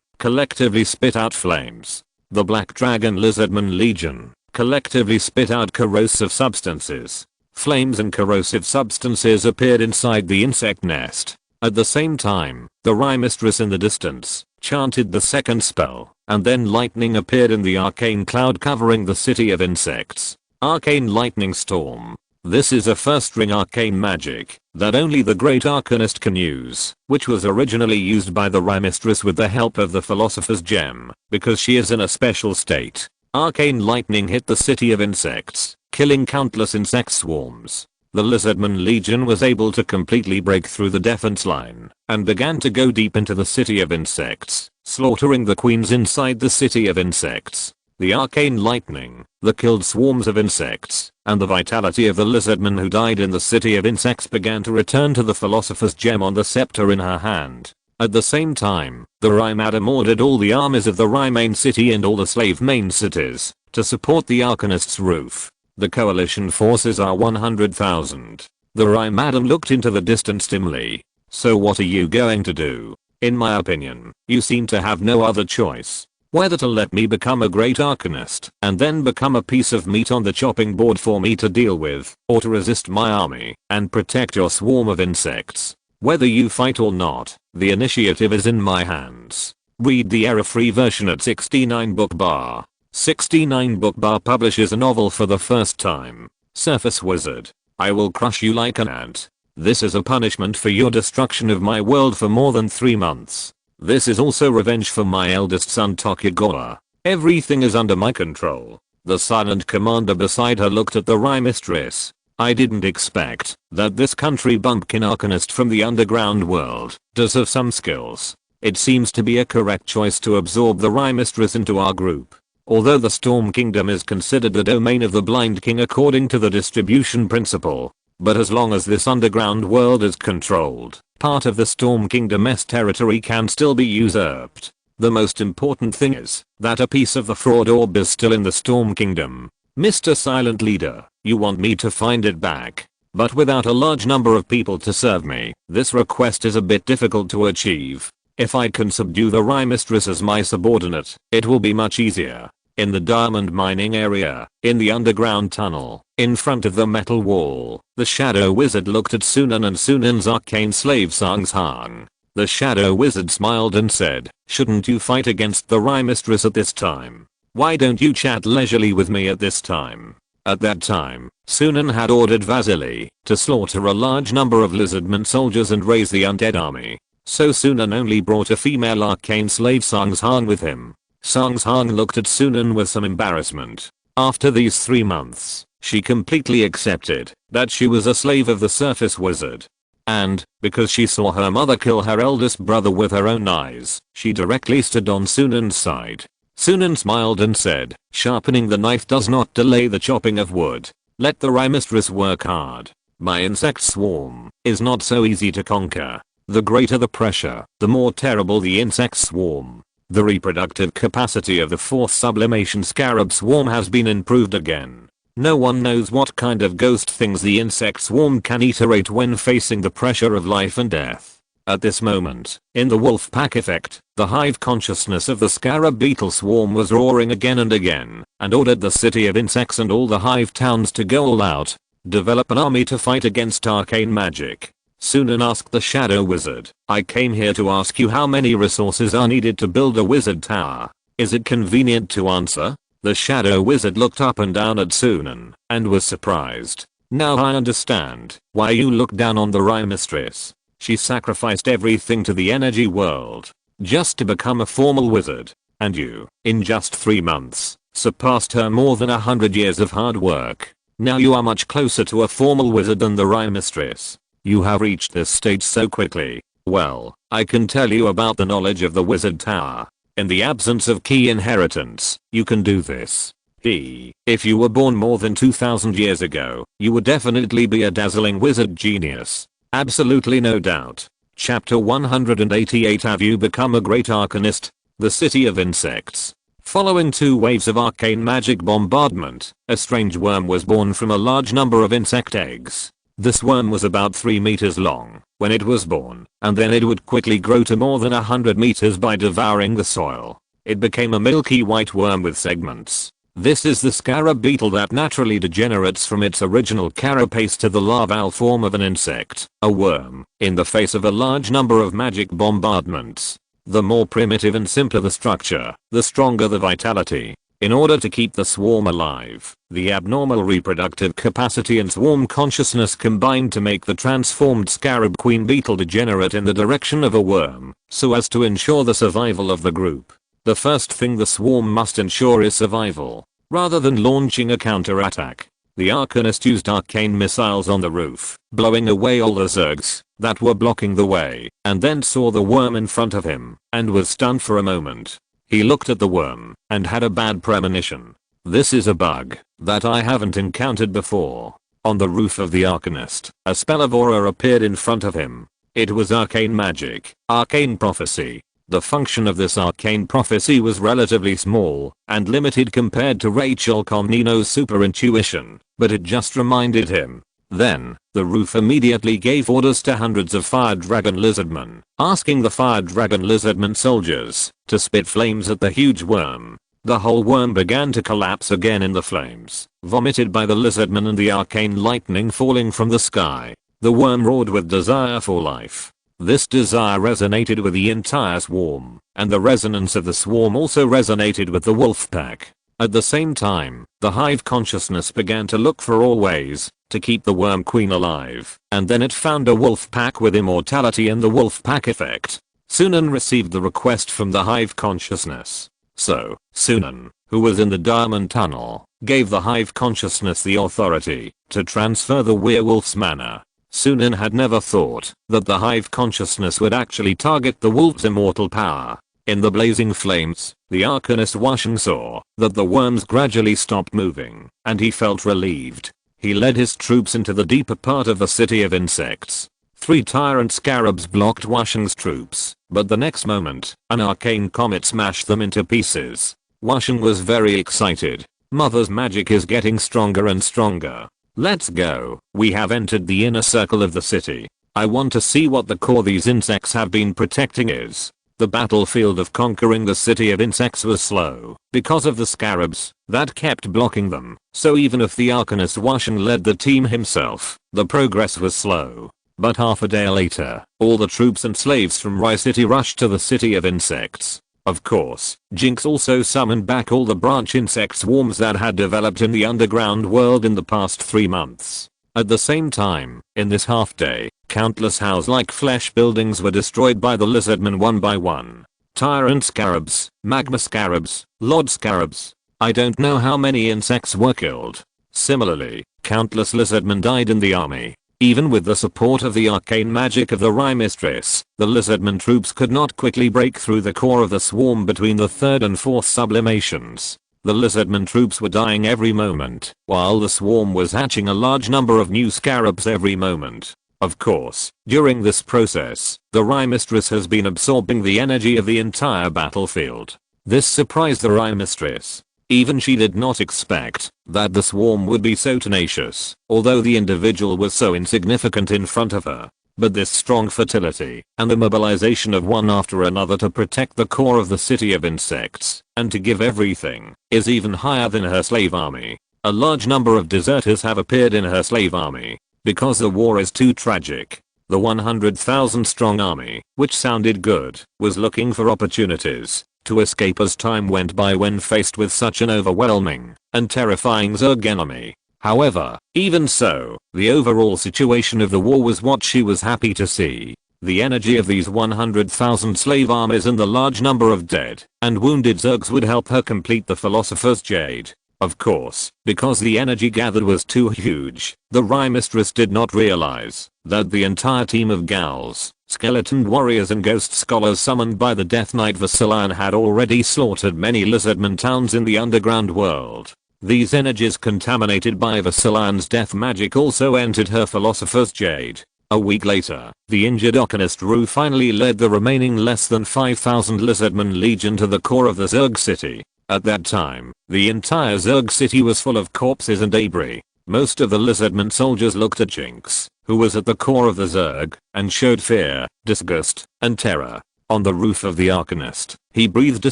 [SPEAKER 1] collectively spit out flames. The Black Dragon Lizardman Legion collectively spit out corrosive substances. Flames and corrosive substances appeared inside the insect nest. At the same time, the Rhyme Mistress in the distance chanted the second spell, and then lightning appeared in the arcane cloud covering the city of insects. Arcane Lightning Storm. This is a first-ring arcane magic that only the Great Arcanist can use, which was originally used by the Rhyme Mistress with the help of the Philosopher's Gem, because she is in a special state. Arcane lightning hit the city of insects, killing countless insect swarms. The Lizardman Legion was able to completely break through the defense line and began to go deep into the city of insects, slaughtering the queens inside the city of insects. The arcane lightning, the killed swarms of insects, and the vitality of the lizardman who died in the city of insects began to return to the Philosopher's Gem on the scepter in her hand. At the same time, the Rhyme Madam ordered all the armies of the Rhyme main city and all the slave main cities to support the Arcanist's roof. The coalition forces are 100,000. The Rhyme Madam looked into the distance dimly. So what are you going to do? In my opinion, you seem to have no other choice. Whether to let me become a great Arcanist and then become a piece of meat on the chopping board for me to deal with, or to resist my army and protect your swarm of insects. Whether you fight or not, the initiative is in my hands. Read the error-free version at 69 book bar. 69 book bar publishes a novel for the first time. Surface Wizard. I will crush you like an ant. This is a punishment for your destruction of my world for more than 3 months. This is also revenge for my eldest son Tokugawa. Everything is under my control. The silent commander beside her looked at the Rhyme Mistress. I didn't expect that this country bumpkin arcanist from the underground world does have some skills. It seems to be a correct choice to absorb the Rhyme Mistress into our group. Although the Storm Kingdom is considered the domain of the Blind King according to the distribution principle, but as long as this underground world is controlled, part of the Storm Kingdom's territory can still be usurped. The most important thing is that a piece of the fraud orb is still in the Storm Kingdom. Mr. Silent Leader, you want me to find it back, but without a large number of people to serve me, this request is a bit difficult to achieve. If I can subdue the Rhyme Mistress as my subordinate, it will be much easier. In the diamond mining area, in the underground tunnel, in front of the metal wall, the Shadow Wizard looked at Sunan and Sunan's arcane slave Sangshang. The Shadow Wizard smiled and said, shouldn't you fight against the Rhyme Mistress at this time? Why don't you chat leisurely with me at this time? At that time, Sunan had ordered Vasily to slaughter a large number of lizardmen soldiers and raise the undead army. So Sunan only brought a female arcane slave Songzhan with him. Songzhan looked at Sunan with some embarrassment. After these 3 months, she completely accepted that she was a slave of the surface wizard. And, because she saw her mother kill her eldest brother with her own eyes, she directly stood on Sunan's side. Sunan smiled and said, "Sharpening the knife does not delay the chopping of wood. Let the Rye Mistress work hard. My insect swarm is not so easy to conquer. The greater the pressure, the more terrible the insect swarm. The reproductive capacity of the 4th sublimation scarab swarm has been improved again. No one knows what kind of ghost things the insect swarm can iterate when facing the pressure of life and death." At this moment, in the wolf pack effect, the hive consciousness of the scarab beetle swarm was roaring again and again, and ordered the city of insects and all the hive towns to go all out, develop an army to fight against arcane magic. Sunan asked the shadow wizard, "I came here to ask you how many resources are needed to build a wizard tower. Is it convenient to answer?" The shadow wizard looked up and down at Sunan, and was surprised. "Now I understand why you look down on the Rye Mistress. She sacrificed everything to the energy world just to become a formal wizard. And you, in just 3 months, surpassed her more than 100 years of hard work. Now you are much closer to a formal wizard than the Rye Mistress. You have reached this stage so quickly. Well, I can tell you about the knowledge of the wizard tower. In the absence of key inheritance, you can do this. If you were born more than 2000 years ago, you would definitely be a dazzling wizard genius. Absolutely no doubt. Chapter 188. Have you become a great arcanist? The City of Insects. Following 2 waves of arcane magic bombardment, a strange worm was born from a large number of insect eggs. This worm was about 3 meters long when it was born, and then it would quickly grow to more than 100 meters by devouring the soil. It became a milky white worm with segments. This is the scarab beetle that naturally degenerates from its original carapace to the larval form of an insect, a worm, in the face of a large number of magic bombardments. The more primitive and simpler the structure, the stronger the vitality. In order to keep the swarm alive, the abnormal reproductive capacity and swarm consciousness combined to make the transformed scarab queen beetle degenerate in the direction of a worm, so as to ensure the survival of the group. The first thing the swarm must ensure is survival. Rather than launching a counterattack, the arcanist used arcane missiles on the roof, blowing away all the zergs that were blocking the way, and then saw the worm in front of him, and was stunned for a moment. He looked at the worm, and had a bad premonition. This is a bug that I haven't encountered before. On the roof of the arcanist, a spell of aura appeared in front of him. It was arcane magic, arcane prophecy. The function of this arcane prophecy was relatively small and limited compared to Rachel Comneno's super intuition, but it just reminded him. Then, the roof immediately gave orders to hundreds of fire dragon lizardmen, asking the fire dragon lizardmen soldiers to spit flames at the huge worm. The whole worm began to collapse again in the flames, vomited by the lizardmen and the arcane lightning falling from the sky. The worm roared with desire for life. This desire resonated with the entire swarm, and the resonance of the swarm also resonated with the wolf pack. At the same time, the hive consciousness began to look for all ways to keep the worm queen alive, and then it found a wolf pack with immortality and the wolf pack effect. Sunan received the request from the hive consciousness. So, Sunan, who was in the diamond tunnel, gave the hive consciousness the authority to transfer the werewolf's mana. Sunan had never thought that the hive consciousness would actually target the wolf's immortal power. In the blazing flames, the arcanist Washing saw that the worms gradually stopped moving, and he felt relieved. He led his troops into the deeper part of the city of insects. 3 tyrant scarabs blocked Washing's troops, but the next moment, an arcane comet smashed them into pieces. Washing was very excited. Mother's magic is getting stronger and stronger. Let's go. We have entered the inner circle of the city. I want to see what the core these insects have been protecting is. The battlefield of conquering the city of insects was slow because of the scarabs that kept blocking them. So even if the arcanist Washing led the team himself, the progress was slow. But half a day later, all the troops and slaves from Rye City rushed to the city of insects. Of course, Jinx also summoned back all the branch insect swarms that had developed in the underground world in the past 3 months. At the same time, in this half day, countless house-like flesh buildings were destroyed by the lizardmen one by one. Tyrant scarabs, magma scarabs, lord scarabs. I don't know how many insects were killed. Similarly, countless lizardmen died in the army. Even with the support of the arcane magic of the Rye Mistress, the lizardmen troops could not quickly break through the core of the swarm between the 3rd and 4th sublimations. The lizardmen troops were dying every moment, while the swarm was hatching a large number of new scarabs every moment. Of course, during this process, the Rye Mistress has been absorbing the energy of the entire battlefield. This surprised the Rye Mistress. Even she did not expect that the swarm would be so tenacious, although the individual was so insignificant in front of her. But this strong fertility, and the mobilization of one after another to protect the core of the city of insects, and to give everything, is even higher than her slave army. A large number of deserters have appeared in her slave army. Because the war is too tragic. The 100,000 strong army, which sounded good, was looking for opportunities to escape as time went by when faced with such an overwhelming and terrifying Zerg enemy. However, even so, the overall situation of the war was what she was happy to see. The energy of these 100,000 slave armies and the large number of dead and wounded Zergs would help her complete the Philosopher's Jade. Of course, because the energy gathered was too huge, the Rye Mistress did not realize that the entire team of gals, skeleton warriors and ghost scholars summoned by the Death Knight Vasilion had already slaughtered many lizardman towns in the underground world. These energies contaminated by Vasilion's death magic also entered her Philosopher's Jade. A week later, the injured Arcanist Rue finally led the remaining less than 5,000 lizardman legion to the core of the Zerg city. At that time, the entire Zerg city was full of corpses and debris. Most of the lizardman soldiers looked at Jinx, who was at the core of the Zerg, and showed fear, disgust, and terror. On the roof of the Arcanist, he breathed a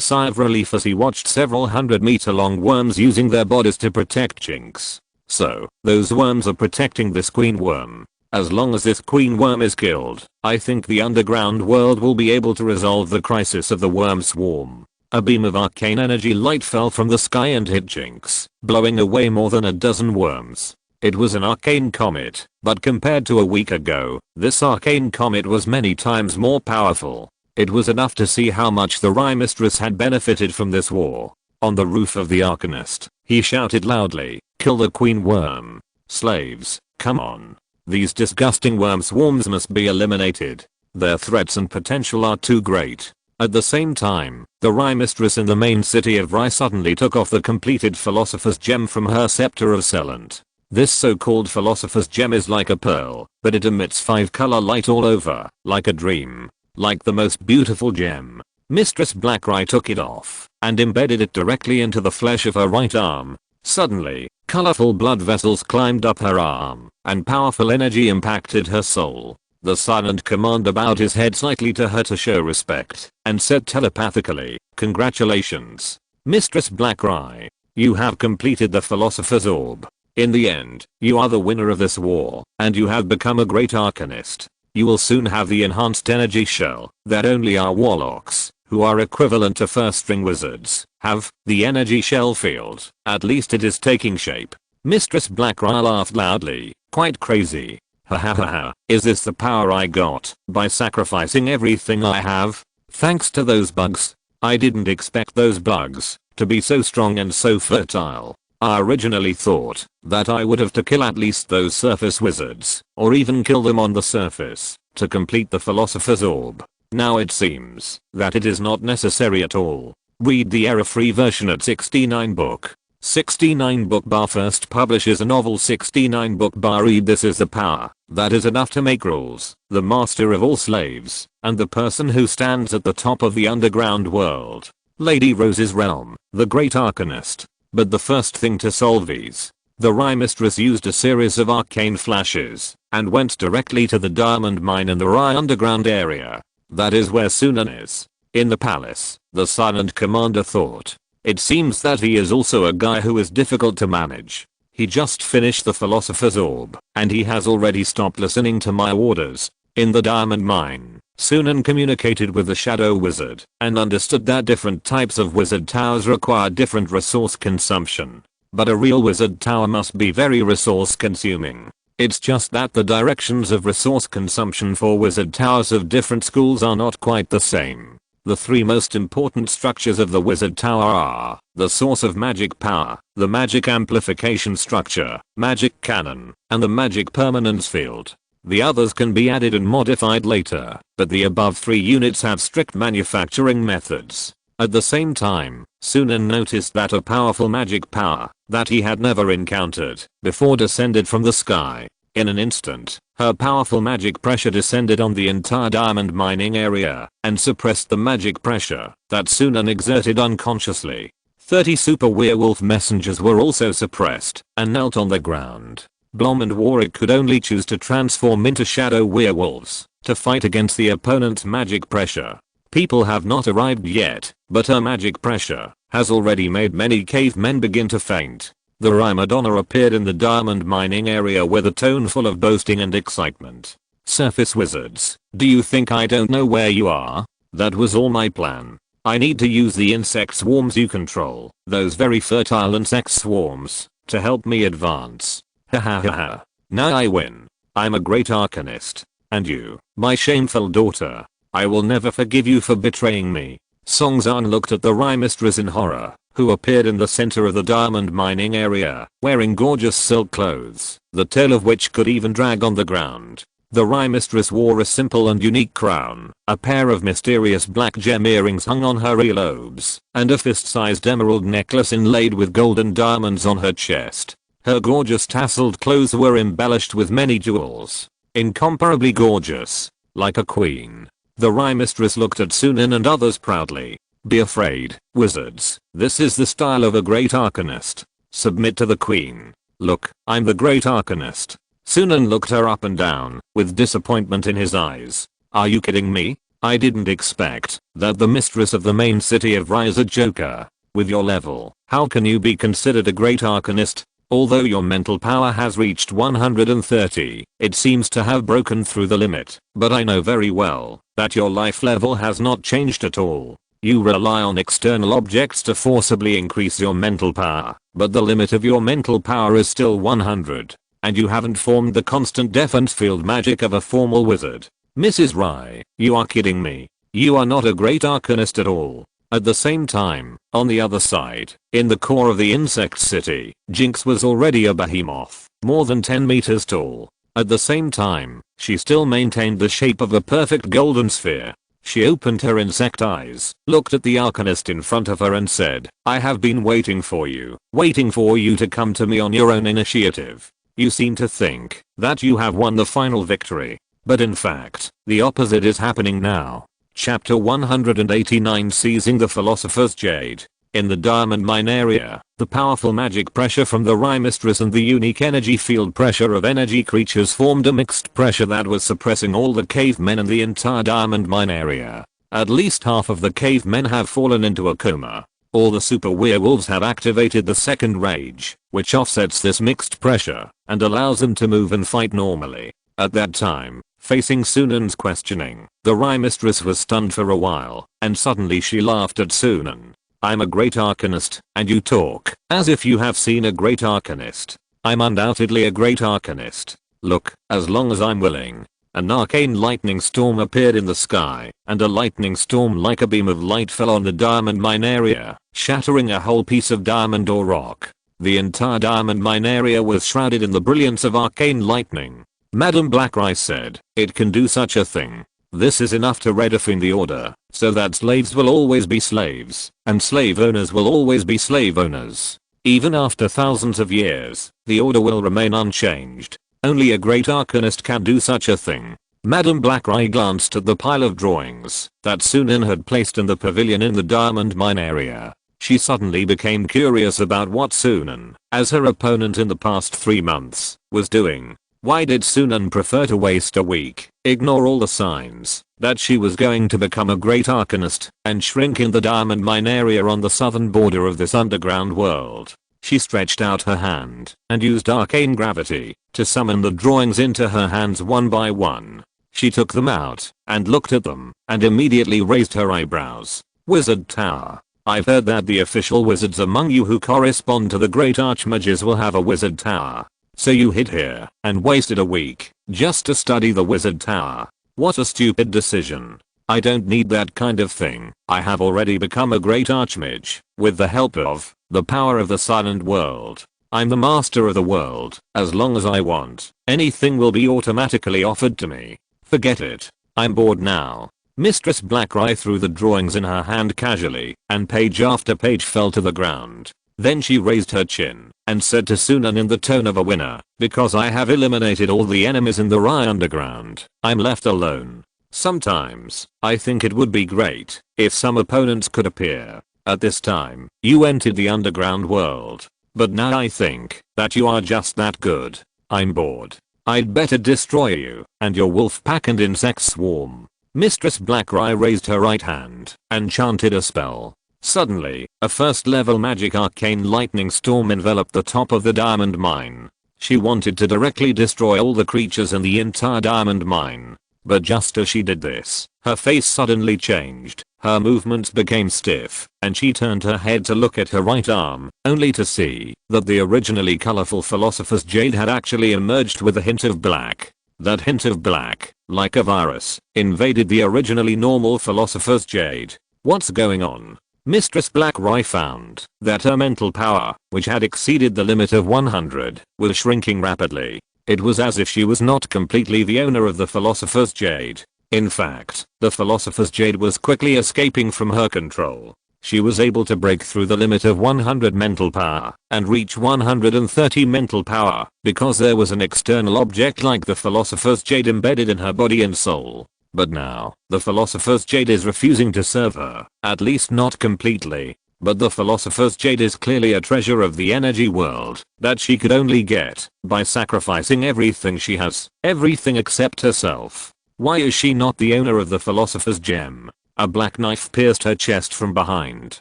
[SPEAKER 1] sigh of relief as he watched several 100-meter-long worms using their bodies to protect Jinx. So, those worms are protecting this queen worm. As long as this queen worm is killed, I think the underground world will be able to resolve the crisis of the worm swarm. A beam of arcane energy light fell from the sky and hit Jinx, blowing away more than a dozen worms. It was an arcane comet, but compared to a week ago, this arcane comet was many times more powerful. It was enough to see how much the Rye Mistress had benefited from this war. On the roof of the Arcanist, he shouted loudly, "Kill the queen worm. Slaves, come on. These disgusting worm swarms must be eliminated. Their threats and potential are too great." At the same time, the Rye Mistress in the main city of Rye suddenly took off the completed Philosopher's Gem from her Scepter of Selant. This so-called Philosopher's Gem is like a pearl, but it emits 5-color light all over, like a dream. Like the most beautiful gem. Mistress Blackrye took it off and embedded it directly into the flesh of her right arm. Suddenly, colorful blood vessels climbed up her arm, and powerful energy impacted her soul. The silent commander bowed his head slightly to her to show respect, and said telepathically, "Congratulations, Mistress Blackrye. You have completed the Philosopher's Orb. In the end, you are the winner of this war, and you have become a great Arcanist. You will soon have the enhanced energy shell that only our warlocks, who are equivalent to first-string wizards, have. The energy shell field, at least it is taking shape." Mistress Blackrye laughed loudly, quite crazy. "Ha ha ha ha, is this the power I got by sacrificing everything I have? Thanks to those bugs. I didn't expect those bugs to be so strong and so fertile. I originally thought that I would have to kill at least those surface wizards, or even kill them on the surface, to complete the Philosopher's Orb. Now it seems that it is not necessary at all. Read the error-free version at 69 book. 69 book bar first publishes a novel 69 book bar read this is the power that is enough to make rules, the master of all slaves, and the person who stands at the top of the underground world. Lady Rose's realm, the great Arcanist. But the first thing to solve these. The Rye Mistress used a series of arcane flashes, and went directly to the diamond mine in the Rye underground area. That is where Sunan is. In the palace, the silent commander thought. It seems that he is also a guy who is difficult to manage. He just finished the Philosopher's Orb, and he has already stopped listening to my orders. In the diamond mine, Sunan communicated with the shadow wizard and understood that different types of wizard towers require different resource consumption. But a real wizard tower must be very resource consuming. It's just that the directions of resource consumption for wizard towers of different schools are not quite the same. The three most important structures of the wizard tower are the source of magic power, the magic amplification structure, magic cannon, and the magic permanence field. The others can be added and modified later, but the above three units have strict manufacturing methods. At the same time, Sunan noticed that a powerful magic power that he had never encountered before descended from the sky. In an instant, her powerful magic pressure descended on the entire diamond mining area and suppressed the magic pressure that Sunan exerted unconsciously. 30 super werewolf messengers were also suppressed and knelt on the ground. Blom and Warwick could only choose to transform into shadow werewolves to fight against the opponent's magic pressure. People have not arrived yet, but her magic pressure has already made many cavemen begin to faint. The Rhine Madonna appeared in the diamond mining area with a tone full of boasting and excitement. Surface wizards, do you think I don't know where you are? That was all my plan. I need to use the insect swarms you control, those very fertile insect swarms, to help me advance. Ha ha ha ha. Now I win. I'm a great arcanist. And you, my shameful daughter. I will never forgive you for betraying me. Songzan looked at the Rye Mistress in horror, who appeared in the center of the diamond mining area, wearing gorgeous silk clothes, the tail of which could even drag on the ground. The Rye Mistress wore a simple and unique crown, a pair of mysterious black gem earrings hung on her earlobes, and a fist-sized emerald necklace inlaid with golden diamonds on her chest. Her gorgeous tasseled clothes were embellished with many jewels. Incomparably gorgeous. Like a queen. The Rye Mistress looked at Sunan and others proudly. Be afraid, wizards. This is the style of a great arcanist. Submit to the queen. Look, I'm the great arcanist. Sunan looked her up and down, with disappointment in his eyes. Are you kidding me? I didn't expect that the mistress of the main city of Rye is a joker. With your level, how can you be considered a great arcanist? Although your mental power has reached 130, it seems to have broken through the limit. But I know very well that your life level has not changed at all. You rely on external objects to forcibly increase your mental power, but the limit of your mental power is still 100. And you haven't formed the constant defense field magic of a formal wizard. Mrs. Rye, you are kidding me. You are not a great arcanist at all. At the same time, on the other side, in the core of the insect city, Jinx was already a behemoth, more than 10 meters tall. At the same time, she still maintained the shape of a perfect golden sphere. She opened her insect eyes, looked at the arcanist in front of her and said, I have been waiting for you to come to me on your own initiative. You seem to think that you have won the final victory. But in fact, the opposite is happening now. Chapter 189 Seizing the Philosopher's Jade. In the diamond mine area, the powerful magic pressure from the Rye Mistress and the unique energy field pressure of energy creatures formed a mixed pressure that was suppressing all the cavemen in the entire diamond mine area. At least half of the cavemen have fallen into a coma. All the super werewolves have activated the second rage, which offsets this mixed pressure and allows them to move and fight normally. At that time, facing Sunan's questioning, the Rye Mistress was stunned for a while, and suddenly she laughed at Sunan. I'm a great arcanist, and you talk as if you have seen a great arcanist. I'm undoubtedly a great arcanist. Look, as long as I'm willing. An arcane lightning storm appeared in the sky, and a lightning storm like a beam of light fell on the diamond mine area, shattering a whole piece of diamond or rock. The entire diamond mine area was shrouded in the brilliance of arcane lightning. Madam Blackrice said, it can do such a thing. This is enough to redefine the order, so that slaves will always be slaves, and slave owners will always be slave owners. Even after thousands of years, the order will remain unchanged. Only a great arcanist can do such a thing. Madam Blackrice glanced at the pile of drawings that Sunan had placed in the pavilion in the diamond mine area. She suddenly became curious about what Sunan, as her opponent in the past 3 months, was doing. Why did Sunan prefer to waste a week, ignore all the signs that she was going to become a great arcanist, and shrink in the diamond mine area on the southern border of this underground world? She stretched out her hand and used arcane gravity to summon the drawings into her hands one by one. She took them out and looked at them and immediately raised her eyebrows. Wizard Tower. I've heard that the official wizards among you who correspond to the great archmages will have a wizard tower. So you hid here and wasted a week just to study the wizard tower. What a stupid decision. I don't need that kind of thing. I have already become a great archmage with the help of the power of the silent world. I'm the master of the world. As long as I want, anything will be automatically offered to me. Forget it. I'm bored now. Mistress Blackeye threw the drawings in her hand casually, and page after page fell to the ground. Then she raised her chin and said to Sunan in the tone of a winner, because I have eliminated all the enemies in the Rye Underground, I'm left alone. Sometimes, I think it would be great if some opponents could appear. At this time, you entered the underground world. But now I think that you are just that good. I'm bored. I'd better destroy you and your wolf pack and insect swarm. Mistress Blackeye raised her right hand and chanted a spell. Suddenly, a first level magic arcane lightning storm enveloped the top of the diamond mine. She wanted to directly destroy all the creatures in the entire diamond mine. But just as she did this, her face suddenly changed, her movements became stiff, and she turned her head to look at her right arm, only to see that the originally colorful philosopher's jade had actually emerged with a hint of black. That hint of black, like a virus, invaded the originally normal philosopher's jade. What's going on? Mistress Blackeye found that her mental power, which had exceeded the limit of 100, was shrinking rapidly. It was as if she was not completely the owner of the philosopher's jade. In fact, the philosopher's jade was quickly escaping from her control. She was able to break through the limit of 100 mental power and reach 130 mental power because there was an external object like the philosopher's jade embedded in her body and soul. But now, the philosopher's jade is refusing to serve her, at least not completely. But the philosopher's jade is clearly a treasure of the energy world that she could only get by sacrificing everything she has, everything except herself. Why is she not the owner of the philosopher's gem? A black knife pierced her chest from behind,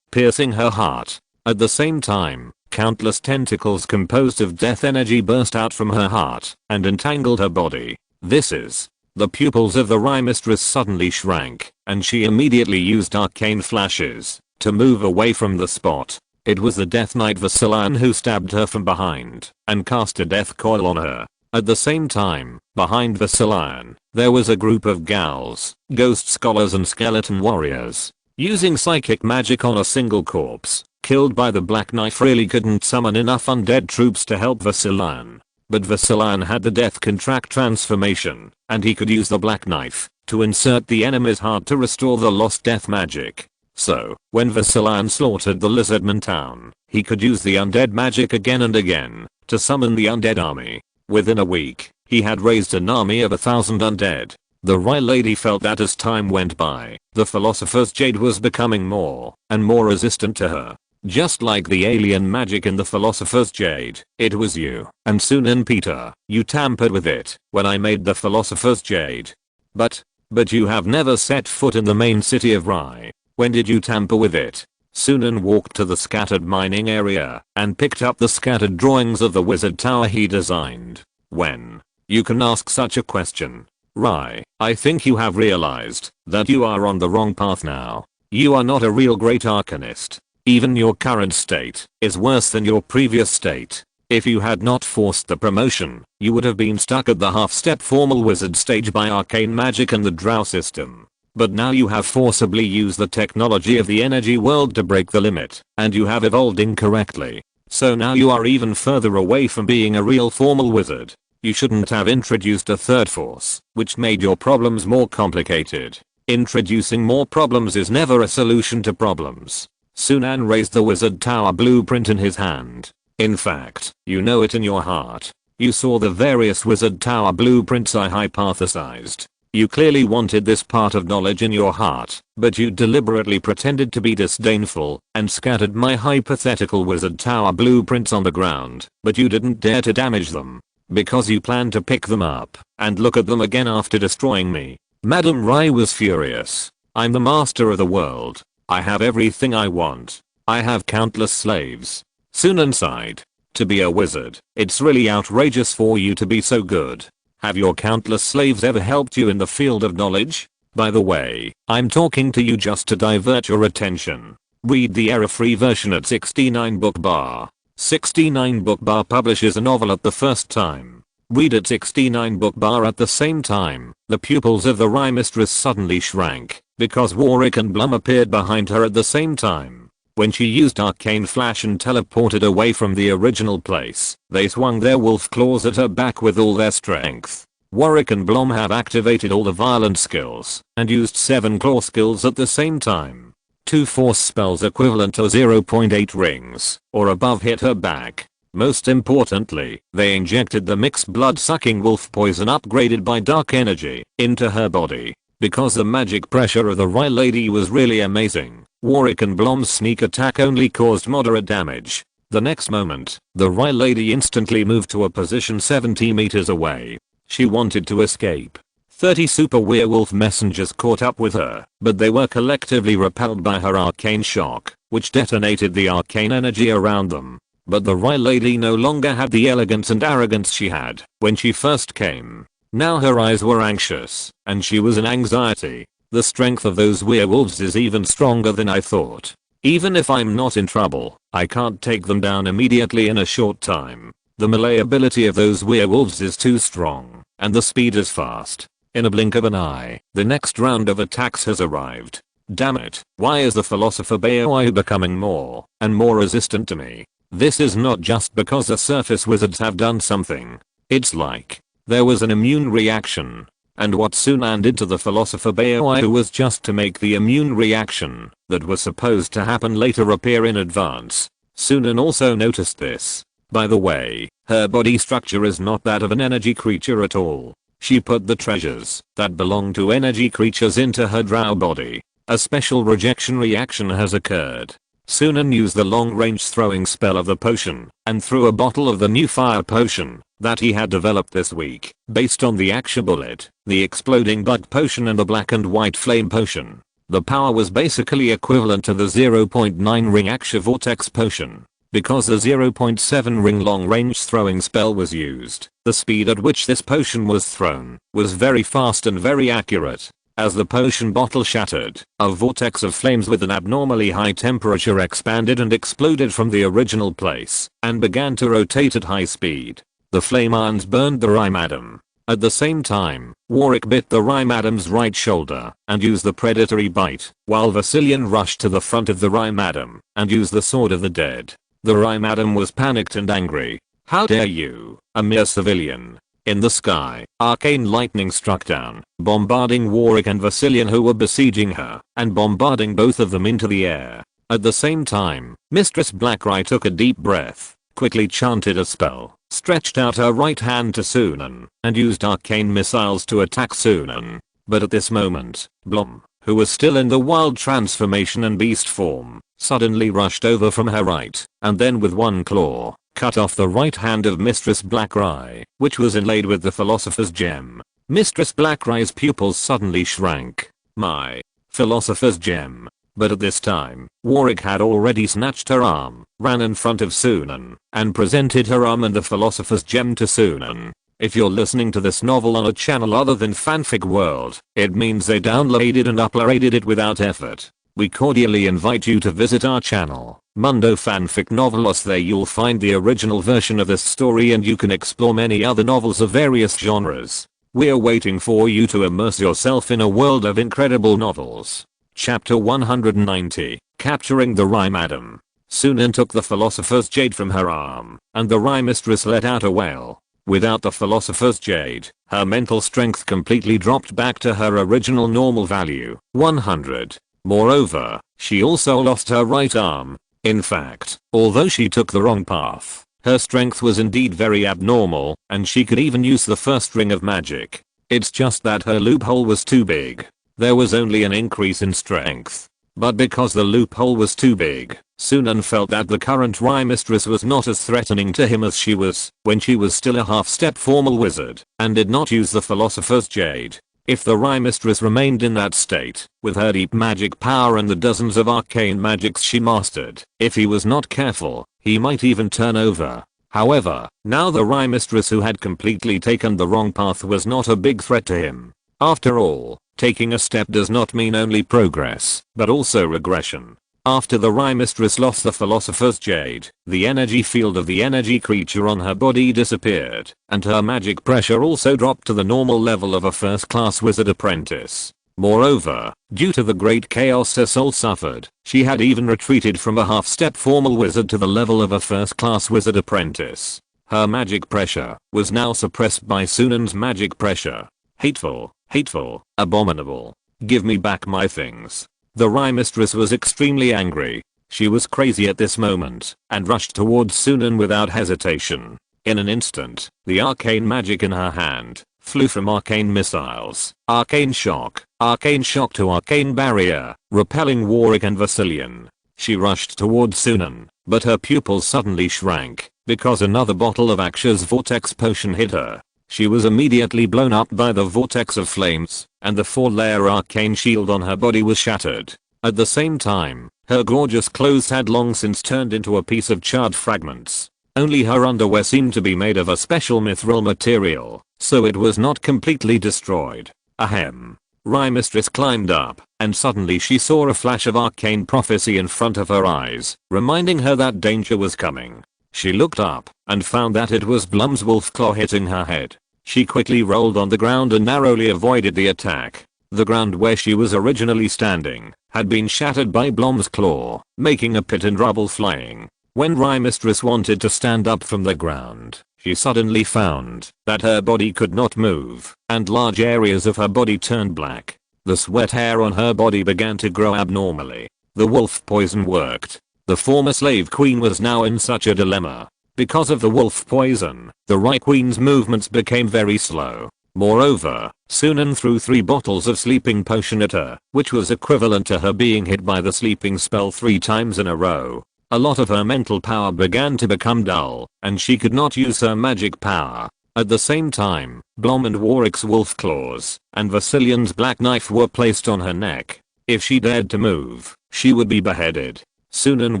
[SPEAKER 1] piercing her heart. At the same time, countless tentacles composed of death energy burst out from her heart and entangled her body. The pupils of the Rye Mistress suddenly shrank, and she immediately used arcane flashes to move away from the spot. It was the Death Knight Vasilian who stabbed her from behind and cast a death coil on her. At the same time, behind Vasilian, there was a group of ghouls, ghost scholars and skeleton warriors. Using psychic magic on a single corpse, killed by the Black Knife really couldn't summon enough undead troops to help Vasilian. But Vasilian had the Death Contract transformation, and he could use the Black Knife to insert the enemy's heart to restore the lost death magic. So, when Vasilian slaughtered the Lizardman town, he could use the undead magic again and again to summon the undead army. Within a week, he had raised an army of 1,000 undead. The Rye Lady felt that as time went by, the philosopher's jade was becoming more and more resistant to her. Just like the alien magic in the philosopher's jade, it was you and Sunan Peter. You tampered with it when I made the philosopher's jade. But you have never set foot in the main city of Rye. When did you tamper with it? Sunan walked to the scattered mining area and picked up the scattered drawings of the wizard tower he designed. When? You can ask such a question. Rye, I think you have realized that you are on the wrong path now. You are not a real great arcanist. Even your current state is worse than your previous state. If you had not forced the promotion, you would have been stuck at the half-step formal wizard stage by arcane magic and the drow system. But now you have forcibly used the technology of the energy world to break the limit, and you have evolved incorrectly. So now you are even further away from being a real formal wizard. You shouldn't have introduced a third force, which made your problems more complicated. Introducing more problems is never a solution to problems. Sunan raised the wizard tower blueprint in his hand. In fact, you know it in your heart. You saw the various wizard tower blueprints I hypothesized. You clearly wanted this part of knowledge in your heart, but you deliberately pretended to be disdainful and scattered my hypothetical wizard tower blueprints on the ground, but you didn't dare to damage them. Because you planned to pick them up and look at them again after destroying me. Madam Rye was furious. I'm the master of the world. I have everything I want. I have countless slaves. Sunan sighed. To be a wizard, it's really outrageous for you to be so good. Have your countless slaves ever helped you in the field of knowledge? By the way, I'm talking to you just to divert your attention. Read the error-free version at 69 book bar. 69 book bar publishes a novel at the first time. Read at 69 book bar at the same time. The pupils of the Rye Mistress suddenly shrank because Warwick and Blum appeared behind her at the same time. When she used arcane flash and teleported away from the original place, they swung their wolf claws at her back with all their strength. Warwick and Blum have activated all the violent skills and used 7 claw skills at the same time. 2 force spells equivalent to 0.8 rings or above hit her back. Most importantly, they injected the mixed blood-sucking wolf poison upgraded by dark energy into her body. Because the magic pressure of the Rye Lady was really amazing, Warwick and Blum's sneak attack only caused moderate damage. The next moment, the Rye Lady instantly moved to a position 70 meters away. She wanted to escape. 30 super werewolf messengers caught up with her, but they were collectively repelled by her arcane shock, which detonated the arcane energy around them. But the Rye Lady no longer had the elegance and arrogance she had when she first came. Now her eyes were anxious, and she was in anxiety. The strength of those werewolves is even stronger than I thought. Even if I'm not in trouble, I can't take them down immediately in a short time. The melee ability of those werewolves is too strong, and the speed is fast. In a blink of an eye, the next round of attacks has arrived. Damn it, why is the philosopher Baoyu becoming more and more resistant to me? This is not just because the surface wizards have done something. It's like there was an immune reaction. And what Sunan did to the philosopher Baoyu was just to make the immune reaction that was supposed to happen later appear in advance. Sunan also noticed this. By the way, her body structure is not that of an energy creature at all. She put the treasures that belong to energy creatures into her drow body. A special rejection reaction has occurred. Sunan used the long-range throwing spell of the potion and threw a bottle of the new fire potion that he had developed this week based on the action bullet, the exploding bug potion and the black and white flame potion. The power was basically equivalent to the 0.9 ring action vortex potion. Because the 0.7 ring long-range throwing spell was used, the speed at which this potion was thrown was very fast and very accurate. As the potion bottle shattered, a vortex of flames with an abnormally high temperature expanded and exploded from the original place and began to rotate at high speed. The flame irons burned the Rye Madam. At the same time, Warwick bit the Rye Madam's right shoulder and used the predatory bite, while Vasilian rushed to the front of the Rye Madam and used the Sword of the Dead. The Rye Madam was panicked and angry. How dare you, a mere civilian? In the sky, arcane lightning struck down, bombarding Warwick and Vasilian who were besieging her, and bombarding both of them into the air. At the same time, Mistress Blackeye took a deep breath, quickly chanted a spell, stretched out her right hand to Sunan, and used arcane missiles to attack Sunan. But at this moment, Blum, who was still in the wild transformation and beast form, suddenly rushed over from her right, and then with one claw, cut off the right hand of Mistress Blackeye, which was inlaid with the Philosopher's Gem. Mistress Blackeye's pupils suddenly shrank. My Philosopher's Gem. But at this time, Warwick had already snatched her arm, ran in front of Sunan, and presented her arm and the Philosopher's Gem to Sunan. If you're listening to this novel on a channel other than Fanfic World, it means they downloaded and uploaded it without effort. We cordially invite you to visit our channel, Mundo Fanfic Novelos. There you'll find the original version of this story and you can explore many other novels of various genres. We're waiting for you to immerse yourself in a world of incredible novels. Chapter 190, Capturing the Rye Madam. Sunan took the Philosopher's Jade from her arm, and the Rye Mistress let out a wail. Without the Philosopher's Jade, her mental strength completely dropped back to her original normal value, 100. Moreover, she also lost her right arm. In fact, although she took the wrong path, her strength was indeed very abnormal, and she could even use the first ring of magic. It's just that her loophole was too big. There was only an increase in strength. But because the loophole was too big, Sunan felt that the current Rye Mistress was not as threatening to him as she was when she was still a half-step formal wizard and did not use the Philosopher's Jade. If the Rye Mistress remained in that state, with her deep magic power and the dozens of arcane magics she mastered, if he was not careful, he might even turn over. However, now the Rye mistress who had completely taken the wrong path was not a big threat to him. After all, taking a step does not mean only progress, but also regression. After the Rye mistress lost the philosopher's jade, the energy field of the energy creature on her body disappeared, and her magic pressure also dropped to the normal level of a first-class wizard apprentice. Moreover, due to the great chaos her soul suffered, she had even retreated from a half-step formal wizard to the level of a first-class wizard apprentice. Her magic pressure was now suppressed by Sunan's magic pressure. Hateful, hateful, abominable. Give me back my things. The Rye mistress was extremely angry. She was crazy at this moment, and rushed towards Sunan without hesitation. In an instant, the arcane magic in her hand flew from arcane missiles, arcane shock to arcane barrier, repelling Warwick and Vasilian. She rushed towards Sunan, but her pupils suddenly shrank, because another bottle of Aksha's vortex potion hit her. She was immediately blown up by the vortex of flames, and the 4-layer arcane shield on her body was shattered. At the same time, her gorgeous clothes had long since turned into a piece of charred fragments. Only her underwear seemed to be made of a special mithril material, so it was not completely destroyed. Ahem. Rye mistress climbed up, and suddenly she saw a flash of arcane prophecy in front of her eyes, reminding her that danger was coming. She looked up, and found that it was Blum's wolf claw hitting her head. She quickly rolled on the ground and narrowly avoided the attack. The ground where she was originally standing had been shattered by Blum's claw, making a pit and rubble flying. When Rye mistress wanted to stand up from the ground, she suddenly found that her body could not move, and large areas of her body turned black. The sweat hair on her body began to grow abnormally. The wolf poison worked. The former slave queen was now in such a dilemma. Because of the wolf poison, the Rye queen's movements became very slow. Moreover, Sunan threw 3 bottles of sleeping potion at her, which was equivalent to her being hit by the sleeping spell 3 times in a row. A lot of her mental power began to become dull, and she could not use her magic power. At the same time, Blom and Warwick's wolf claws and Vasilian's black knife were placed on her neck. If she dared to move, she would be beheaded. Sunan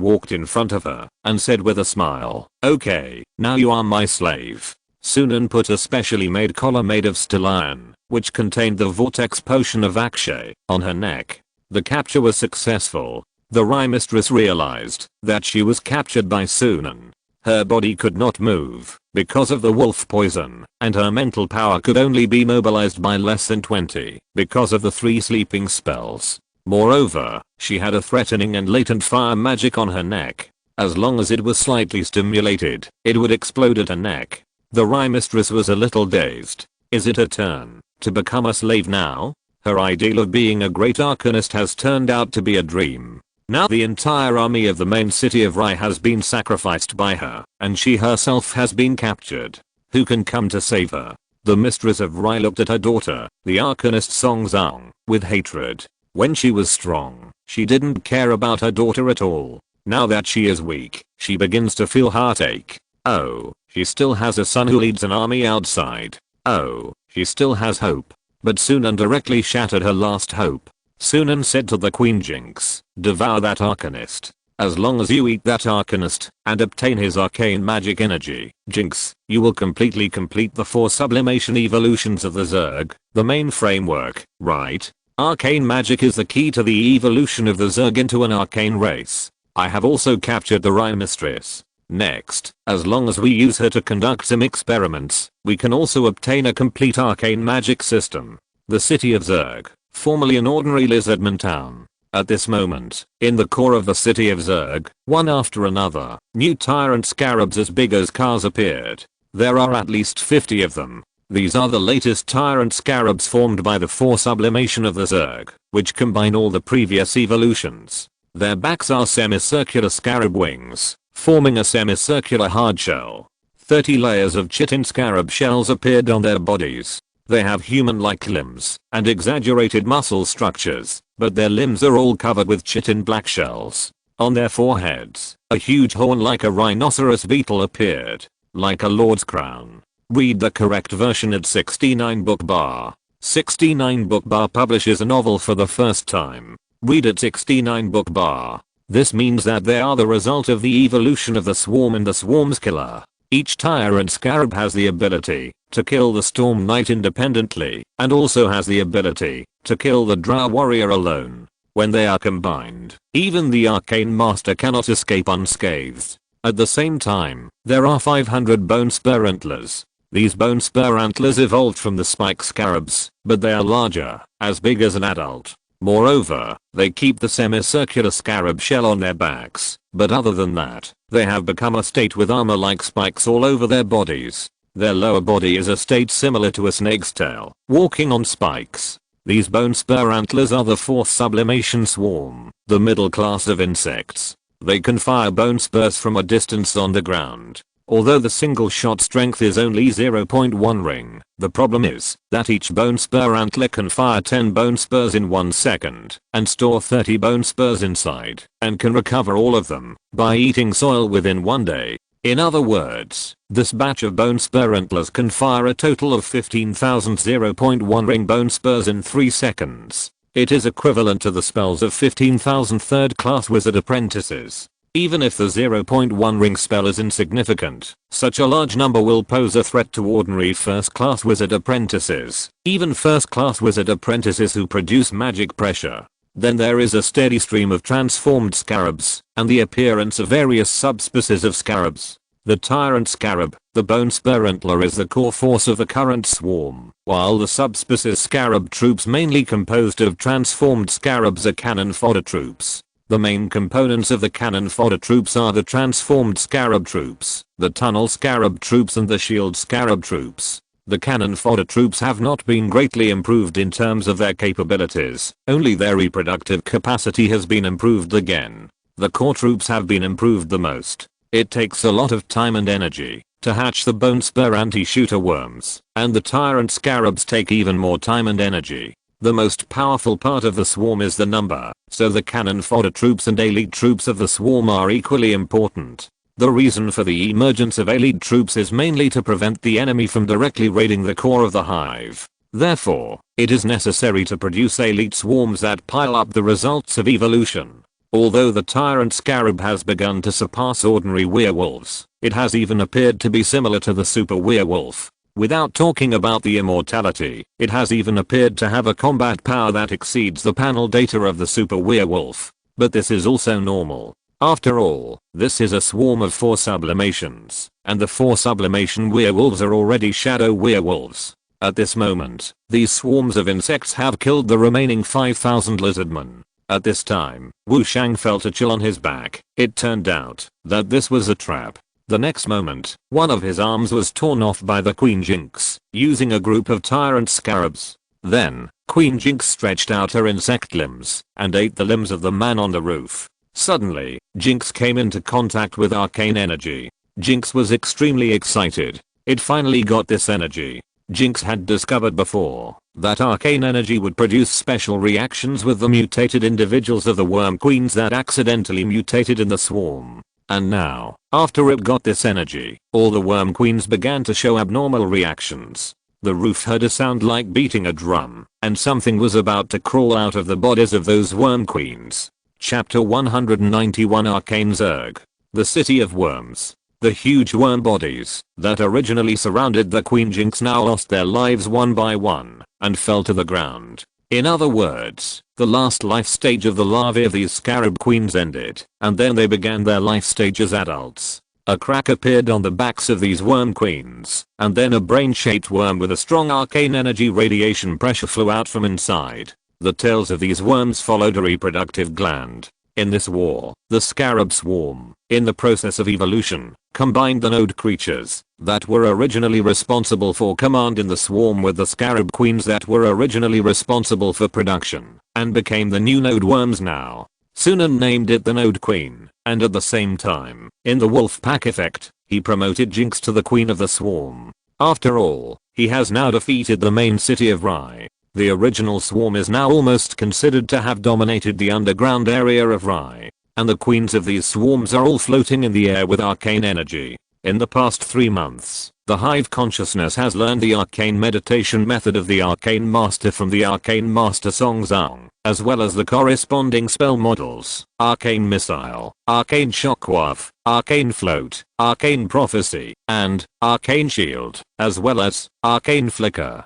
[SPEAKER 1] walked in front of her and said with a smile, "Okay, now you are my slave." Sunan put a specially made collar made of still iron, which contained the vortex potion of Akshay, on her neck. The capture was successful. The Rye mistress realized that she was captured by Sunan. Her body could not move because of the wolf poison, and her mental power could only be mobilized by less than 20 because of the 3 sleeping spells. Moreover, she had a threatening and latent fire magic on her neck. As long as it was slightly stimulated, it would explode at her neck. The Rye mistress was a little dazed. Is it her turn to become a slave now? Her ideal of being a great arcanist has turned out to be a dream. Now the entire army of the main city of Rye has been sacrificed by her, and she herself has been captured. Who can come to save her? The mistress of Rye looked at her daughter, the arcanist Song Zhang, with hatred. When she was strong, she didn't care about her daughter at all. Now that she is weak, she begins to feel heartache. Oh, she still has a son who leads an army outside. Oh, she still has hope. But Sunan directly shattered her last hope. Sunan said to the Queen, Jinx, devour that arcanist. As long as you eat that arcanist and obtain his arcane magic energy, Jinx, you will completely complete the 4 sublimation evolutions of the Zerg, the main framework, right? Arcane magic is the key to the evolution of the Zerg into an arcane race. I have also captured the Rye mistress. Next, as long as we use her to conduct some experiments, we can also obtain a complete arcane magic system. The city of Zerg, formerly an ordinary lizardman town. At this moment, in the core of the city of Zerg, one after another, new tyrant scarabs as big as cars appeared. There are at least 50 of them. These are the latest tyrant scarabs formed by the 4 sublimation of the Zerg, which combine all the previous evolutions. Their backs are semicircular scarab wings, forming a semicircular hard shell. 30 layers of chitin scarab shells appeared on their bodies. They have human-like limbs and exaggerated muscle structures, but their limbs are all covered with chitin black shells. On their foreheads, a huge horn like a rhinoceros beetle appeared, like a lord's crown. Read the correct version at 69 book bar. 69 book bar publishes a novel for the first time. Read at 69 book bar. This means that they are the result of the evolution of the swarm and the swarm's killer. Each tyrant scarab has the ability to kill the Storm Knight independently and also has the ability to kill the Drow Warrior alone. When they are combined, even the Arcane Master cannot escape unscathed. At the same time, there are 500 bone spur antlers. These bone spur antlers evolved from the spike scarabs, but they are larger, as big as an adult. Moreover, they keep the semicircular scarab shell on their backs, but other than that, they have become a state with armor like spikes all over their bodies. Their lower body is a state similar to a snake's tail, walking on spikes. These bone spur antlers are the fourth sublimation swarm, the middle class of insects. They can fire bone spurs from a distance on the ground. Although the single shot strength is only 0.1 ring, the problem is that each bone spur antler can fire 10 bone spurs in 1 second and store 30 bone spurs inside and can recover all of them by eating soil within 1 day. In other words, this batch of bone spur antlers can fire a total of 15,000 0.1 ring bone spurs in 3 seconds. It is equivalent to the spells of 15,000 third class wizard apprentices. Even if the 0.1 ring spell is insignificant, such a large number will pose a threat to ordinary first class wizard apprentices, even first class wizard apprentices who produce magic pressure. Then there is a steady stream of transformed scarabs, and the appearance of various subspecies of scarabs. The tyrant scarab, the bone spur antler, is the core force of the current swarm, while the subspecies scarab troops mainly composed of transformed scarabs are cannon fodder troops. The main components of the cannon fodder troops are the transformed scarab troops, the tunnel scarab troops and the shield scarab troops. The cannon fodder troops have not been greatly improved in terms of their capabilities, only their reproductive capacity has been improved again. The core troops have been improved the most. It takes a lot of time and energy to hatch the bone spur anti-shooter worms, and the tyrant scarabs take even more time and energy. The most powerful part of the swarm is the number, so the cannon fodder troops and elite troops of the swarm are equally important. The reason for the emergence of elite troops is mainly to prevent the enemy from directly raiding the core of the hive. Therefore, it is necessary to produce elite swarms that pile up the results of evolution. Although the tyrant scarab has begun to surpass ordinary werewolves, it has even appeared to be similar to the super werewolf. Without talking about the immortality, it has even appeared to have a combat power that exceeds the panel data of the super werewolf. But this is also normal. After all, this is a swarm of 4 sublimations, and the 4 sublimation werewolves are already shadow werewolves. At this moment, these swarms of insects have killed the remaining 5,000 lizardmen. At this time, Wu Shang felt a chill on his back. It turned out that this was a trap. The next moment, one of his arms was torn off by the Queen Jinx, using a group of tyrant scarabs. Then, Queen Jinx stretched out her insect limbs and ate the limbs of the man on the roof. Suddenly, Jinx came into contact with arcane energy. Jinx was extremely excited. It finally got this energy. Jinx had discovered before that arcane energy would produce special reactions with the mutated individuals of the worm queens that accidentally mutated in the swarm. And now, after it got this energy, all the worm queens began to show abnormal reactions. The roof heard a sound like beating a drum, and something was about to crawl out of the bodies of those worm queens. Chapter 191 Arcane Zerg. The City of Worms. The huge worm bodies that originally surrounded the Queen Jinx now lost their lives one by one and fell to the ground. In other words, the last life stage of the larvae of these scarab queens ended, and then they began their life stage as adults. A crack appeared on the backs of these worm queens, and then a brain-shaped worm with a strong arcane energy radiation pressure flew out from inside. The tails of these worms followed a reproductive gland. In this war, the scarab swarm, in the process of evolution, combined the node creatures that were originally responsible for command in the swarm with the scarab queens that were originally responsible for production, and became the new node worms now. Sunan named it the Node Queen, and at the same time, in the wolf pack effect, he promoted Jinx to the queen of the swarm. After all, he has now defeated the main city of Rai. The original swarm is now almost considered to have dominated the underground area of Rai, and the queens of these swarms are all floating in the air with arcane energy. In the past 3 months, The Hive Consciousness has learned the arcane meditation method of the Arcane Master from the Arcane Master Songzang, as well as the corresponding spell models, Arcane Missile, Arcane Shockwave, Arcane Float, Arcane Prophecy, and Arcane Shield, as well as Arcane Flicker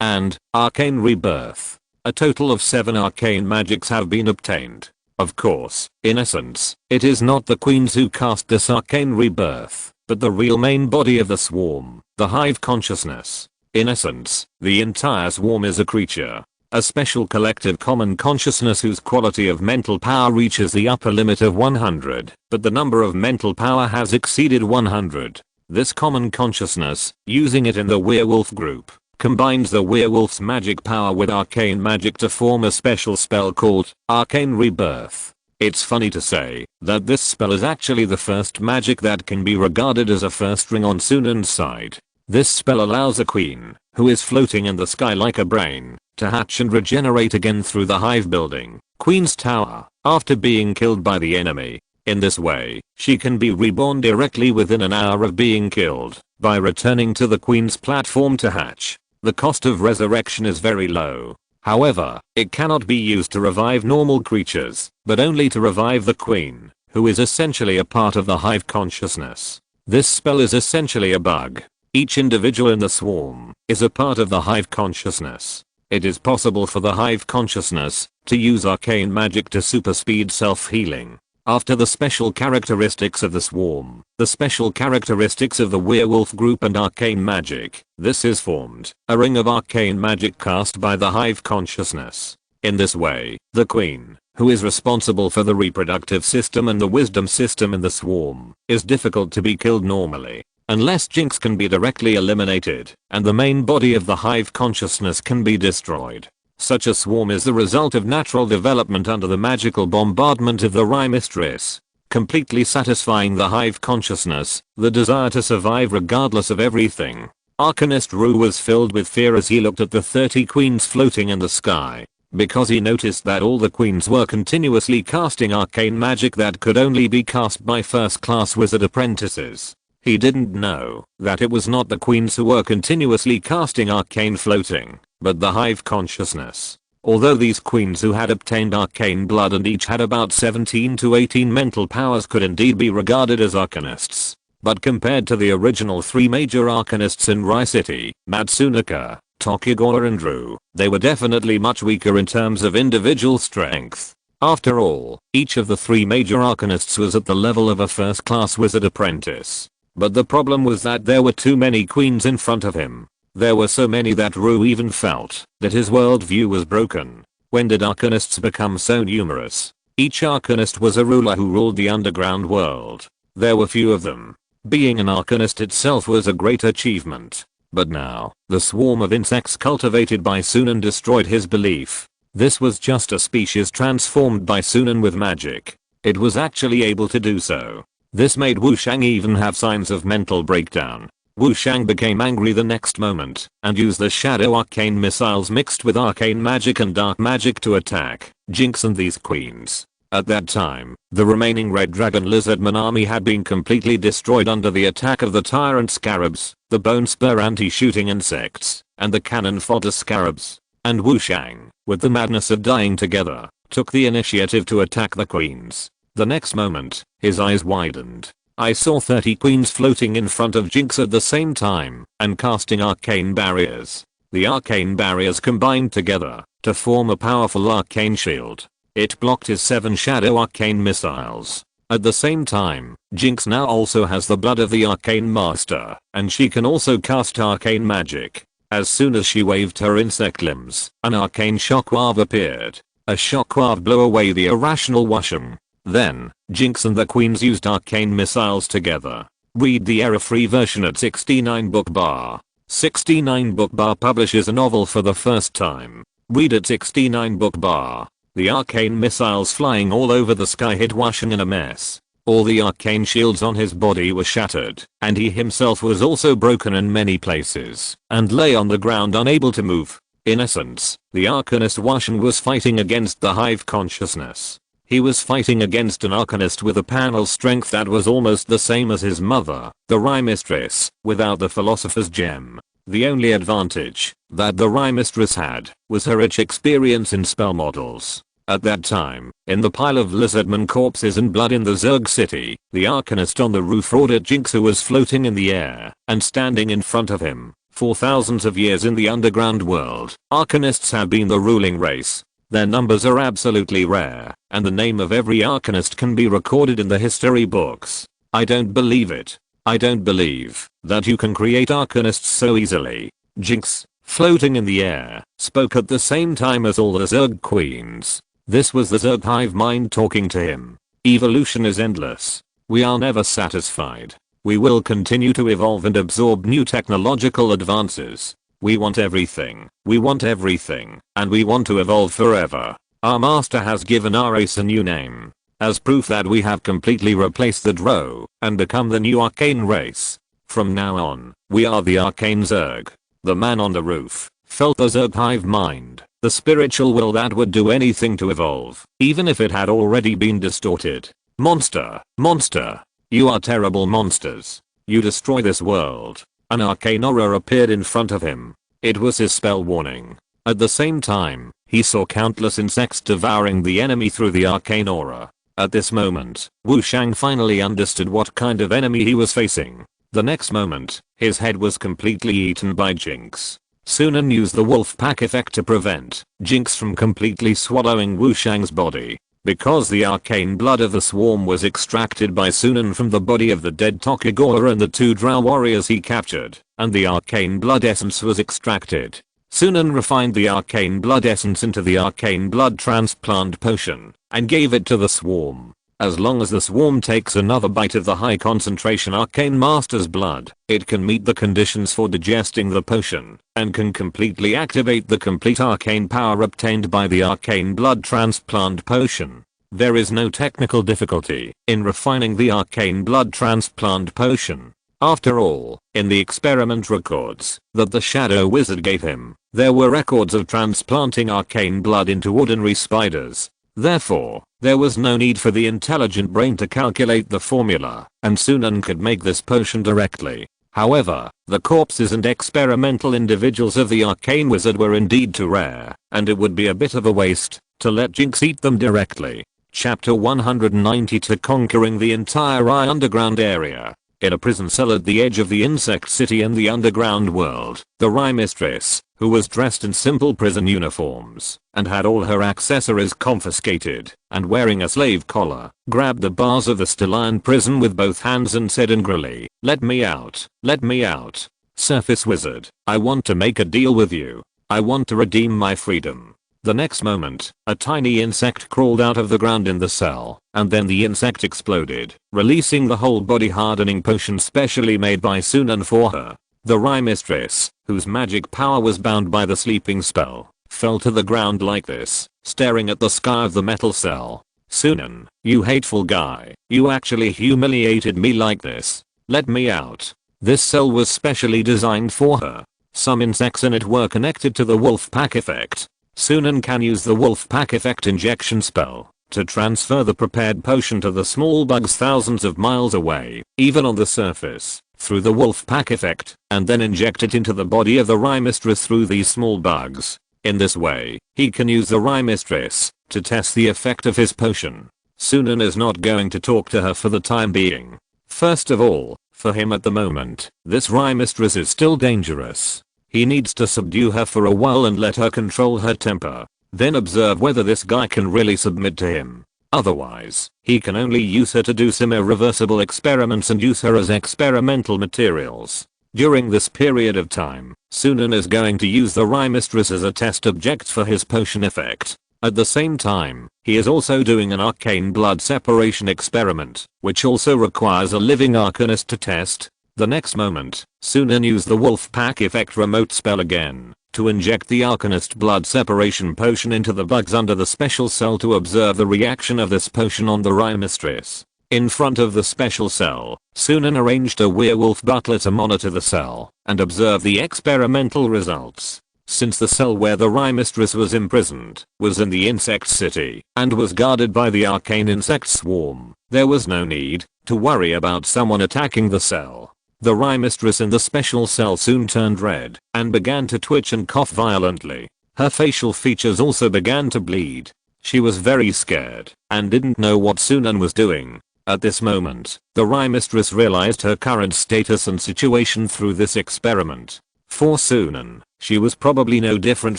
[SPEAKER 1] and Arcane Rebirth. A total of 7 arcane magics have been obtained. Of course, in essence, it is not the queens who cast this arcane rebirth, but the real main body of the swarm, the Hive Consciousness. In essence, the entire swarm is a creature, a special collective common consciousness whose quality of mental power reaches the upper limit of 100, but the number of mental power has exceeded 100. This common consciousness, using it in the werewolf group, combines the werewolf's magic power with arcane magic to form a special spell called Arcane Rebirth. It's funny to say that this spell is actually the first magic that can be regarded as a first ring on Sunan's side. This spell allows a queen, who is floating in the sky like a brain, to hatch and regenerate again through the hive building, Queen's Tower, after being killed by the enemy. In this way, she can be reborn directly within an hour of being killed, by returning to the queen's platform to hatch. The cost of resurrection is very low. However, it cannot be used to revive normal creatures, but only to revive the queen, who is essentially a part of the hive consciousness. This spell is essentially a bug. Each individual in the swarm is a part of the hive consciousness. It is possible for the hive consciousness to use arcane magic to superspeed self-healing. After the special characteristics of the swarm, the special characteristics of the werewolf group and arcane magic, this is formed a ring of arcane magic cast by the hive consciousness. In this way, the queen, who is responsible for the reproductive system and the wisdom system in the swarm, is difficult to be killed normally, unless Jinx can be directly eliminated, and the main body of the hive consciousness can be destroyed. Such a swarm is the result of natural development under the magical bombardment of the Rye Mistress, completely satisfying the hive consciousness, the desire to survive regardless of everything. Arcanist Rue was filled with fear as he looked at the 30 queens floating in the sky, because he noticed that all the queens were continuously casting arcane magic that could only be cast by first-class wizard apprentices. He didn't know that it was not the queens who were continuously casting arcane floating, but the hive consciousness. Although these queens who had obtained arcane blood and each had about 17 to 18 mental powers could indeed be regarded as arcanists, but compared to the original 3 major arcanists in Rye City, Matsunaka, Tokugawa and Rue, they were definitely much weaker in terms of individual strength. After all, each of the 3 major arcanists was at the level of a first-class wizard apprentice. But the problem was that there were too many queens in front of him. There were so many that Rue even felt that his worldview was broken. When did arcanists become so numerous? Each arcanist was a ruler who ruled the underground world. There were few of them. Being an arcanist itself was a great achievement. But now, the swarm of insects cultivated by Sunan destroyed his belief. This was just a species transformed by Sunan with magic. It was actually able to do so. This made Wu Shang even have signs of mental breakdown. Wu Shang became angry the next moment and used the shadow arcane missiles mixed with arcane magic and dark magic to attack Jinx and these queens. At that time, the remaining red dragon lizardman army had been completely destroyed under the attack of the tyrant scarabs, the bone spur anti-shooting insects, and the cannon fodder scarabs. And Wu Shang, with the madness of dying together, took the initiative to attack the queens. The next moment, his eyes widened. I saw 30 queens floating in front of Jinx at the same time and casting arcane barriers. The arcane barriers combined together to form a powerful arcane shield. It blocked his 7 shadow arcane missiles. At the same time, Jinx now also has the blood of the arcane master, and she can also cast arcane magic. As soon as she waved her insect limbs, an arcane shockwave appeared. A shockwave blew away the irrational Wushang. Then, Jinx and the queens used arcane missiles together. Read the error-free version at 69 book bar. 69 book bar publishes a novel for the first time. Read at 69 book bar. The arcane missiles flying all over the sky hit Wushang in a mess. All the arcane shields on his body were shattered, and he himself was also broken in many places, and lay on the ground unable to move. In essence, the arcanist Wushang was fighting against the hive consciousness. He was fighting against an Arcanist with a panel strength that was almost the same as his mother, the Rye Mistress, without the Philosopher's Gem. The only advantage that the Rye Mistress had was her rich experience in spell models. At that time, in the pile of lizardman corpses and blood in the Zerg city, the Arcanist on the roof ordered Jinx, who was floating in the air and standing in front of him. For thousands of years in the underground world, Arcanists have been the ruling race. Their numbers are absolutely rare, and the name of every Arcanist can be recorded in the history books. I don't believe it. I don't believe that you can create Arcanists so easily. Jinx, floating in the air, spoke at the same time as all the Zerg queens. This was the Zerg hive mind talking to him. Evolution is endless. We are never satisfied. We will continue to evolve and absorb new technological advances. We want everything. We want everything. And we want to evolve forever. Our master has given our race a new name. As proof that we have completely replaced the Drow and become the new arcane race. From now on, we are the arcane Zerg. The man on the roof felt the Zerg hive mind, the spiritual will that would do anything to evolve, even if it had already been distorted. Monster, monster. You are terrible monsters. You destroy this world. An arcane aura appeared in front of him. It was his spell warning. At the same time, he saw countless insects devouring the enemy through the arcane aura. At this moment, Wu Shang finally understood what kind of enemy he was facing. The next moment, his head was completely eaten by Jinx. Sunan used the wolf pack effect to prevent Jinx from completely swallowing Wu Shang's body. Because the arcane blood of the swarm was extracted by Sunan from the body of the dead Tokigora and the 2 Drow warriors he captured, and the arcane blood essence was extracted. Sunan refined the arcane blood essence into the arcane blood transplant potion, and gave it to the swarm. As long as the swarm takes another bite of the high concentration arcane master's blood, it can meet the conditions for digesting the potion, and can completely activate the complete arcane power obtained by the arcane blood transplant potion. There is no technical difficulty in refining the arcane blood transplant potion. After all, in the experiment records that the Shadow Wizard gave him, there were records of transplanting arcane blood into ordinary spiders. Therefore, there was no need for the intelligent brain to calculate the formula, and Sunan could make this potion directly. However, the corpses and experimental individuals of the arcane wizard were indeed too rare, and it would be a bit of a waste to let Jinx eat them directly. Chapter 192, Conquering the entire Eye underground area. In a prison cell at the edge of the insect city in the underground world, the Rye Mistress, who was dressed in simple prison uniforms and had all her accessories confiscated and wearing a slave collar, grabbed the bars of the still iron prison with both hands and said angrily, "Let me out, let me out. Surface Wizard, I want to make a deal with you. I want to redeem my freedom." The next moment, a tiny insect crawled out of the ground in the cell, and then the insect exploded, releasing the whole body hardening potion specially made by Sunan for her. The Rye Mistress, whose magic power was bound by the sleeping spell, fell to the ground like this, staring at the sky of the metal cell. "Sunan, you hateful guy, you actually humiliated me like this. Let me out." This cell was specially designed for her. Some insects in it were connected to the wolf pack effect. Sunan can use the wolf pack effect injection spell to transfer the prepared potion to the small bugs thousands of miles away, even on the surface, through the wolf pack effect, and then inject it into the body of the Rye Mistress through these small bugs. In this way, he can use the Rye Mistress to test the effect of his potion. Sunan is not going to talk to her for the time being. First of all, for him at the moment, this Rye Mistress is still dangerous. He needs to subdue her for a while and let her control her temper. Then observe whether this guy can really submit to him. Otherwise, he can only use her to do some irreversible experiments and use her as experimental materials. During this period of time, Sunan is going to use the Rye Mistress as a test object for his potion effect. At the same time, he is also doing an arcane blood separation experiment, which also requires a living arcanist to test. The next moment, Sunan used the wolf pack effect remote spell again to inject the arcanist blood separation potion into the bugs under the special cell to observe the reaction of this potion on the Rye Mistress. In front of the special cell, Sunan arranged a werewolf butler to monitor the cell and observe the experimental results. since the cell where the Rye Mistress was imprisoned was in the insect city and was guarded by the arcane insect swarm, there was no need to worry about someone attacking the cell. The Rye Mistress in the special cell soon turned red and began to twitch and cough violently. Her facial features also began to bleed. She was very scared and didn't know what Sunan was doing. At this moment, the Rye Mistress realized her current status and situation through this experiment. For Sunan, she was probably no different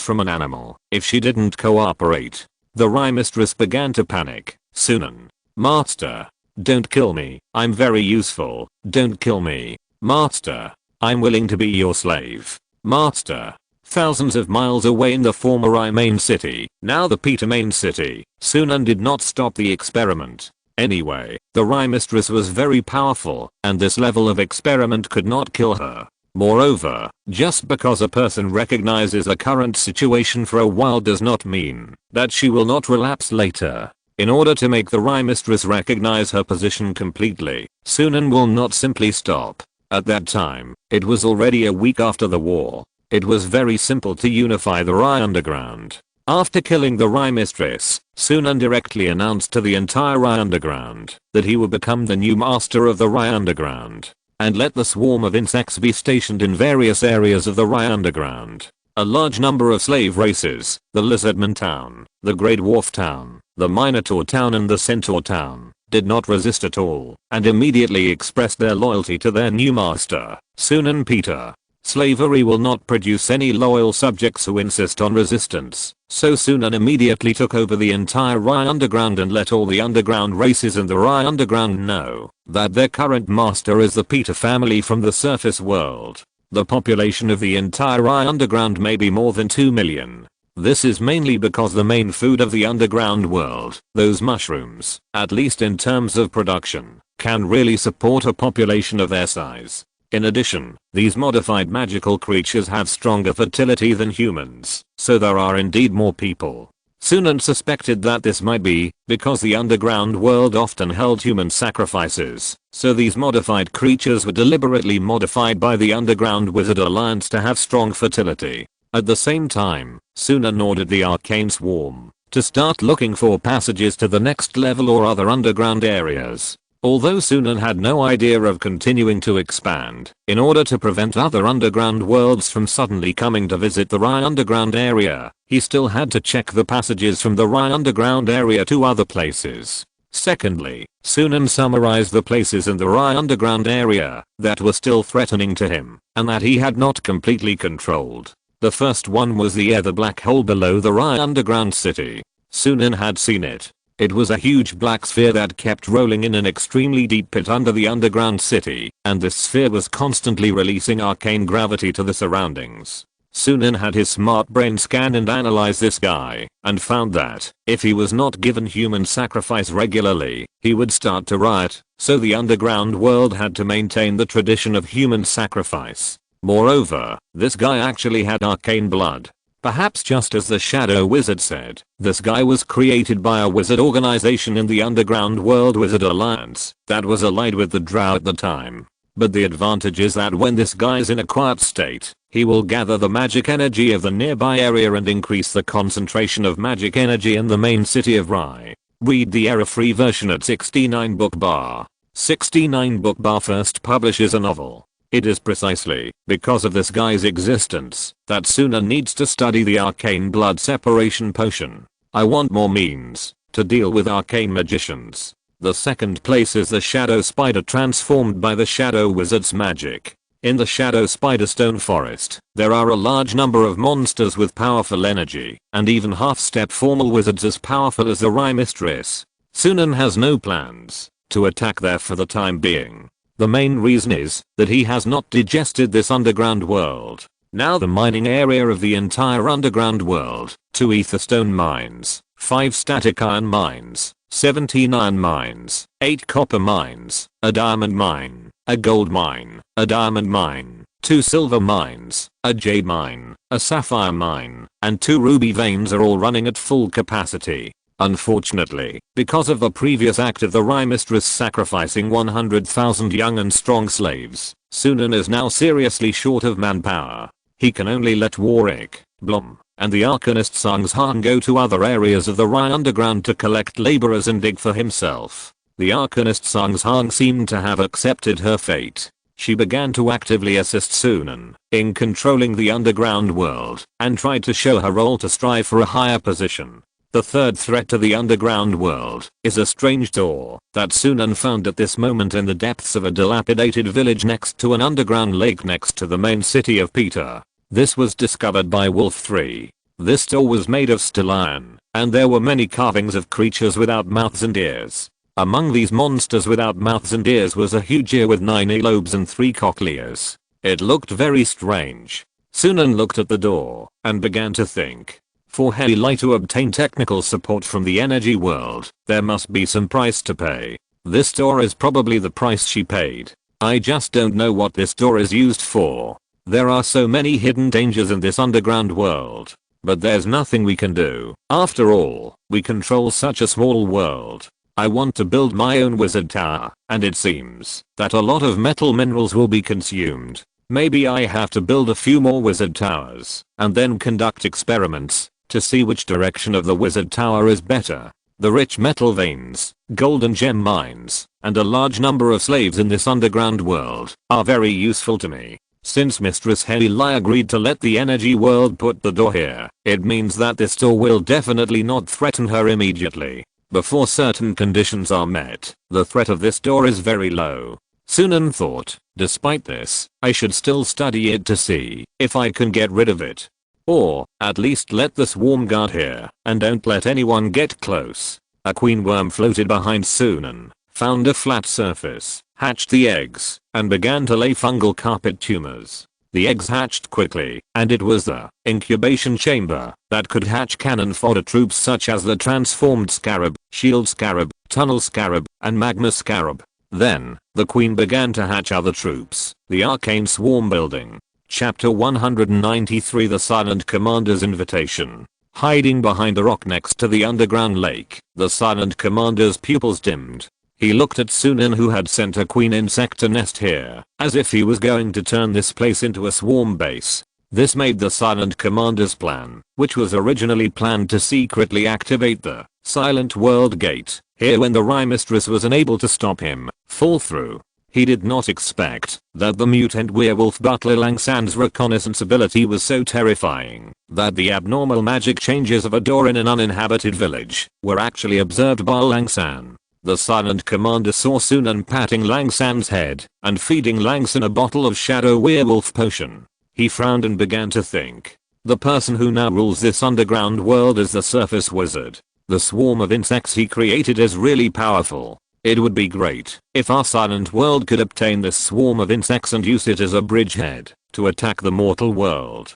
[SPEAKER 1] from an animal if she didn't cooperate. The Rye Mistress began to panic. Sunan. Master. Don't kill me. I'm very useful. Don't kill me. Master. I'm willing to be your slave. Master. Thousands of miles away in the former Rye main city, now the Peter main city, Sunan did not stop the experiment. Anyway, the Rye Mistress was very powerful, and this level of experiment could not kill her. Moreover, just because a person recognizes a current situation for a while does not mean that she will not relapse later. In order to make the Rye Mistress recognize her position completely, Sunan will not simply stop. At that time, it was already a week after the war. It was very simple to unify the Rye Underground. After killing the Rye Mistress, Sunan directly announced to the entire Rye Underground that he would become the new master of the Rye Underground and let the swarm of insects be stationed in various areas of the Rye Underground. A large number of slave races, the Lizardman Town, the Grey Dwarf Town, the Minotaur Town and the Centaur Town, did not resist at all and immediately expressed their loyalty to their new master, Sunan Peter. Slavery will not produce any loyal subjects who insist on resistance, so Sunan immediately took over the entire Rye Underground and let all the underground races in the Rye Underground know that their current master is the Peter family from the surface world. The population of the entire Rye Underground may be more than 2 million. This is mainly because the main food of the underground world, those mushrooms, at least in terms of production, can really support a population of their size. In addition, these modified magical creatures have stronger fertility than humans, so there are indeed more people. Sunan suspected that this might be because the underground world often held human sacrifices, so these modified creatures were deliberately modified by the Underground Wizard Alliance to have strong fertility. At the same time, Sunan ordered the Arcane Swarm to start looking for passages to the next level or other underground areas. Although Sunan had no idea of continuing to expand, in order to prevent other underground worlds from suddenly coming to visit the Rye Underground area, he still had to check the passages from the Rye Underground area to other places. Secondly, Sunan summarized the places in the Rye Underground area that were still threatening to him, and that he had not completely controlled. The first one was the Ether Black Hole below the Rye Underground city. Sunan had seen it. It was a huge black sphere that kept rolling in an extremely deep pit under the underground city, and this sphere was constantly releasing arcane gravity to the surroundings. Sunan had his smart brain scan and analyze this guy, and found that, if he was not given human sacrifice regularly, he would start to riot, so the underground world had to maintain the tradition of human sacrifice. Moreover, this guy actually had arcane blood. Perhaps just as the Shadow Wizard said, this guy was created by a wizard organization in the Underground World Wizard Alliance that was allied with the Drow at the time. But the advantage is that when this guy is in a quiet state, he will gather the magic energy of the nearby area and increase the concentration of magic energy in the main city of Rye. Read the error-free version at 69 book bar. 69 book bar first publishes a novel. It is precisely because of this guy's existence that Sunan needs to study the arcane blood separation potion. I want more means to deal with arcane magicians. The second place is the Shadow Spider transformed by the Shadow Wizard's magic. In the Shadow Spider Stone Forest, there are a large number of monsters with powerful energy, and even half-step formal wizards as powerful as the Rye Mistress. Sunan has no plans to attack there for the time being. The main reason is that he has not digested this underground world. Now the mining area of the entire underground world, 2 etherstone mines, 5 static iron mines, 17 iron mines, 8 copper mines, a diamond mine, a gold mine, a diamond mine, 2 silver mines, a jade mine, a sapphire mine, and 2 ruby veins are all running at full capacity. Unfortunately, because of the previous act of the Rye Mistress sacrificing 100,000 young and strong slaves, Sunan is now seriously short of manpower. He can only let Warwick, Blom, and the Arcanist Sung Han go to other areas of the Rye underground to collect laborers and dig for himself. The Arcanist Sung Han seemed to have accepted her fate. She began to actively assist Sunan in controlling the underground world and tried to show her role to strive for a higher position. The third threat to the underground world is a strange door that Sunan found at this moment in the depths of a dilapidated village next to an underground lake next to the main city of Peter. This was discovered by Wolf 3. This door was made of still iron, and there were many carvings of creatures without mouths and ears. Among these monsters without mouths and ears was a huge ear with 9 earlobes and 3 cochlears. It looked very strange. Sunan looked at the door and began to think. For Heli to obtain technical support from the energy world, there must be some price to pay. This door is probably the price she paid. I just don't know what this door is used for. There are so many hidden dangers in this underground world. But there's nothing we can do. After all, we control such a small world. I want to build my own wizard tower, and it seems that a lot of metal minerals will be consumed. Maybe I have to build a few more wizard towers, and then conduct experiments to see which direction of the wizard tower is better. The rich metal veins, gold and gem mines, and a large number of slaves in this underground world are very useful to me. Since Mistress Heli agreed to let the energy world put the door here, it means that this door will definitely not threaten her immediately. Before certain conditions are met, the threat of this door is very low. Sunan thought, despite this, I should still study it to see if I can get rid of it. Or, at least let the swarm guard here, and don't let anyone get close. A queen worm floated behind Sunan, found a flat surface, hatched the eggs, and began to lay fungal carpet tumors. The eggs hatched quickly, and it was the incubation chamber that could hatch cannon fodder troops such as the transformed scarab, shield scarab, tunnel scarab, and magma scarab. Then, the queen began to hatch other troops. The arcane swarm building. Chapter 193 The Silent Commander's Invitation. Hiding behind a rock next to the underground lake, the Silent Commander's pupils dimmed. He looked at Sunan, who had sent a queen insect to nest here, as if he was going to turn this place into a swarm base. This made the Silent Commander's plan, which was originally planned to secretly activate the Silent World Gate here when the Rye Mistress was unable to stop him, fall through. He did not expect that the mutant werewolf butler Langsan's reconnaissance ability was so terrifying that the abnormal magic changes of a door in an uninhabited village were actually observed by Langsan. The Silent Commander saw Sunan patting Langsan's head and feeding Langsan a bottle of shadow werewolf potion. He frowned and began to think. The person who now rules this underground world is the surface wizard. The swarm of insects he created is really powerful. It would be great if our silent world could obtain this swarm of insects and use it as a bridgehead to attack the mortal world.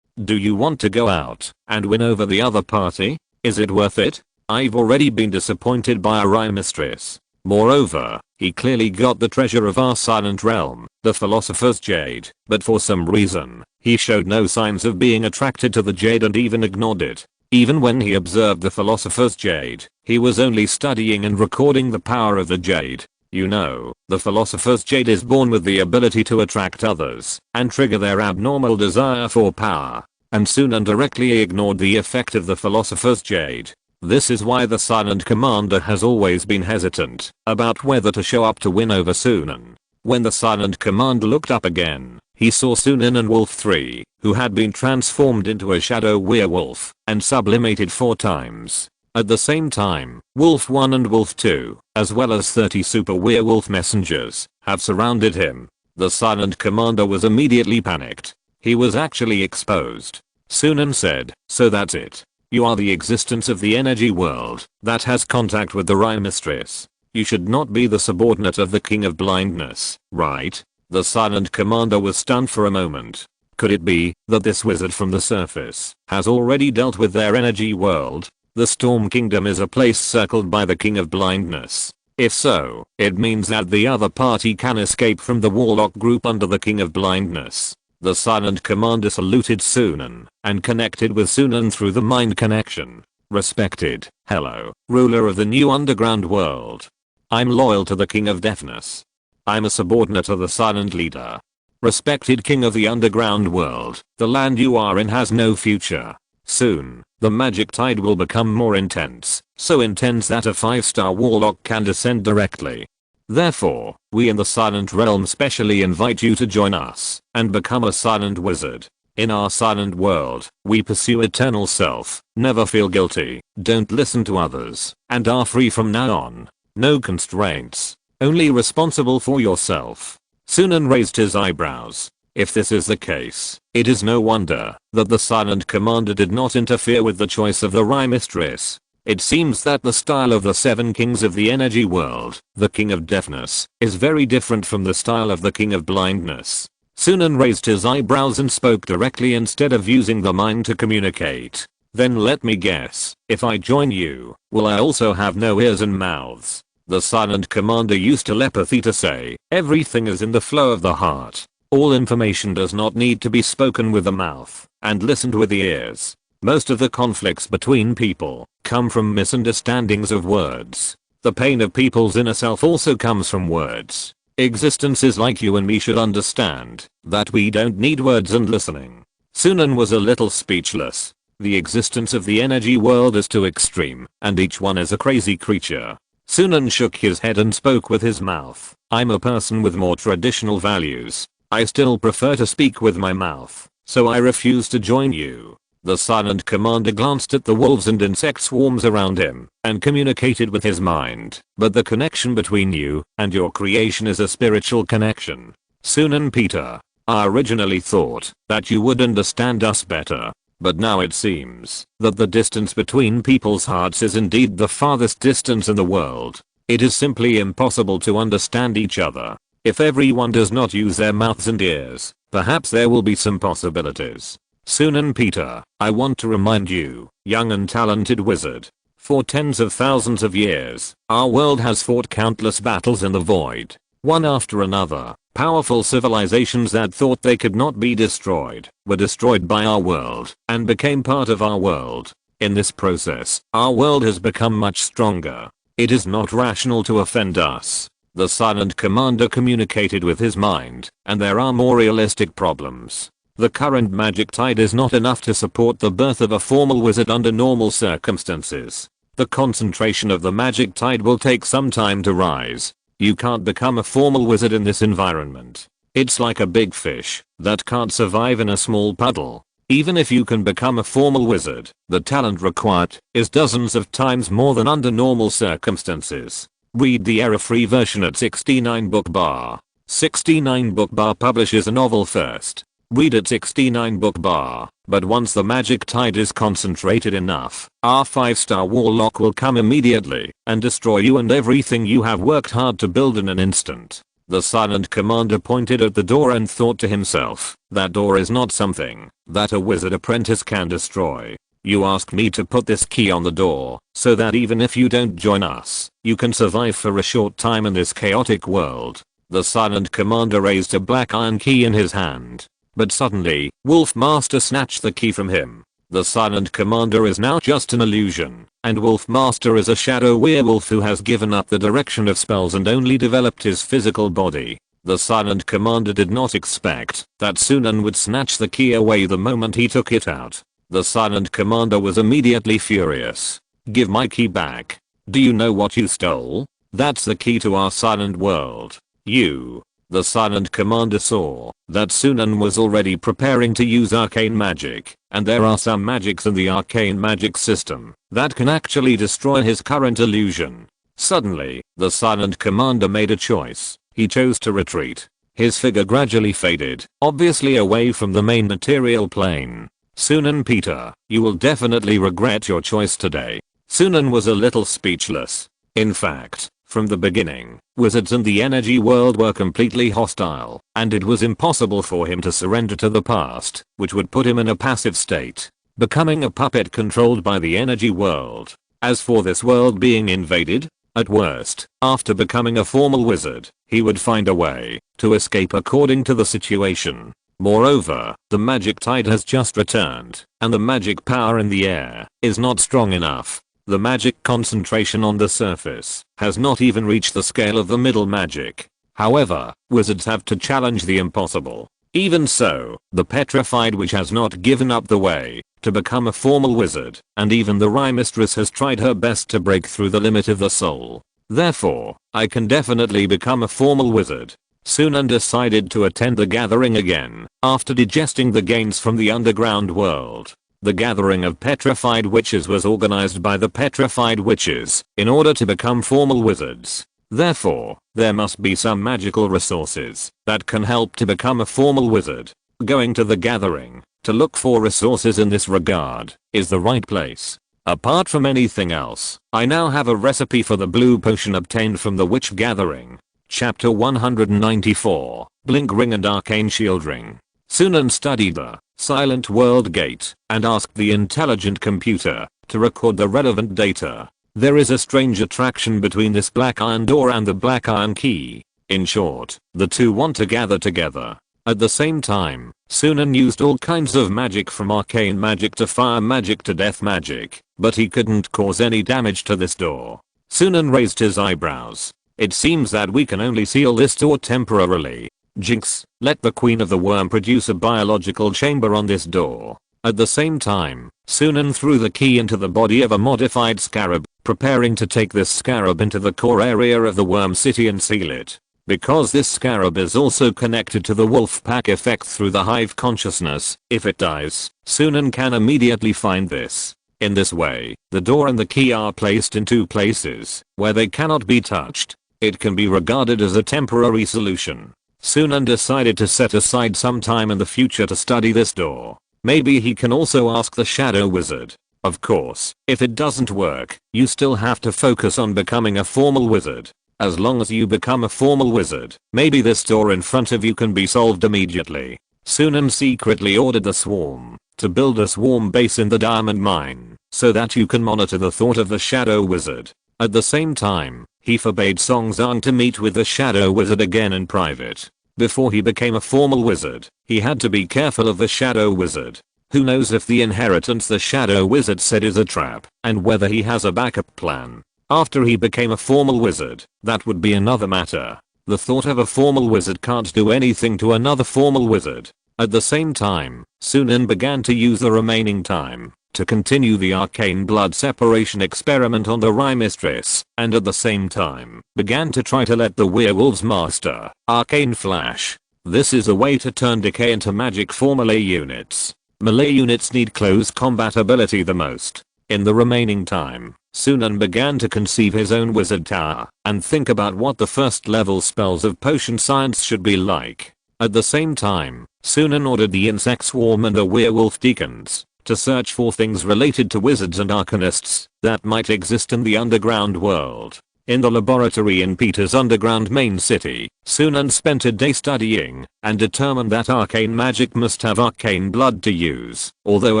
[SPEAKER 1] Do you want to go out and win over the other party? Is it worth it? I've already been disappointed by a Rye Mistress. Moreover, he clearly got the treasure of our silent realm, the Philosopher's Jade, but for some reason, he showed no signs of being attracted to the jade and even ignored it. Even when he observed the Philosopher's Jade, he was only studying and recording the power of the jade. You know, the Philosopher's Jade is born with the ability to attract others and trigger their abnormal desire for power. And Sunan directly ignored the effect of the Philosopher's Jade. This is why the Silent Commander has always been hesitant about whether to show up to win over Sunan. When the Silent Commander looked up again, he saw Sunan and Wolf 3, who had been transformed into a shadow werewolf and sublimated 4 times. At the same time, Wolf 1 and Wolf 2, as well as 30 super werewolf messengers, have surrounded him. The Silent Commander was immediately panicked. He was actually exposed. Sunan said, "So that's it. You are the existence of the energy world that has contact with the Rye Mistress. You should not be the subordinate of the King of Blindness, right?" The Silent Commander was stunned for a moment. Could it be that this wizard from the surface has already dealt with their energy world? The Storm Kingdom is a place circled by the King of Blindness. If so, it means that the other party can escape from the Warlock group under the King of Blindness. The Silent Commander saluted Sunan and connected with Sunan through the mind connection. Respected, hello, ruler of the new underground world. I'm loyal to the King of Deafness. I'm a subordinate of the Silent Leader. Respected king of the underground world, the land you are in has no future. Soon, the magic tide will become more intense, so intense that a 5-star warlock can descend directly. Therefore, we in the Silent Realm specially invite you to join us and become a silent wizard. In our silent world, we pursue eternal self, never feel guilty, don't listen to others, and are free from now on. No constraints. Only responsible for yourself. Sunan raised his eyebrows. If this is the case, it is no wonder that the Silent Commander did not interfere with the choice of the Rye Mistress. It seems that the style of the 7 kings of the energy world, the king of deafness, is very different from the style of the king of blindness. Sunan raised his eyebrows and spoke directly instead of using the mind to communicate. Then let me guess, if I join you, will I also have no ears and mouths? The Silent Commander used telepathy to say, everything is in the flow of the heart. All information does not need to be spoken with the mouth and listened with the ears. Most of the conflicts between people come from misunderstandings of words. The pain of people's inner self also comes from words. Existences like you and me should understand that we don't need words and listening. Sunan was a little speechless. The existence of the energy world is too extreme, and each one is a crazy creature. Sunan shook his head and spoke with his mouth. I'm a person with more traditional values. I still prefer to speak with my mouth, so I refuse to join you. The Silent Commander glanced at the wolves and insect swarms around him and communicated with his mind. But the connection between you and your creation is a spiritual connection. Sunan Peter, I originally thought that you would understand us better. But now it seems that the distance between people's hearts is indeed the farthest distance in the world. It is simply impossible to understand each other. If everyone does not use their mouths and ears, perhaps there will be some possibilities. Sunan Peter, I want to remind you, young and talented wizard. For tens of thousands of years, our world has fought countless battles in the void. One after another, powerful civilizations that thought they could not be destroyed were destroyed by our world and became part of our world. In this process, our world has become much stronger. It is not rational to offend us. The Silent Commander communicated with his mind, and there are more realistic problems. The current magic tide is not enough to support the birth of a formal wizard under normal circumstances. The concentration of the magic tide will take some time to rise. You can't become a formal wizard in this environment. It's like a big fish that can't survive in a small puddle. Even if you can become a formal wizard, the talent required is dozens of times more than under normal circumstances. Read the error-free version at 69 book bar. 69 book bar publishes a novel first. Read at 69 book bar, but once the magic tide is concentrated enough, our 5-star warlock will come immediately and destroy you and everything you have worked hard to build in an instant. The Silent Commander pointed at the door and thought to himself, that door is not something that a wizard apprentice can destroy. You ask me to put this key on the door, so that even if you don't join us, you can survive for a short time in this chaotic world. The Silent Commander raised a black iron key in his hand. But suddenly, Wolf Master snatched the key from him. The Silent Commander is now just an illusion, and Wolf Master is a shadow werewolf who has given up the direction of spells and only developed his physical body. The Silent Commander did not expect that Sunan would snatch the key away the moment he took it out. The Silent Commander was immediately furious. Give my key back. Do you know what you stole? That's the key to our silent world. You. The Silent Commander saw that Sunan was already preparing to use arcane magic, and there are some magics in the arcane magic system that can actually destroy his current illusion. Suddenly, the Silent Commander made a choice. He chose to retreat. His figure gradually faded, obviously away from the main material plane. Sunan Peter, you will definitely regret your choice today. Sunan was a little speechless. In fact, from the beginning, wizards in the energy world were completely hostile, and it was impossible for him to surrender to the past, which would put him in a passive state, becoming a puppet controlled by the energy world. As for this world being invaded, at worst, after becoming a formal wizard, he would find a way to escape according to the situation. Moreover, the magic tide has just returned, and the magic power in the air is not strong enough. The magic concentration on the surface has not even reached the scale of the middle magic. However, wizards have to challenge the impossible. Even so, the petrified witch has not given up the way to become a formal wizard, and even the Rye mistress has tried her best to break through the limit of the soul. Therefore, I can definitely become a formal wizard. Sunan decided to attend the gathering again, after digesting the gains from the underground world. The gathering of petrified witches was organized by the petrified witches in order to become formal wizards. Therefore, there must be some magical resources that can help to become a formal wizard. Going to the gathering to look for resources in this regard is the right place. Apart from anything else, I now have a recipe for the blue potion obtained from the witch gathering. Chapter 194, Blink Ring and Arcane Shield Ring. Sunan studied the Silent World Gate and asked the intelligent computer to record the relevant data. There is a strange attraction between this black iron door and the black iron key. In short, the two want to gather together. At the same time, Sunan used all kinds of magic from arcane magic to fire magic to death magic, but he couldn't cause any damage to this door. Sunan raised his eyebrows. It seems that we can only seal this door temporarily. Jinx, let the Queen of the Worm produce a biological chamber on this door. At the same time, Sunan threw the key into the body of a modified scarab, preparing to take this scarab into the core area of the worm city and seal it. Because this scarab is also connected to the wolf pack effect through the hive consciousness, if it dies, Sunan can immediately find this. In this way, the door and the key are placed in two places where they cannot be touched. It can be regarded as a temporary solution. Sunan decided to set aside some time in the future to study this door. Maybe he can also ask the Shadow Wizard. Of course, if it doesn't work, you still have to focus on becoming a formal wizard. As long as you become a formal wizard, maybe this door in front of you can be solved immediately. Sunan secretly ordered the swarm to build a swarm base in the diamond mine so that you can monitor the thought of the Shadow Wizard. At the same time, he forbade Song Zhang to meet with the Shadow Wizard again in private. Before he became a formal wizard, he had to be careful of the Shadow Wizard. Who knows if the inheritance the Shadow Wizard said is a trap, and whether he has a backup plan. After he became a formal wizard, that would be another matter. The thought of a formal wizard can't do anything to another formal wizard. At the same time, Sunan began to use the remaining time to continue the arcane blood separation experiment on the Rye mistress, and at the same time, began to try to let the werewolves master arcane flash. This is a way to turn decay into magic for melee units. Melee units need close combat ability the most. In the remaining time, Sunan began to conceive his own wizard tower and think about what the first level spells of potion science should be like. At the same time, Sunan ordered the insect swarm and the werewolf deacons to search for things related to wizards and arcanists that might exist in the underground world. In the laboratory in Peter's underground main city, Sunan spent a day studying and determined that arcane magic must have arcane blood to use, although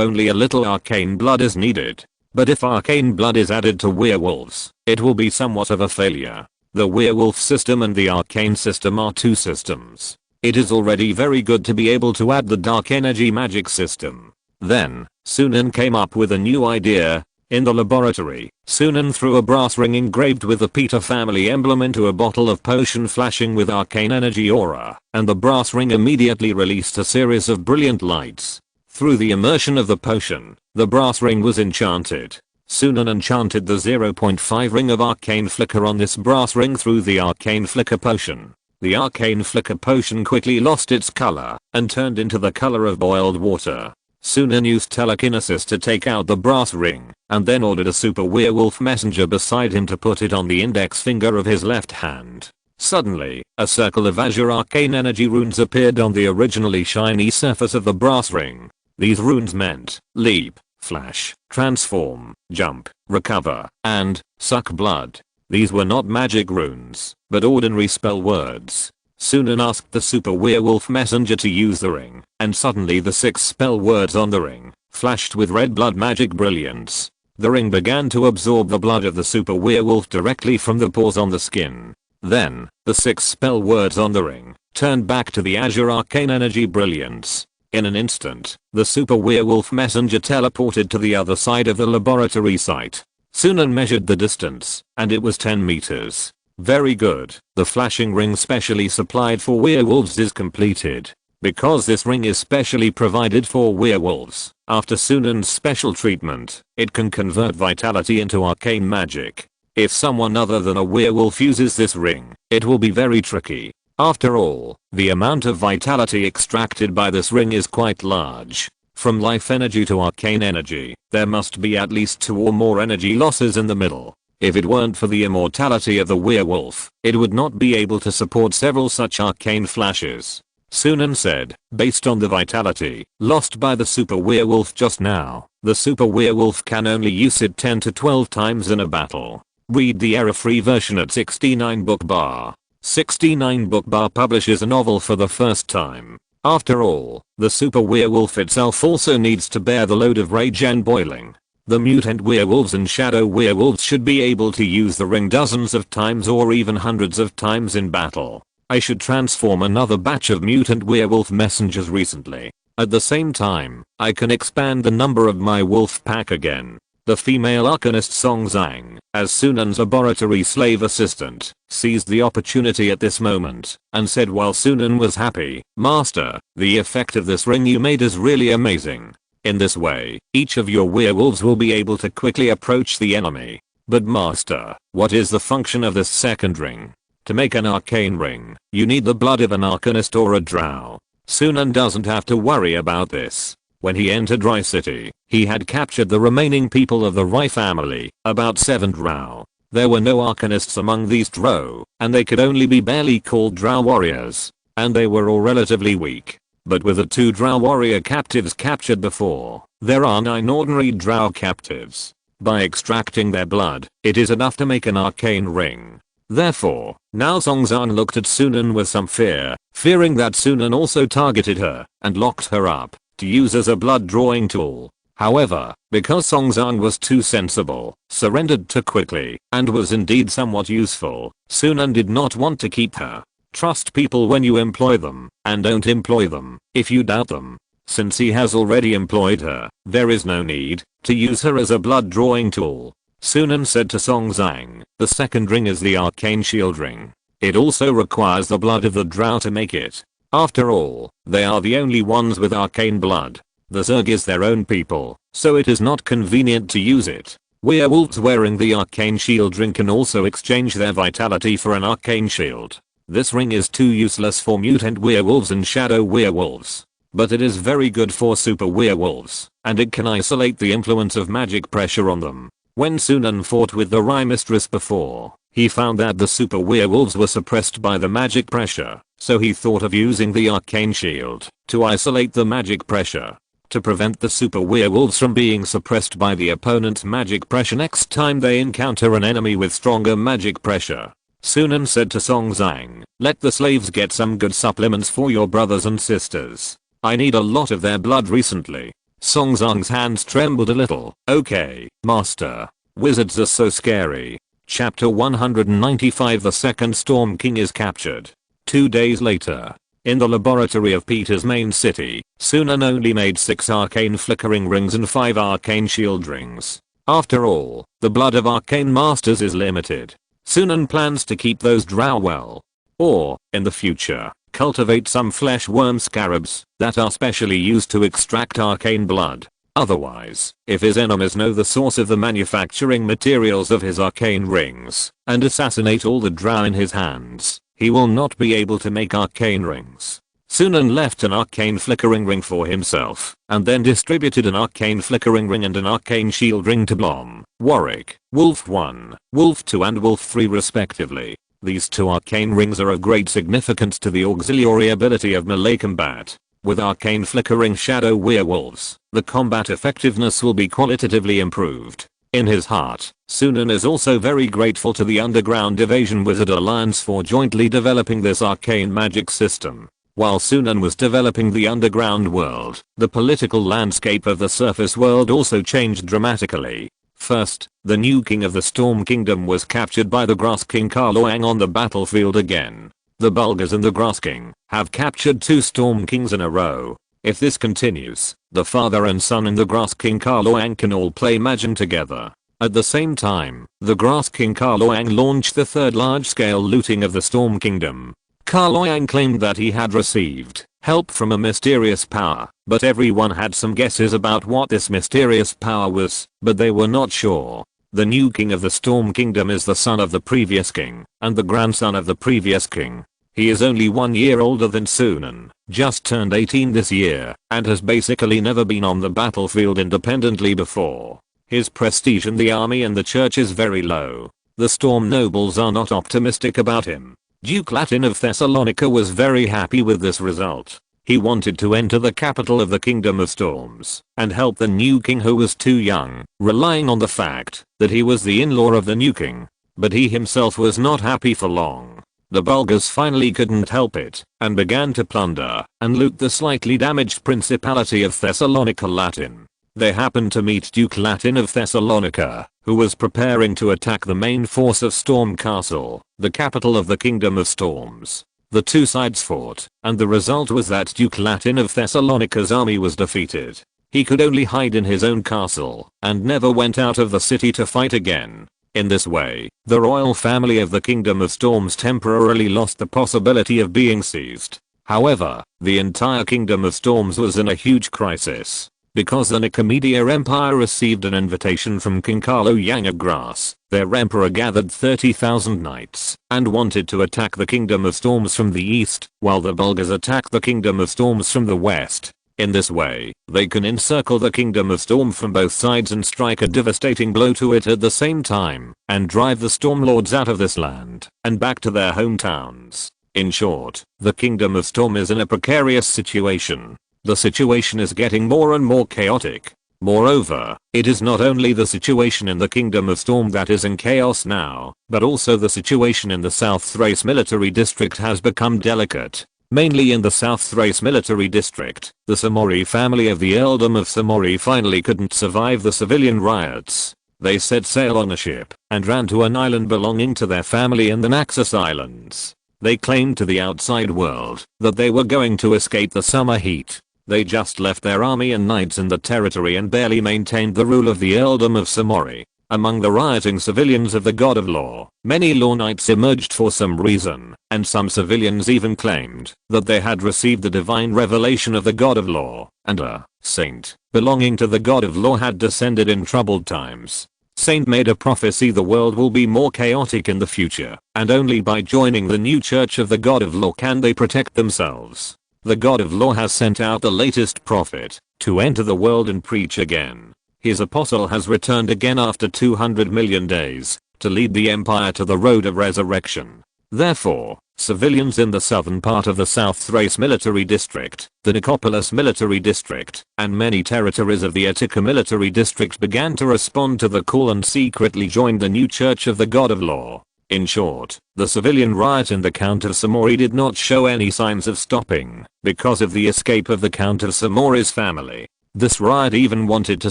[SPEAKER 1] only a little arcane blood is needed. But if arcane blood is added to werewolves, it will be somewhat of a failure. The werewolf system and the arcane system are two systems. It is already very good to be able to add the dark energy magic system. Then, Sunan came up with a new idea. In the laboratory, Sunan threw a brass ring engraved with the Peter family emblem into a bottle of potion flashing with arcane energy aura, and the brass ring immediately released a series of brilliant lights. Through the immersion of the potion, the brass ring was enchanted. Sunan enchanted the 0.5 ring of arcane flicker on this brass ring through the arcane flicker potion. The arcane flicker potion quickly lost its color and turned into the color of boiled water. Sunan used telekinesis to take out the brass ring, and then ordered a super werewolf messenger beside him to put it on the index finger of his left hand. Suddenly, a circle of azure arcane energy runes appeared on the originally shiny surface of the brass ring. These runes meant leap, flash, transform, jump, recover, and suck blood. These were not magic runes, but ordinary spell words. Sunan asked the super werewolf messenger to use the ring, and suddenly the 6 spell words on the ring flashed with red blood magic brilliance. The ring began to absorb the blood of the super werewolf directly from the pores on the skin. Then, the 6 spell words on the ring turned back to the azure arcane energy brilliance. In an instant, the super werewolf messenger teleported to the other side of the laboratory site. Sunan measured the distance, and it was 10 meters. Very good. The flashing ring specially supplied for werewolves is completed. Because this ring is specially provided for werewolves, after Sunan's special treatment, it can convert vitality into arcane magic. If someone other than a werewolf uses this ring, it will be very tricky. After all, the amount of vitality extracted by this ring is quite large. From life energy to arcane energy, there must be at least 2 or more energy losses in the middle. If it weren't for the immortality of the werewolf, it would not be able to support several such arcane flashes. Sunan said, based on the vitality lost by the super werewolf just now, the super werewolf can only use it 10 to 12 times in a battle. Read the error-free version at 69 book bar. 69 book bar publishes a novel for the first time. After all, the super werewolf itself also needs to bear the load of rage and boiling. The mutant werewolves and shadow werewolves should be able to use the ring dozens of times or even hundreds of times in battle. I should transform another batch of mutant werewolf messengers recently. At the same time, I can expand the number of my wolf pack again. The female arcanist Song Zhang, as Sunan's laboratory slave assistant, seized the opportunity at this moment, and said while Sunan was happy, "Master, the effect of this ring you made is really amazing. In this way, each of your werewolves will be able to quickly approach the enemy. But Master, what is the function of this second ring? To make an arcane ring, you need the blood of an arcanist or a drow." Sunan doesn't have to worry about this. When he entered Rai City, he had captured the remaining people of the Rai family, about 7 drow. There were no arcanists among these drow, and they could only be barely called drow warriors. And they were all relatively weak. But with the 2 drow warrior captives captured before, there are 9 ordinary drow captives. By extracting their blood, it is enough to make an arcane ring. Therefore, now Songzan looked at Sunan with some fear, fearing that Sunan also targeted her and locked her up to use as a blood drawing tool. However, because Songzan was too sensible, surrendered too quickly, and was indeed somewhat useful, Sunan did not want to keep her. Trust people when you employ them, and don't employ them if you doubt them. Since he has already employed her, there is no need to use her as a blood drawing tool. Sunan said to Song Zhang, the second ring is the arcane shield ring. It also requires the blood of the drow to make it. After all, they are the only ones with arcane blood. The Zerg is their own people, so it is not convenient to use it. Werewolves wearing the arcane shield ring can also exchange their vitality for an arcane shield. This ring is too useless for mutant werewolves and shadow werewolves. But it is very good for super werewolves, and it can isolate the influence of magic pressure on them. When Sunan fought with the Rai mistress before, he found that the super werewolves were suppressed by the magic pressure, so he thought of using the arcane shield to isolate the magic pressure. To prevent the super werewolves from being suppressed by the opponent's magic pressure next time they encounter an enemy with stronger magic pressure. Sunan said to Song Zhang, let the slaves get some good supplements for your brothers and sisters. I need a lot of their blood recently. Song Zhang's hands trembled a little. Okay, master. Wizards are so scary. Chapter 195. The second Storm King is captured. 2 days later. In the laboratory of Peter's main city, Sunan only made 6 arcane flickering rings and 5 arcane shield rings. After all, the blood of arcane masters is limited. Sunan plans to keep those drow well. Or, in the future, cultivate some flesh worm scarabs that are specially used to extract arcane blood. Otherwise, if his enemies know the source of the manufacturing materials of his arcane rings and assassinate all the drow in his hands, he will not be able to make arcane rings. Sunan left an arcane flickering ring for himself and then distributed an arcane flickering ring and an arcane shield ring to Blom, Warwick, Wolf 1, Wolf 2 and Wolf 3 respectively. These 2 arcane rings are of great significance to the auxiliary ability of melee combat. With arcane flickering shadow werewolves, the combat effectiveness will be qualitatively improved. In his heart, Sunan is also very grateful to the Underground Evasion Wizard Alliance for jointly developing this arcane magic system. While Sunan was developing the underground world, the political landscape of the surface world also changed dramatically. First, the new king of the Storm Kingdom was captured by the Grass King Karloang on the battlefield again. The Bulgars and the Grass King have captured 2 Storm Kings in a row. If this continues, the father and son and the Grass King Karloang can all play Mahjong together. At the same time, the Grass King Karloang launched the third large-scale looting of the Storm Kingdom. Karloang claimed that he had received help from a mysterious power, but everyone had some guesses about what this mysterious power was, but they were not sure. The new king of the Storm Kingdom is the son of the previous king, and the grandson of the previous king. He is only 1 year older than Sunan, just turned 18 this year, and has basically never been on the battlefield independently before. His prestige in the army and the church is very low. The Storm nobles are not optimistic about him. Duke Latin of Thessalonica was very happy with this result. He wanted to enter the capital of the Kingdom of Storms and help the new king who was too young, relying on the fact that he was the in-law of the new king. But he himself was not happy for long. The Bulgars finally couldn't help it and began to plunder and loot the slightly damaged Principality of Thessalonica Latin. They happened to meet Duke Latin of Thessalonica, who was preparing to attack the main force of Storm Castle, the capital of the Kingdom of Storms. The two sides fought, and the result was that Duke Latin of Thessalonica's army was defeated. He could only hide in his own castle, and never went out of the city to fight again. In this way, the royal family of the Kingdom of Storms temporarily lost the possibility of being seized. However, the entire Kingdom of Storms was in a huge crisis. Because the Nicomedia Empire received an invitation from King Karloang of Grass, their emperor gathered 30,000 knights and wanted to attack the Kingdom of Storms from the east, while the Bulgars attacked the Kingdom of Storms from the west. In this way, they can encircle the Kingdom of Storm from both sides and strike a devastating blow to it at the same time, and drive the Stormlords out of this land and back to their hometowns. In short, the Kingdom of Storm is in a precarious situation. The situation is getting more and more chaotic. Moreover, it is not only the situation in the Kingdom of Storm that is in chaos now, but also the situation in the South Thrace military district has become delicate. Mainly in the South Thrace military district, the Samori family of the earldom of Samori finally couldn't survive the civilian riots. They set sail on a ship and ran to an island belonging to their family in the Naxos Islands. They claimed to the outside world that they were going to escape the summer heat. They just left their army and knights in the territory and barely maintained the rule of the earldom of Samori. Among the rioting civilians of the God of Law, many law knights emerged for some reason, and some civilians even claimed that they had received the divine revelation of the God of Law, and a saint belonging to the God of Law had descended in troubled times. Saint made a prophecy the world will be more chaotic in the future, and only by joining the new church of the God of Law can they protect themselves. The God of Law has sent out the latest prophet to enter the world and preach again. His apostle has returned again after 200 million days to lead the empire to the road of resurrection. Therefore, civilians in the southern part of the South Thrace military district, the Nicopolis military district, and many territories of the Attica military district began to respond to the call and secretly joined the new church of the God of Law. In short, the civilian riot in the Count of Samori did not show any signs of stopping because of the escape of the Count of Samori's family. This riot even wanted to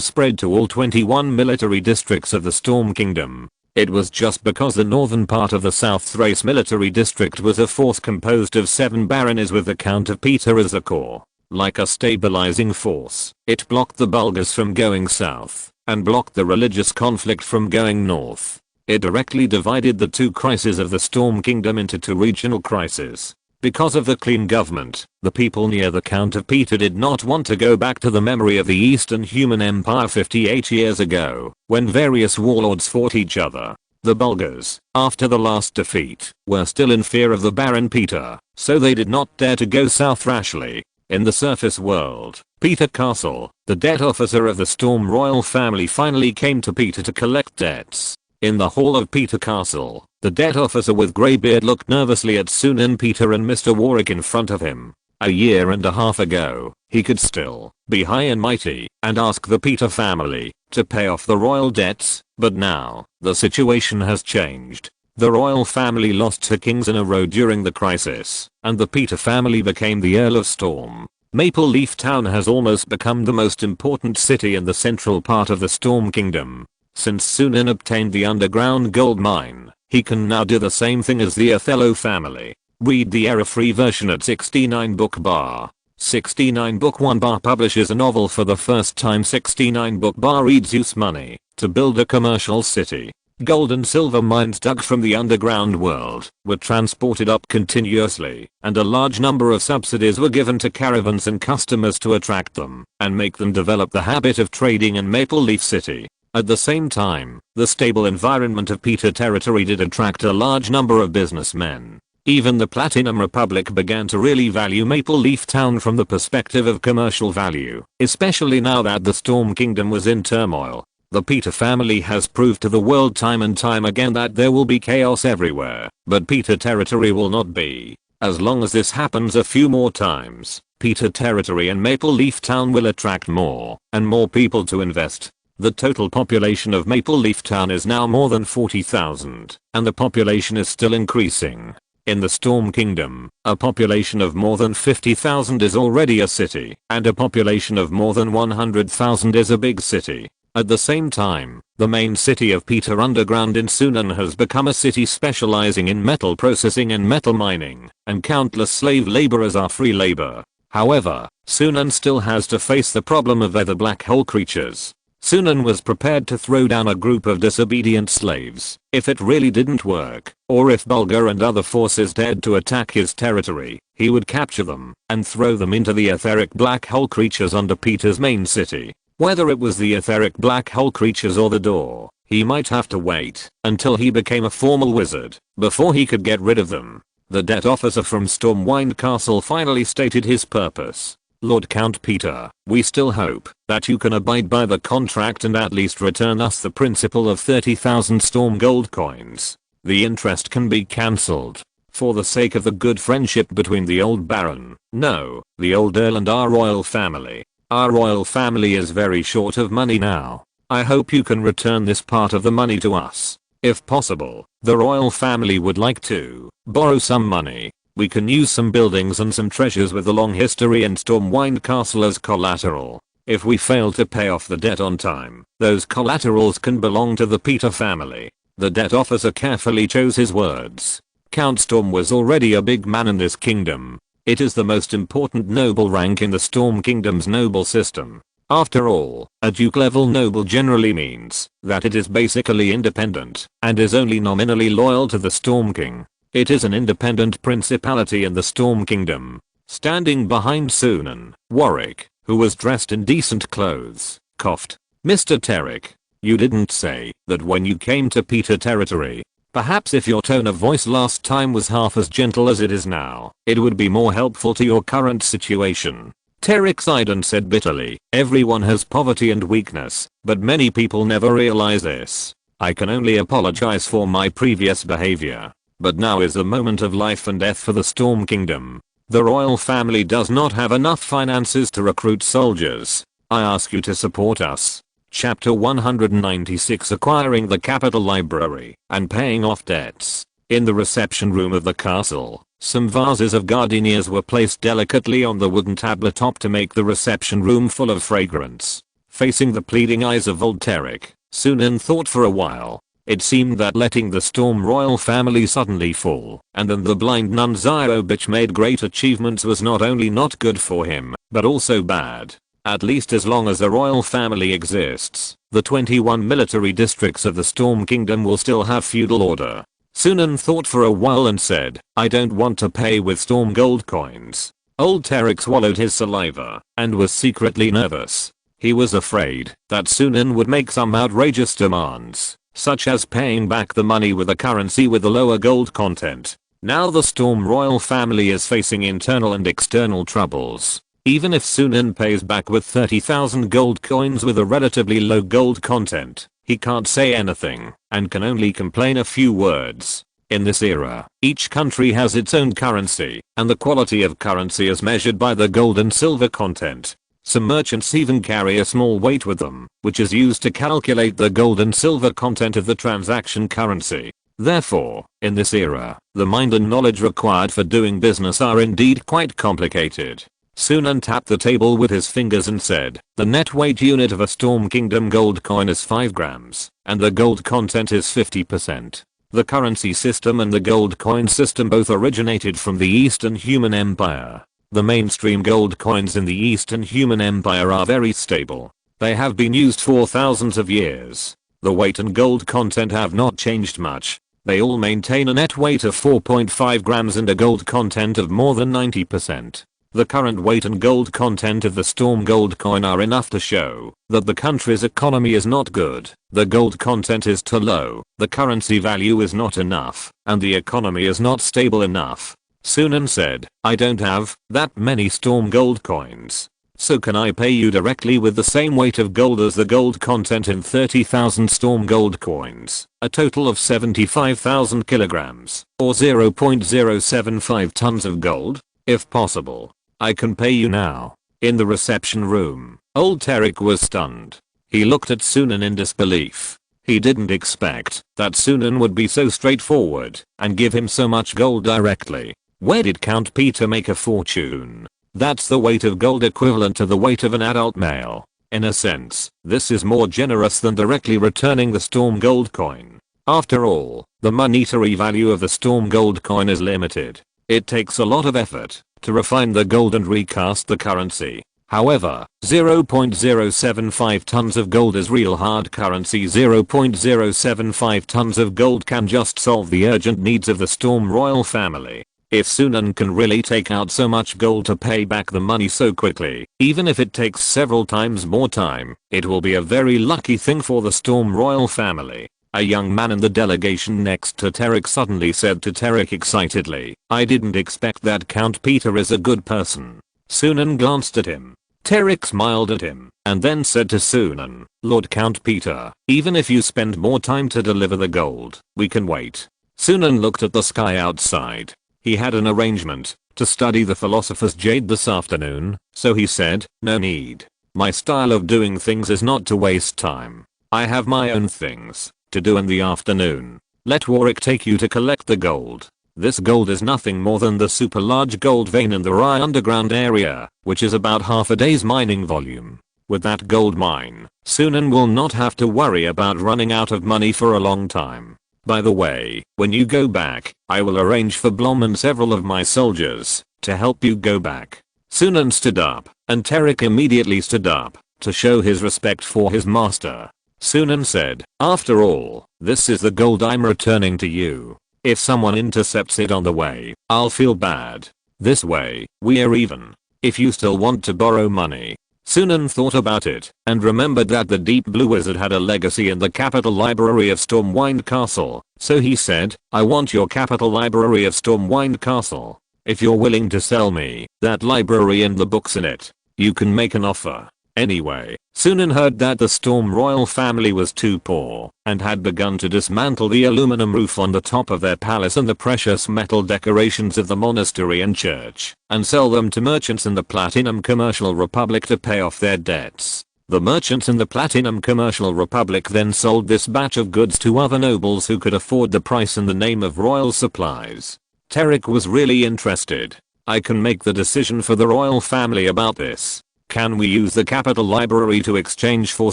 [SPEAKER 1] spread to all 21 military districts of the Storm Kingdom. It was just because the northern part of the South Thrace military district was a force composed of 7 baronies with the Count of Peter as a core. Like a stabilizing force, it blocked the Bulgars from going south and blocked the religious conflict from going north. It directly divided the two crises of the Storm Kingdom into two regional crises. Because of the clean government, the people near the Count of Peter did not want to go back to the memory of the Eastern Human Empire 58 years ago, when various warlords fought each other. The Bulgars, after the last defeat, were still in fear of the Baron Peter, so they did not dare to go south rashly. In the surface world, Peter Castle, the debt officer of the Storm royal family, finally came to Peter to collect debts. In the hall of Peter Castle, the debt officer with grey beard looked nervously at Sunan Peter and Mr. Warwick in front of him. A year and a half ago, he could still be high and mighty and ask the Peter family to pay off the royal debts, but now, the situation has changed. The royal family lost 2 kings in a row during the crisis, and the Peter family became the Earl of Storm. Maple Leaf Town has almost become the most important city in the central part of the Storm Kingdom. Since Sunan obtained the underground gold mine, he can now do the same thing as the Othello family. Read the error-free version at 69 book bar. 69 book 1 bar publishes a novel for the first time. 69 book bar reads use money. to build a commercial city. Gold and silver mines dug from the underground world were transported up continuously, and a large number of subsidies were given to caravans and customers to attract them and make them develop the habit of trading in Maple Leaf City. At the same time, the stable environment of Peter territory did attract a large number of businessmen. Even the Platinum Republic began to really value Maple Leaf Town from the perspective of commercial value, especially now that the Storm Kingdom was in turmoil. The Peter family has proved to the world time and time again that there will be chaos everywhere, but Peter territory will not be. As long as this happens a few more times, Peter territory and Maple Leaf Town will attract more and more people to invest. The total population of Maple Leaf Town is now more than 40,000, and the population is still increasing. In the Storm Kingdom, a population of more than 50,000 is already a city, and a population of more than 100,000 is a big city. At the same time, the main city of Peter Underground in Sunan has become a city specializing in metal processing and metal mining, and countless slave laborers are free labor. However, Sunan still has to face the problem of other black hole creatures. Sunan was prepared to throw down a group of disobedient slaves if it really didn't work, or if Bulgar and other forces dared to attack his territory, he would capture them and throw them into the etheric black hole creatures under Peter's main city. Whether it was the etheric black hole creatures or the door, he might have to wait until he became a formal wizard before he could get rid of them. The debt officer from Stormwind Castle finally stated his purpose. Lord Count Peter, we still hope that you can abide by the contract and at least return us the principal of 30,000 storm gold coins. The interest can be cancelled. For the sake of the good friendship between the old Baron, no, the old Earl and our royal family. Our royal family is very short of money now. I hope you can return this part of the money to us. If possible, the royal family would like to borrow some money. We can use some buildings and some treasures with a long history in Stormwind Castle as collateral. If we fail to pay off the debt on time, those collaterals can belong to the Peter family. The debt officer carefully chose his words. Count Storm was already a big man in this kingdom. It is the most important noble rank in the Storm Kingdom's noble system. After all, a duke level noble generally means that it is basically independent and is only nominally loyal to the Storm King. It is an independent principality in the Storm Kingdom. Standing behind Sunan, Warwick, who was dressed in decent clothes, coughed. Mr. Terrick, you didn't say that when you came to Peter territory. Perhaps if your tone of voice last time was half as gentle as it is now, it would be more helpful to your current situation. Terrick sighed and said bitterly, everyone has poverty and weakness, but many people never realize this. I can only apologize for my previous behavior. But now is the moment of life and death for the Storm Kingdom. The royal family does not have enough finances to recruit soldiers. I ask you to support us. Chapter 196 Acquiring the Capital Library and Paying Off Debts. In the reception room of the castle, some vases of gardenias were placed delicately on the wooden tabletop to make the reception room full of fragrance. Facing the pleading eyes of old Terrick, Sunan thought for a while. It seemed that letting the Storm royal family suddenly fall and then the blind Nunzio bitch made great achievements was not only not good for him, but also bad. At least as long as the royal family exists, the 21 military districts of the Storm Kingdom will still have feudal order. Sunan thought for a while and said, I don't want to pay with storm gold coins. Old Terrick swallowed his saliva and was secretly nervous. He was afraid that Sunan would make some outrageous demands, such as paying back the money with a currency with a lower gold content. Now the Storm royal family is facing internal and external troubles. Even if Sunan pays back with 30,000 gold coins with a relatively low gold content, he can't say anything and can only complain a few words. In this era, each country has its own currency, and the quality of currency is measured by the gold and silver content. Some merchants even carry a small weight with them, which is used to calculate the gold and silver content of the transaction currency. Therefore, in this era, the mind and knowledge required for doing business are indeed quite complicated. Sunan tapped the table with his fingers and said, the net weight unit of a Storm Kingdom gold coin is 5 grams, and the gold content is 50%. The currency system and the gold coin system both originated from the Eastern Human Empire. The mainstream gold coins in the Eastern Human Empire are very stable. They have been used for thousands of years. The weight and gold content have not changed much. They all maintain a net weight of 4.5 grams and a gold content of more than 90%. The current weight and gold content of the Storm Gold coin are enough to show that the country's economy is not good, the gold content is too low, the currency value is not enough, and the economy is not stable enough. Sunan said, I don't have that many Storm Gold coins. So can I pay you directly with the same weight of gold as the gold content in 30,000 Storm Gold coins, a total of 75,000 kilograms, or 0.075 tons of gold? If possible, I can pay you now. In the reception room, old Tarek was stunned. He looked at Sunan in disbelief. He didn't expect that Sunan would be so straightforward and give him so much gold directly. Where did Count Peter make a fortune? That's the weight of gold equivalent to the weight of an adult male. In a sense, this is more generous than directly returning the Storm Gold coin. After all, the monetary value of the Storm Gold coin is limited. It takes a lot of effort to refine the gold and recast the currency. However, 0.075 tons of gold is real hard currency. 0.075 tons of gold can just solve the urgent needs of the Storm royal family. If Sunan can really take out so much gold to pay back the money so quickly, even if it takes several times more time, it will be a very lucky thing for the Storm royal family. A young man in the delegation next to Tarek suddenly said to Tarek excitedly, I didn't expect that Count Peter is a good person. Sunan glanced at him. Tarek smiled at him, and then said to Sunan, Lord Count Peter, even if you spend more time to deliver the gold, we can wait. Sunan looked at the sky outside. He had an arrangement to study the philosopher's jade this afternoon, so he said, no need. My style of doing things is not to waste time. I have my own things to do in the afternoon. Let Warwick take you to collect the gold. This gold is nothing more than the super large gold vein in the Rye underground area, which is about half a day's mining volume. With that gold mine, Sunan will not have to worry about running out of money for a long time. By the way, when you go back, I will arrange for Blom and several of my soldiers to help you go back. Sunan stood up, and Tarek immediately stood up to show his respect for his master. Sunan said, after all, this is the gold I'm returning to you. If someone intercepts it on the way, I'll feel bad. This way, we're even. If you still want to borrow money. Sunan thought about it, and remembered that the Deep Blue Wizard had a legacy in the capital library of Stormwind Castle, so he said, I want your capital library of Stormwind Castle. If you're willing to sell me that library and the books in it, you can make an offer. Anyway, Sunan heard that the Storm royal family was too poor, and had begun to dismantle the aluminum roof on the top of their palace and the precious metal decorations of the monastery and church, and sell them to merchants in the Platinum Commercial Republic to pay off their debts. The merchants in the Platinum Commercial Republic then sold this batch of goods to other nobles who could afford the price in the name of royal supplies. Tarek was really interested. I can make the decision for the royal family about this. Can we use the capital library to exchange for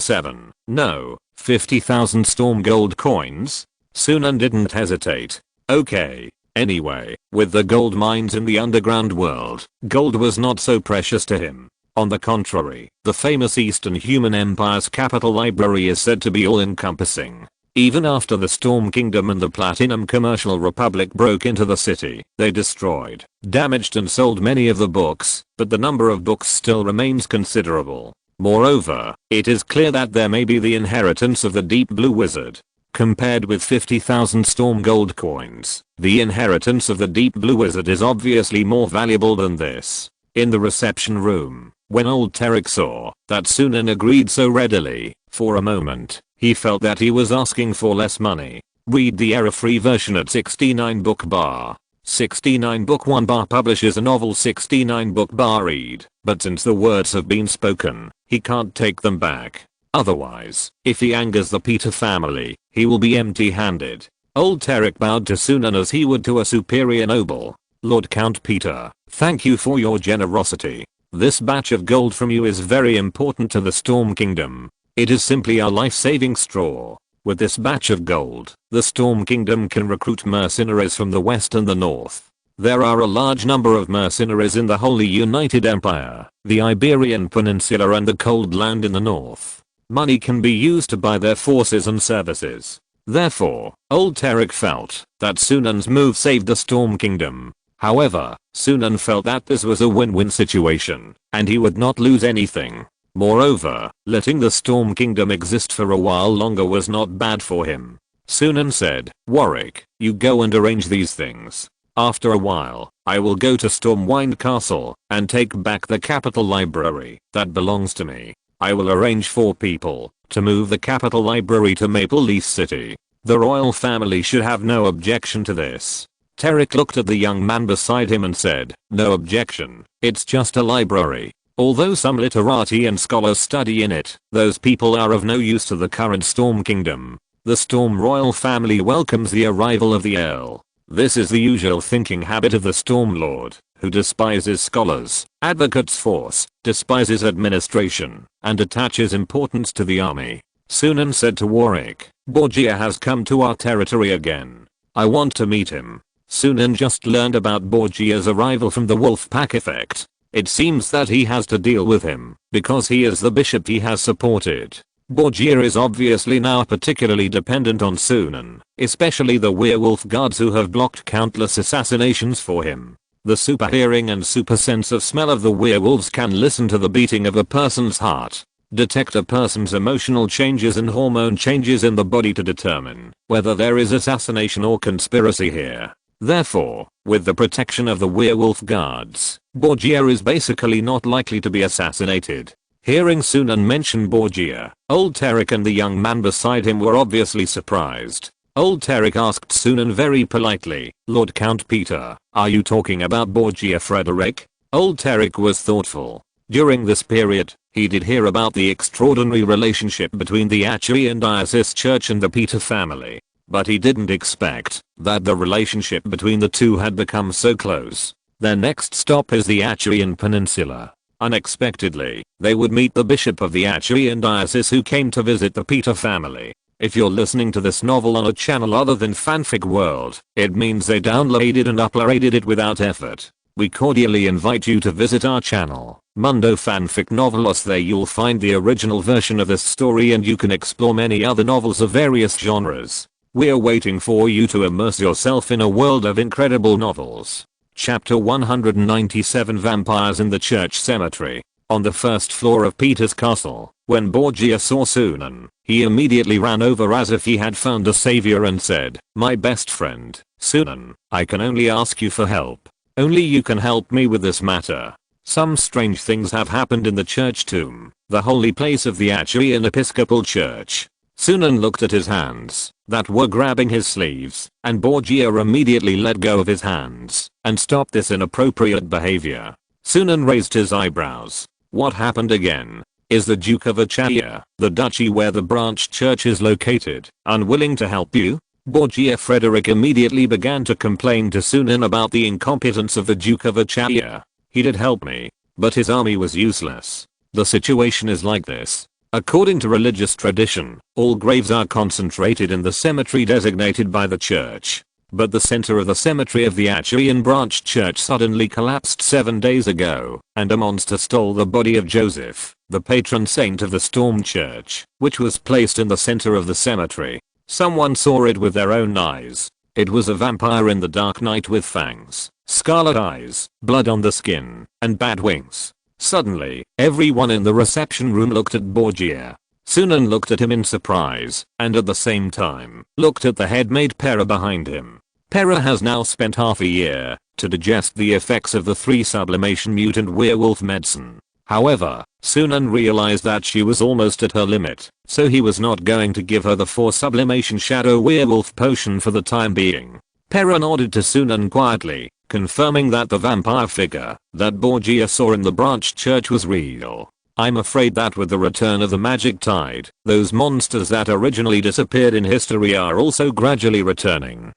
[SPEAKER 1] 50,000 Storm Gold coins? Sunan didn't hesitate. Okay. Anyway, with the gold mines in the underground world, gold was not so precious to him. On the contrary, the famous Eastern Human Empire's capital library is said to be all-encompassing. Even after the Storm Kingdom and the Platinum Commercial Republic broke into the city, they destroyed, damaged and sold many of the books, but the number of books still remains considerable. Moreover, it is clear that there may be the inheritance of the Deep Blue Wizard. Compared with 50,000 Storm Gold coins, the inheritance of the Deep Blue Wizard is obviously more valuable than this. In the reception room, when old Tarek saw that Sunan agreed so readily, for a moment, he felt that he was asking for less money. Read the error-free version at 69 book bar. 69 book 1 bar publishes a novel 69 book bar read, but since the words have been spoken, he can't take them back. Otherwise, if he angers the Peter family, he will be empty-handed. Old Tarek bowed to Sunan as he would to a superior noble. Lord Count Peter, thank you for your generosity. This batch of gold from you is very important to the Storm Kingdom. It is simply a life-saving straw. With this batch of gold, the Storm Kingdom can recruit mercenaries from the west and the north. There are a large number of mercenaries in the Holy United Empire, the Iberian Peninsula and the Cold Land in the north. Money can be used to buy their forces and services. Therefore, old Tarek felt that Sunan's move saved the Storm Kingdom. However, Sunan felt that this was a win-win situation, and he would not lose anything. Moreover, letting the Storm Kingdom exist for a while longer was not bad for him. Sunan said, "Warwick, you go and arrange these things. After a while, I will go to Stormwind Castle and take back the capital library that belongs to me. I will arrange for people to move the capital library to Maple Leaf City. The royal family should have no objection to this." Tarek looked at the young man beside him and said, "No objection, it's just a library. Although some literati and scholars study in it, those people are of no use to the current Storm Kingdom. The Storm royal family welcomes the arrival of the Earl. This is the usual thinking habit of the Storm Lord, who despises scholars, advocates force, despises administration, and attaches importance to the army." Sunan said to Warwick, "Borgia has come to our territory again. I want to meet him." Sunan just learned about Borgia's arrival from the wolf pack effect. It seems that he has to deal with him, because he is the bishop he has supported. Borgia is obviously now particularly dependent on Sunan, especially the werewolf guards who have blocked countless assassinations for him. The super hearing and super sense of smell of the werewolves can listen to the beating of a person's heart, detect a person's emotional changes and hormone changes in the body to determine whether there is assassination or conspiracy here. Therefore, with the protection of the werewolf guards, Borgia is basically not likely to be assassinated. Hearing Sunan mention Borgia, old Tarek and the young man beside him were obviously surprised. Old Tarek asked Sunan very politely, "Lord Count Peter, are you talking about Borgia Frederick?" Old Tarek was thoughtful. During this period, he did hear about the extraordinary relationship between the Achaean Diocese Church and the Peter family. But he didn't expect that the relationship between the two had become so close. Their next stop is the Achaean Peninsula. Unexpectedly, they would meet the bishop of the Achaean Diocese who came to visit the Peter family. If you're listening to this novel on a channel other than Fanfic World, it means they downloaded and uploaded it without effort. We cordially invite you to visit our channel, Mundo Fanfic Novelos. There you'll find the original version of this story and you can explore many other novels of various genres. We're waiting for you to immerse yourself in a world of incredible novels. Chapter 197 Vampires in the Church Cemetery. On the first floor of Peter's castle, when Borgia saw Sunan, he immediately ran over as if he had found a savior and said, "My best friend, Sunan, I can only ask you for help. Only you can help me with this matter. Some strange things have happened in the church tomb, the holy place of the Achaean Episcopal Church." Sunan looked at his hands that were grabbing his sleeves, and Borgia immediately let go of his hands and stopped this inappropriate behavior. Sunan raised his eyebrows. "What happened again? Is the Duke of Achaia, the duchy where the branch church is located, unwilling to help you?" Borgia Frederick immediately began to complain to Sunan about the incompetence of the Duke of Achaia. "He did help me, but his army was useless. The situation is like this. According to religious tradition, all graves are concentrated in the cemetery designated by the church. But the center of the cemetery of the Achaean branch church suddenly collapsed 7 days ago, and a monster stole the body of Joseph, the patron saint of the Storm Church, which was placed in the center of the cemetery. Someone saw it with their own eyes. It was a vampire in the dark night with fangs, scarlet eyes, blood on the skin, and bad wings. Suddenly, everyone in the reception room looked at Borgia. Sunan looked at him in surprise, and at the same time, looked at the head maid Pera behind him. Pera has now spent half a year to digest the effects of the 3 sublimation mutant werewolf medicine. However, Sunan realized that she was almost at her limit, so he was not going to give her the 4 sublimation shadow werewolf potion for the time being. Pera nodded to Sunan quietly, confirming that the vampire figure that Borgia saw in the branch church was real. "I'm afraid that with the return of the magic tide, those monsters that originally disappeared in history are also gradually returning,"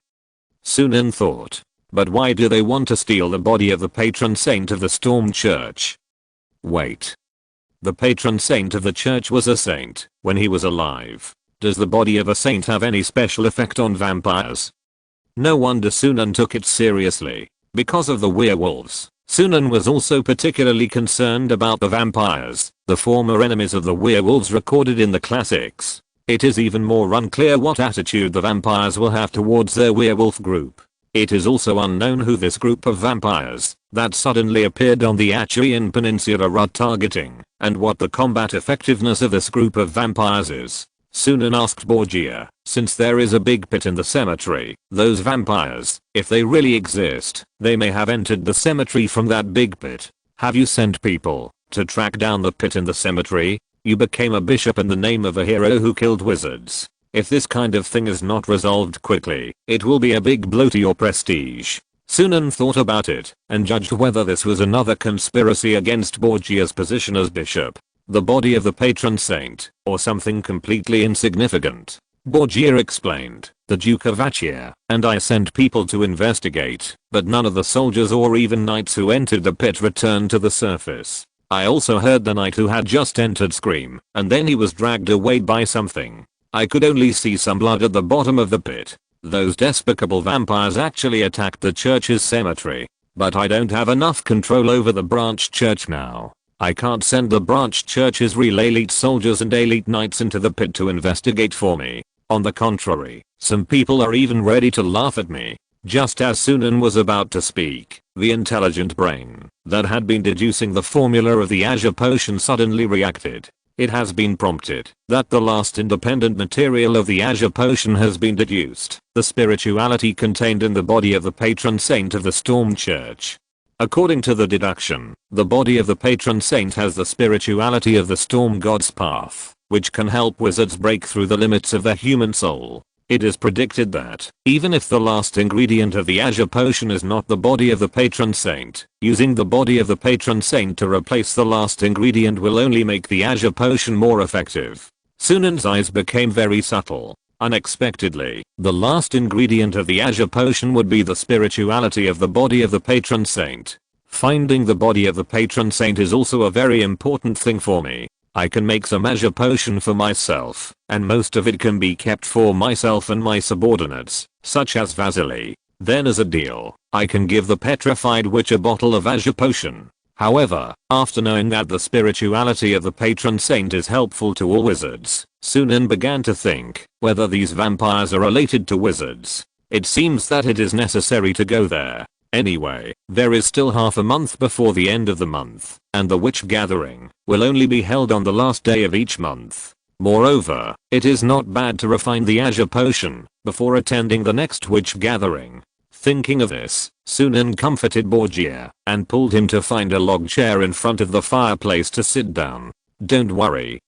[SPEAKER 1] Sunan thought. "But why do they want to steal the body of the patron saint of the Storm Church?" Wait. The patron saint of the church was a saint when he was alive. Does the body of a saint have any special effect on vampires? No wonder Sunan took it seriously. Because of the werewolves, Sunan was also particularly concerned about the vampires, the former enemies of the werewolves recorded in the classics. It is even more unclear what attitude the vampires will have towards their werewolf group. It is also unknown who this group of vampires that suddenly appeared on the Achaean Peninsula are targeting, and what the combat effectiveness of this group of vampires is. Sunan asked Borgia, since there is a big pit in the cemetery, those vampires, if they really exist, they may have entered the cemetery from that big pit. Have you sent people to track down the pit in the cemetery? You became a bishop in the name of a hero who killed wizards. If this kind of thing is not resolved quickly, it will be a big blow to your prestige. Sunan thought about it and judged whether this was another conspiracy against Borgia's position as bishop, the body of the patron saint, or something completely insignificant. Borgia explained, the Duke of Achaea and I sent people to investigate, but none of the soldiers or even knights who entered the pit returned to the surface. I also heard the knight who had just entered scream, and then he was dragged away by something. I could only see some blood at the bottom of the pit. Those despicable vampires actually attacked the church's cemetery. But I don't have enough control over the branch church now. I can't send the branch church's real elite soldiers and elite knights into the pit to investigate for me. On the contrary, some people are even ready to laugh at me. Just as Sunan was about to speak, the intelligent brain that had been deducing the formula of the azure potion suddenly reacted. It has been prompted that the last independent material of the azure potion has been deduced, the spirituality contained in the body of the patron saint of the Storm Church. According to the deduction, the body of the patron saint has the spirituality of the storm god's path, which can help wizards break through the limits of their human soul. It is predicted that, even if the last ingredient of the azure potion is not the body of the patron saint, using the body of the patron saint to replace the last ingredient will only make the azure potion more effective. Sunan's eyes became very subtle. Unexpectedly, the last ingredient of the azure potion would be the spirituality of the body of the patron saint. Finding the body of the patron saint is also a very important thing for me. I can make some azure potion for myself, and most of it can be kept for myself and my subordinates, such as Vasily. Then as a deal, I can give the petrified witch a bottle of azure potion. However, after knowing that the spirituality of the patron saint is helpful to all wizards, Sunan began to think whether these vampires are related to wizards. It seems that it is necessary to go there. Anyway, there is still half a month before the end of the month, and the witch gathering will only be held on the last day of each month. Moreover, it is not bad to refine the azure potion before attending the next witch gathering. Thinking of this, Sunan comforted Borgia and pulled him to find a log chair in front of the fireplace to sit down. Don't worry,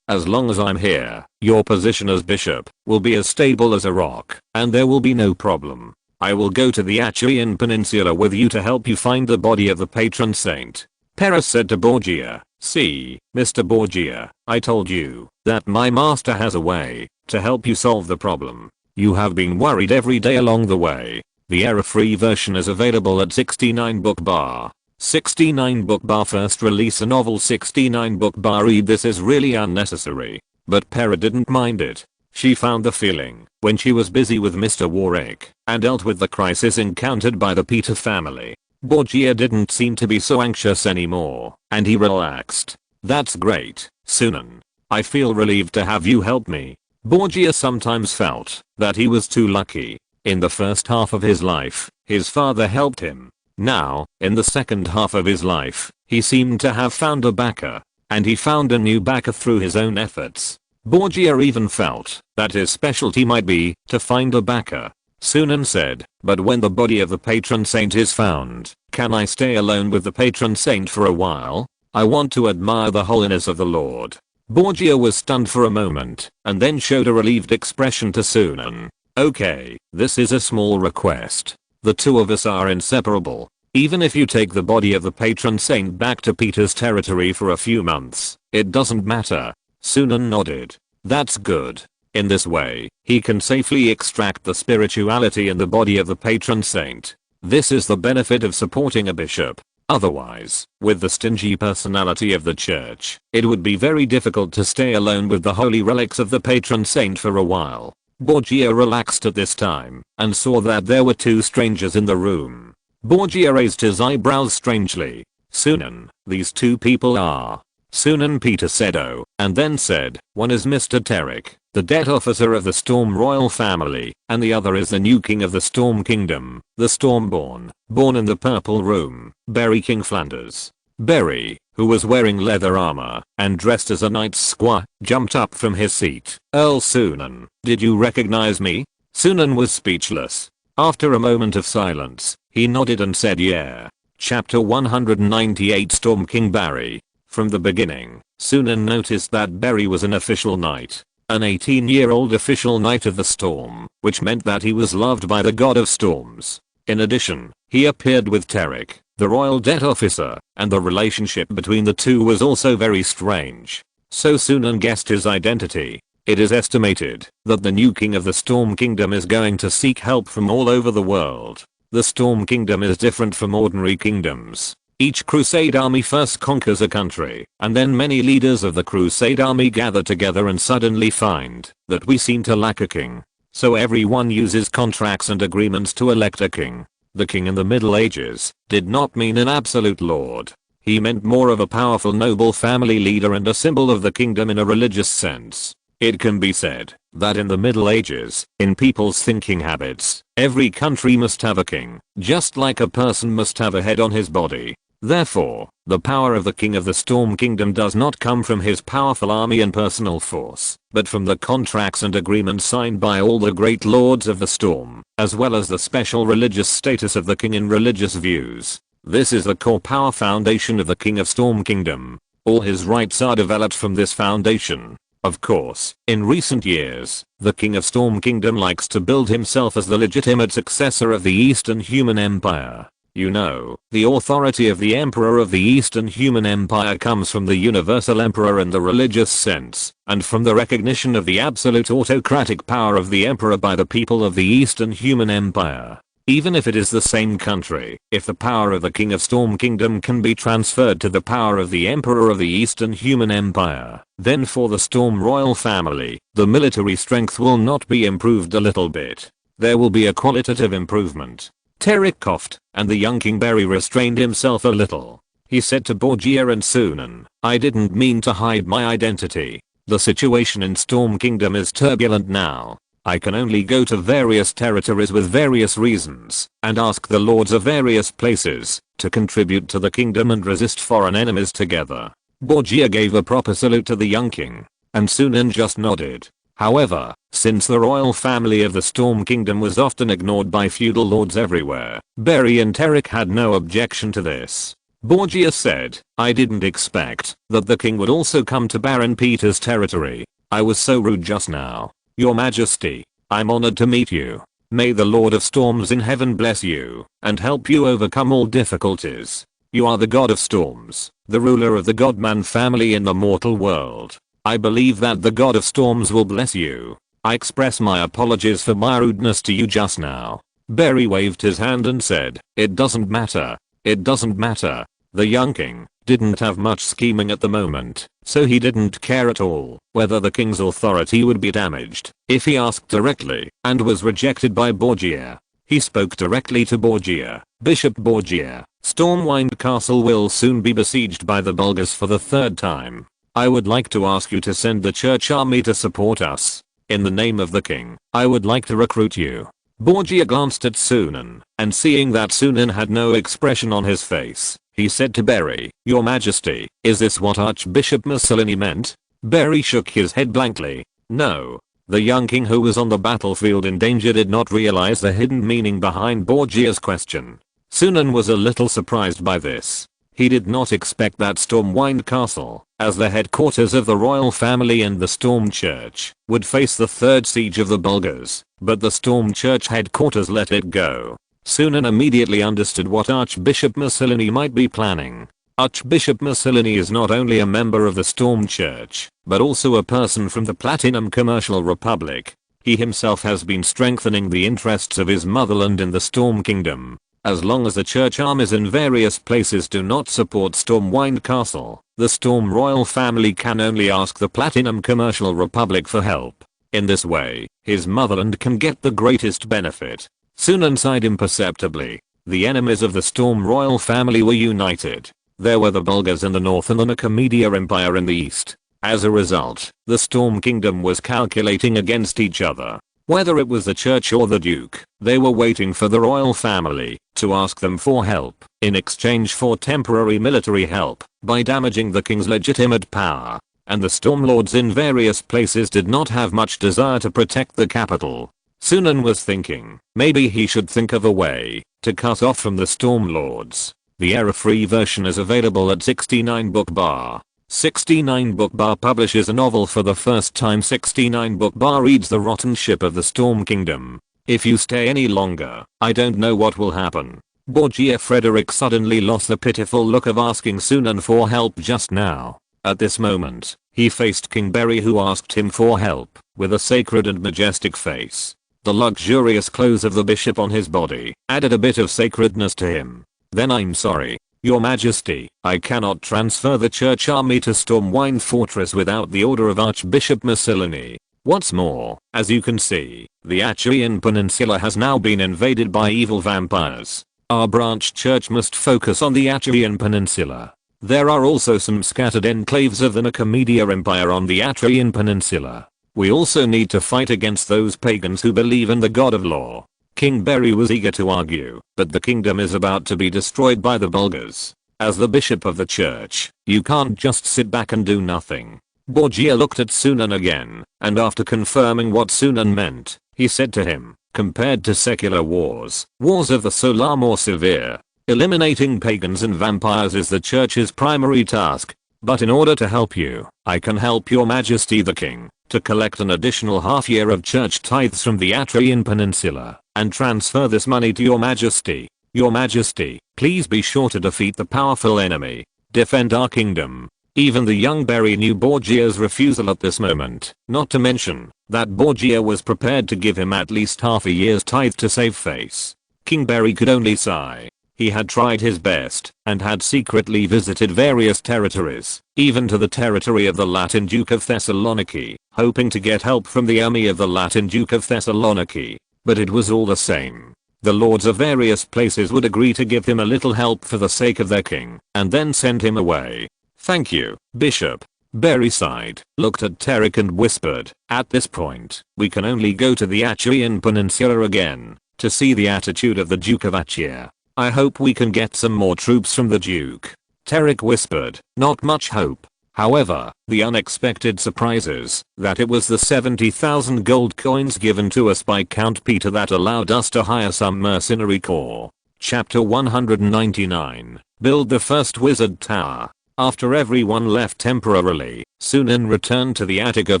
[SPEAKER 1] as long as I'm here, your position as bishop will be as stable as a rock, and there will be no problem. I will go to the Achaean Peninsula with you to help you find the body of the patron saint. Paris said to Borgia, see, Mr. Borgia, I told you that my master has a way to help you solve the problem. You have been worried every day along the way. The error-free version is available at 69 Book Bar. 69 Book Bar first release a novel. 69 Book Bar read this is really unnecessary. But Pera didn't mind it. She found the feeling when she was busy with Mr. Warwick and dealt with the crisis encountered by the Peter family. Borgia didn't seem to be so anxious anymore, and he relaxed. That's great, Sunan. I feel relieved to have you help me. Borgia sometimes felt that he was too lucky. In the first half of his life, his father helped him. Now, in the second half of his life, he seemed to have found a backer, and he found a new backer through his own efforts. Borgia even felt that his specialty might be to find a backer. Sunan said, but when the body of the patron saint is found, can I stay alone with the patron saint for a while? I want to admire the holiness of the Lord. Borgia was stunned for a moment, and then showed a relieved expression to Sunan. Okay, this is a small request. The two of us are inseparable. Even if you take the body of the patron saint back to Peter's territory for a few months, it doesn't matter. Sunan nodded. That's good. In this way, he can safely extract the spirituality in the body of the patron saint. This is the benefit of supporting a bishop. Otherwise, with the stingy personality of the church, it would be very difficult to stay alone with the holy relics of the patron saint for a while. Borgia relaxed at this time and saw that there were two strangers in the room. Borgia raised his eyebrows strangely. Sunan, these two people are. Sunan Peter said oh, and then said, one is Mr. Terrick, the debt officer of the Storm royal family, and the other is the new king of the Storm Kingdom, the Stormborn, born in the Purple Room, Berry King Flanders. Berry, who was wearing leather armor and dressed as a knight's squire, jumped up from his seat. Earl Sunan, did you recognize me? Sunan was speechless. After a moment of silence, he nodded and said yeah. Chapter 198 Storm King Barry. From the beginning, Sunan noticed that Berry was an official knight. An 18-year-old official knight of the storm, which meant that he was loved by the god of storms. In addition, he appeared with Terrick, the royal debt officer, and the relationship between the two was also very strange. So Sunan guessed his identity. It is estimated that the new king of the Storm Kingdom is going to seek help from all over the world. The Storm Kingdom is different from ordinary kingdoms. Each crusade army first conquers a country, and then many leaders of the crusade army gather together and suddenly find that we seem to lack a king. So everyone uses contracts and agreements to elect a king. The king in the Middle Ages did not mean an absolute lord. He meant more of a powerful noble family leader and a symbol of the kingdom in a religious sense. It can be said that in the Middle Ages, in people's thinking habits, every country must have a king, just like a person must have a head on his body. Therefore, the power of the king of the Storm Kingdom does not come from his powerful army and personal force, but from the contracts and agreements signed by all the great lords of the storm, as well as the special religious status of the king in religious views. This is the core power foundation of the king of Storm Kingdom. All his rights are developed from this foundation. Of course, in recent years, the king of Storm Kingdom likes to build himself as the legitimate successor of the Eastern Human Empire. You know, the authority of the Emperor of the Eastern Human Empire comes from the Universal Emperor in the religious sense, and from the recognition of the absolute autocratic power of the Emperor by the people of the Eastern Human Empire. Even if it is the same country, if the power of the King of Storm Kingdom can be transferred to the power of the Emperor of the Eastern Human Empire, then for the Storm royal family, the military strength will not be improved a little bit. There will be a qualitative improvement. Terrick coughed, and the young King Berry restrained himself a little. He said to Borgia and Sunan, I didn't mean to hide my identity. The situation in Storm Kingdom is turbulent now. I can only go to various territories with various reasons, and ask the lords of various places to contribute to the kingdom and resist foreign enemies together. Borgia gave a proper salute to the young king, and Sunan just nodded. However, since the royal family of the Storm Kingdom was often ignored by feudal lords everywhere, Berry and Terrick had no objection to this. Borgia said, I didn't expect that the king would also come to Baron Peter's territory. I was so rude just now. Your Majesty, I'm honored to meet you. May the Lord of Storms in heaven bless you and help you overcome all difficulties. You are the god of storms, the ruler of the godman family in the mortal world. I believe that the god of storms will bless you. I express my apologies for my rudeness to you just now. Berry waved his hand and said, it doesn't matter. It doesn't matter. The young king didn't have much scheming at the moment, so he didn't care at all whether the king's authority would be damaged if he asked directly and was rejected by Borgia. He spoke directly to Borgia. Bishop Borgia, Stormwind Castle will soon be besieged by the Bulgars for the third time. I would like to ask you to send the church army to support us. In the name of the king, I would like to recruit you. Borgia glanced at Sunan, and seeing that Sunan had no expression on his face, he said to Berry, Your Majesty, is this what Archbishop Mussolini meant? Berry shook his head blankly. No. The young king who was on the battlefield in danger did not realize the hidden meaning behind Borgia's question. Sunan was a little surprised by this. He did not expect that Stormwind Castle, as the headquarters of the royal family and the Storm Church, would face the third siege of the Bulgars, but the Storm Church headquarters let it go. Sunan immediately understood what Archbishop Mussolini might be planning. Archbishop Mussolini is not only a member of the Storm Church, but also a person from the Platinum Commercial Republic. He himself has been strengthening the interests of his motherland in the Storm Kingdom. As long as the church armies in various places do not support Stormwind Castle, the Storm royal family can only ask the Platinum Commercial Republic for help. In this way, his motherland can get the greatest benefit. Sunan sighed imperceptibly. The enemies of the Storm royal family were united. There were the Bulgars in the north and the Nicomedia Empire in the east. As a result, the Storm Kingdom was calculating against each other. Whether it was the church or the duke, they were waiting for the royal family to ask them for help in exchange for temporary military help by damaging the king's legitimate power. And the Stormlords in various places did not have much desire to protect the capital. Sunan was thinking, maybe he should think of a way to cut off from the Stormlords. The error-free version is available at 69 Book Bar. 69 Book Bar publishes a novel for the first time. 69 Book Bar reads The Rotten Ship of the Storm Kingdom. If you stay any longer, I don't know what will happen. Borgia Frederick suddenly lost the pitiful look of asking Sunan for help just now. At this moment, he faced King Berry, who asked him for help with a sacred and majestic face. The luxurious clothes of the bishop on his body added a bit of sacredness to him. Then I'm sorry, Your Majesty, I cannot transfer the church army to Stormwind Fortress without the order of Archbishop Mussolini. What's more, as you can see, the Achaean Peninsula has now been invaded by evil vampires. Our branch church must focus on the Achaean Peninsula. There are also some scattered enclaves of the Nicomedia Empire on the Achaean Peninsula. We also need to fight against those pagans who believe in the god of law. King Berry was eager to argue, but the kingdom is about to be destroyed by the Bulgars. As the bishop of the church, you can't just sit back and do nothing. Borgia looked at Sunan again, and after confirming what Sunan meant, he said to him, compared to secular wars, wars of the soul are more severe. Eliminating pagans and vampires is the church's primary task. But in order to help you, I can help Your Majesty the King to collect an additional half year of church tithes from the Achaean Peninsula and transfer this money to Your Majesty. Your Majesty, please be sure to defeat the powerful enemy. Defend our kingdom. Even the young Berry knew Borgia's refusal at this moment, not to mention that Borgia was prepared to give him at least half a year's tithe to save face. King Berry could only sigh. He had tried his best and had secretly visited various territories, even to the territory of the Latin Duke of Thessaloniki, hoping to get help from the army of the Latin Duke of Thessaloniki. But it was all the same. The lords of various places would agree to give him a little help for the sake of their king, and then send him away. Thank you, Bishop. Berry sighed, looked at Tarek and whispered, at this point, we can only go to the Achaean Peninsula again to see the attitude of the Duke of Achaea. I hope we can get some more troops from the Duke. Tarek whispered, not much hope. However, the unexpected surprise is that it was the 70,000 gold coins given to us by Count Peter that allowed us to hire some mercenary corps. Chapter 199. Build the first wizard tower. After everyone left temporarily, Sunan returned to the attic of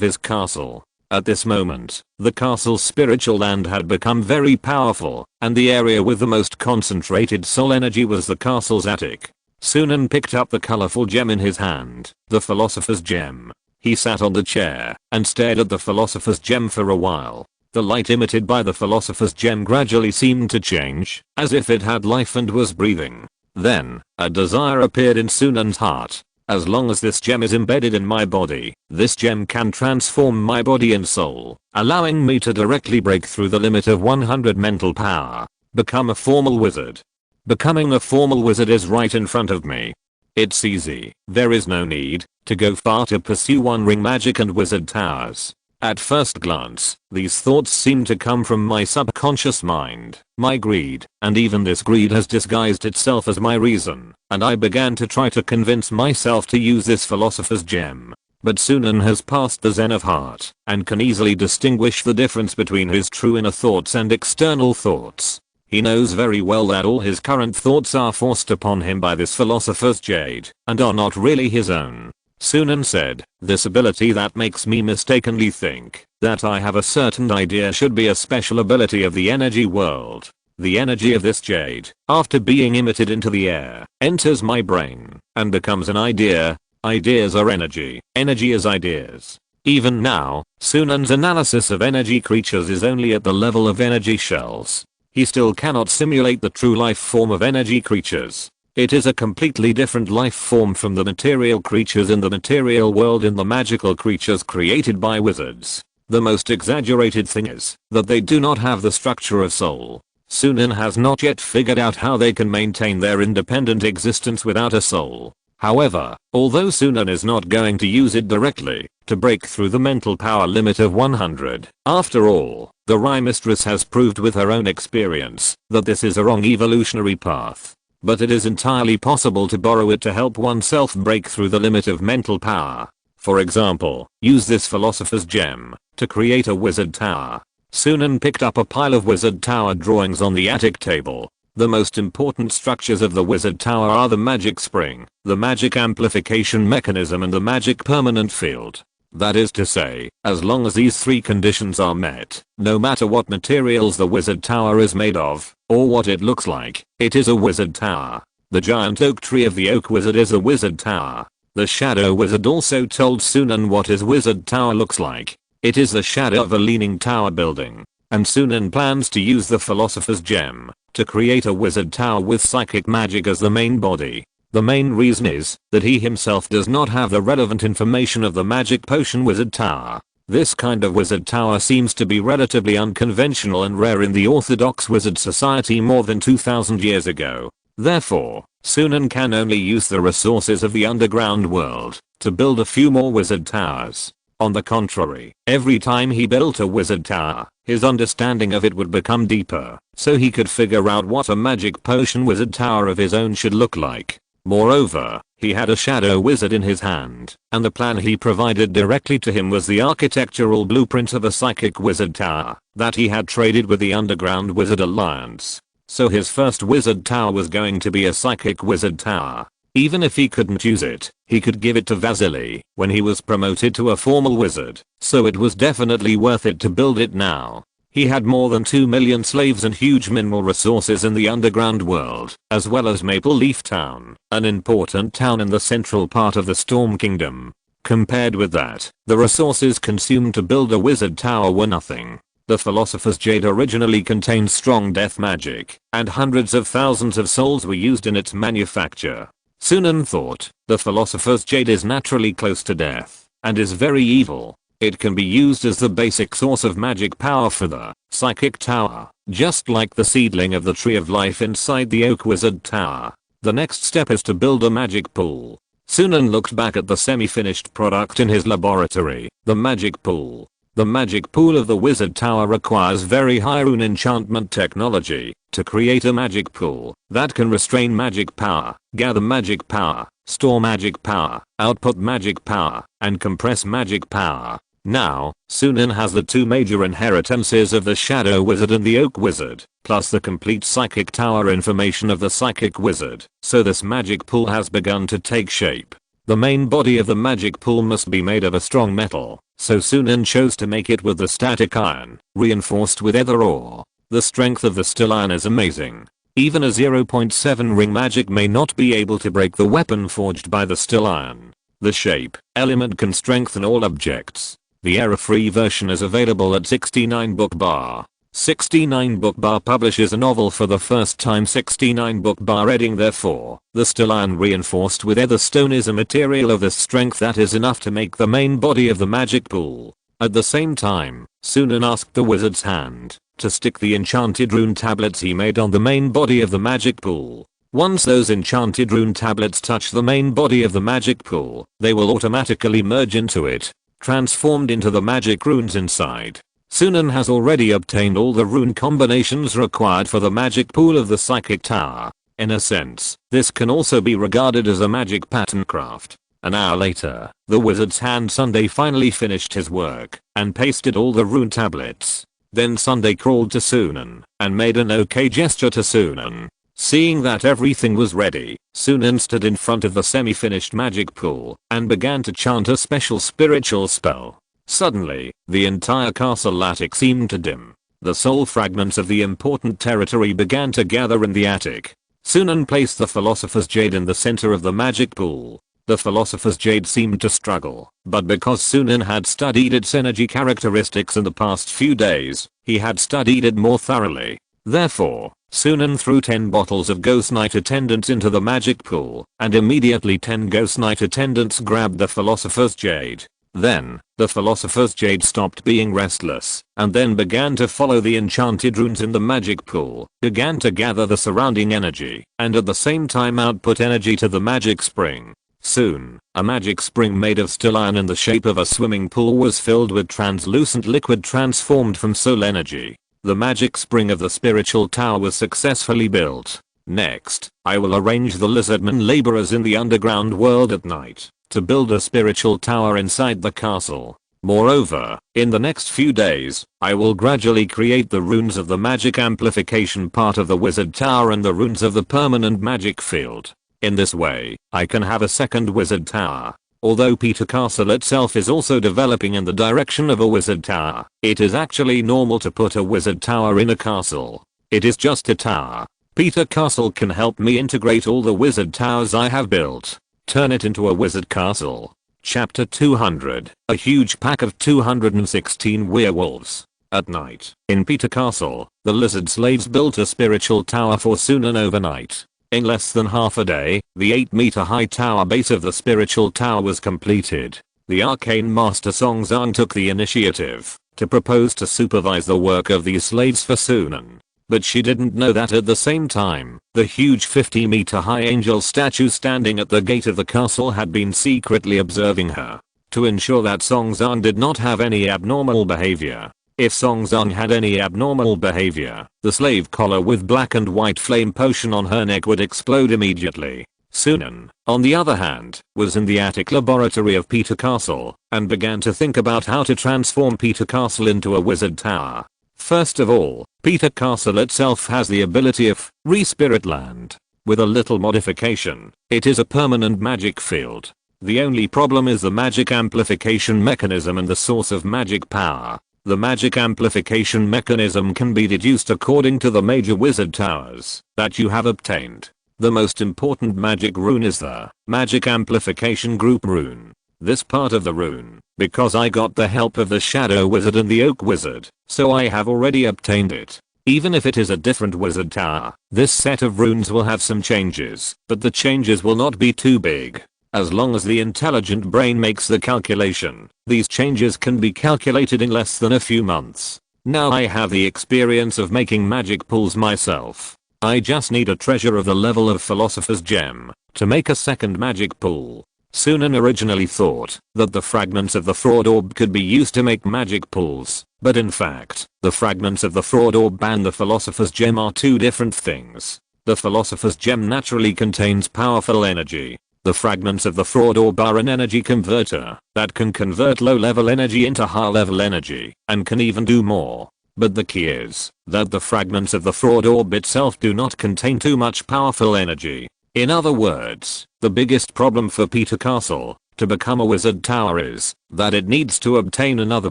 [SPEAKER 1] his castle. At this moment, the castle's spiritual land had become very powerful, and the area with the most concentrated soul energy was the castle's attic. Sunan picked up the colorful gem in his hand, the philosopher's gem. He sat on the chair and stared at the philosopher's gem for a while. The light emitted by the philosopher's gem gradually seemed to change, as if it had life and was breathing. Then, a desire appeared in Sunan's heart. As long as this gem is embedded in my body, this gem can transform my body and soul, allowing me to directly break through the limit of 100 mental power. Become a formal wizard. Becoming a formal wizard is right in front of me. It's easy. There is no need to go far to pursue One Ring magic and wizard towers. At first glance, these thoughts seem to come from my subconscious mind, my greed, and even this greed has disguised itself as my reason, and I began to try to convince myself to use this philosopher's gem. But Sunan has passed the Zen of heart, and can easily distinguish the difference between his true inner thoughts and external thoughts. He knows very well that all his current thoughts are forced upon him by this philosopher's jade, and are not really his own. Sunan said, this ability that makes me mistakenly think that I have a certain idea should be a special ability of the energy world. The energy of this jade, after being emitted into the air, enters my brain and becomes an idea. Ideas are energy. Energy is ideas. Even now, Sunan's analysis of energy creatures is only at the level of energy shells. He still cannot simulate the true life form of energy creatures. It is a completely different life form from the material creatures in the material world and the magical creatures created by wizards. The most exaggerated thing is that they do not have the structure of soul. Sunan has not yet figured out how they can maintain their independent existence without a soul. However, although Sunan is not going to use it directly to break through the mental power limit of 100, after all, the Rye Mistress has proved with her own experience that this is a wrong evolutionary path. But it is entirely possible to borrow it to help oneself break through the limit of mental power. For example, use this Philosopher's Gem to create a wizard tower. Sunan picked up a pile of wizard tower drawings on the attic table. The most important structures of the wizard tower are the magic spring, the magic amplification mechanism and the magic permanent field. That is to say, as long as these three conditions are met, no matter what materials the wizard tower is made of, or what it looks like, it is a wizard tower. The giant oak tree of the oak wizard is a wizard tower. The shadow wizard also told Sunan what his wizard tower looks like. It is the shadow of a leaning tower building. And Sunan plans to use the Philosopher's Gem to create a wizard tower with psychic magic as the main body. The main reason is that he himself does not have the relevant information of the magic potion wizard tower. This kind of wizard tower seems to be relatively unconventional and rare in the orthodox wizard society more than 2000 years ago. Therefore, Sunan can only use the resources of the underground world to build a few more wizard towers. On the contrary, every time he built a wizard tower, his understanding of it would become deeper, so he could figure out what a magic potion wizard tower of his own should look like. Moreover, he had a shadow wizard in his hand, and the plan he provided directly to him was the architectural blueprint of a psychic wizard tower that he had traded with the Underground Wizard Alliance. So his first wizard tower was going to be a psychic wizard tower. Even if he couldn't use it, he could give it to Vasily when he was promoted to a formal wizard, so it was definitely worth it to build it now. He had more than 2 million slaves and huge mineral resources in the underground world, as well as Maple Leaf Town, an important town in the central part of the Storm Kingdom. Compared with that, the resources consumed to build a wizard tower were nothing. The Philosopher's Jade originally contained strong death magic, and hundreds of thousands of souls were used in its manufacture. Sunan thought, the Philosopher's Jade is naturally close to death, and is very evil. It can be used as the basic source of magic power for the psychic tower, just like the seedling of the Tree of Life inside the Oak Wizard Tower. The next step is to build a magic pool. Sunan looked back at the semi-finished product in his laboratory, the magic pool. The magic pool of the wizard tower requires very high rune enchantment technology to create a magic pool that can restrain magic power, gather magic power, store magic power, output magic power, and compress magic power. Now, Sunan has the two major inheritances of the Shadow Wizard and the Oak Wizard, plus the complete psychic tower information of the Psychic Wizard, so this magic pool has begun to take shape. The main body of the magic pool must be made of a strong metal, so Sunan chose to make it with the static iron, reinforced with ether ore. The strength of the still iron is amazing. Even a 0.7 ring magic may not be able to break the weapon forged by the still iron. The shape element can strengthen all objects. The error-free version is available at 69 Book Bar. 69 Book Bar publishes a novel for the first time. 69 Book Bar adding therefore, the still iron reinforced with ether stone is a material of this strength that is enough to make the main body of the magic pool. At the same time, Sunan asked the wizard's hand to stick the enchanted rune tablets he made on the main body of the magic pool. Once those enchanted rune tablets touch the main body of the magic pool, they will automatically merge into it, transformed into the magic runes inside. Sunan has already obtained all the rune combinations required for the magic pool of the psychic tower. In a sense, this can also be regarded as a magic pattern craft. An hour later, the wizard's hand Sunday finally finished his work and pasted all the rune tablets. Then Sunday crawled to Sunan and made an okay gesture to Sunan. Seeing that everything was ready, Sunan stood in front of the semi-finished magic pool and began to chant a special spiritual spell. Suddenly, the entire castle attic seemed to dim. The soul fragments of the important territory began to gather in the attic. Sunan placed the Philosopher's Jade in the center of the magic pool. The Philosopher's Jade seemed to struggle, but because Sunan had studied its energy characteristics in the past few days, he had studied it more thoroughly. Therefore, Sunan threw 10 bottles of Ghost Knight attendants into the magic pool, and immediately 10 Ghost Knight attendants grabbed the Philosopher's Jade. Then, the philosopher's jade stopped being restless, and then began to follow the enchanted runes in the magic pool, began to gather the surrounding energy, and at the same time output energy to the magic spring. Soon, a magic spring made of still iron in the shape of a swimming pool was filled with translucent liquid transformed from soul energy. The magic spring of the spiritual tower was successfully built. Next, I will arrange the lizardmen laborers in the underground world at night to build a spiritual tower inside the castle. Moreover, in the next few days, I will gradually create the runes of the magic amplification part of the wizard tower and the runes of the permanent magic field. In this way, I can have a second wizard tower. Although Peter Castle itself is also developing in the direction of a wizard tower, it is actually normal to put a wizard tower in a castle. It is just a tower. Peter Castle can help me integrate all the wizard towers I have built. Turn it into a wizard castle. Chapter 200. A huge pack of 216 werewolves. At night, in Peter Castle, the lizard slaves built a spiritual tower for Sunan overnight. In less than half a day, the 8-meter high tower base of the spiritual tower was completed. The arcane master Song Zhang took the initiative to propose to supervise the work of these slaves for Sunan. But she didn't know that at the same time, the huge 50-meter high angel statue standing at the gate of the castle had been secretly observing her. To ensure that Song Zhang did not have any abnormal behavior. If Song Zhang had any abnormal behavior, the slave collar with black and white flame potion on her neck would explode immediately. Sunan, on the other hand, was in the attic laboratory of Peter Castle, and began to think about how to transform Peter Castle into a wizard tower. First of all, Peter Castle itself has the ability of Re-Spirit Land. With a little modification, it is a permanent magic field. The only problem is the magic amplification mechanism and the source of magic power. The magic amplification mechanism can be deduced according to the major wizard towers that you have obtained. The most important magic rune is the magic amplification group rune. This part of the rune, because I got the help of the shadow wizard and the oak wizard, so I have already obtained it. Even if it is a different wizard tower, this set of runes will have some changes, but the changes will not be too big. As long as the intelligent brain makes the calculation, these changes can be calculated in less than a few months. Now I have the experience of making magic pools myself. I just need a treasure of the level of Philosopher's Gem to make a second magic pool. Sunan originally thought that the fragments of the fraud orb could be used to make magic pools, but in fact, the fragments of the fraud orb and the Philosopher's Gem are two different things. The Philosopher's Gem naturally contains powerful energy. The fragments of the fraud orb are an energy converter that can convert low-level energy into high-level energy, and can even do more. But the key is that the fragments of the fraud orb itself do not contain too much powerful energy. In other words, the biggest problem for Peter Castle to become a wizard tower is that it needs to obtain another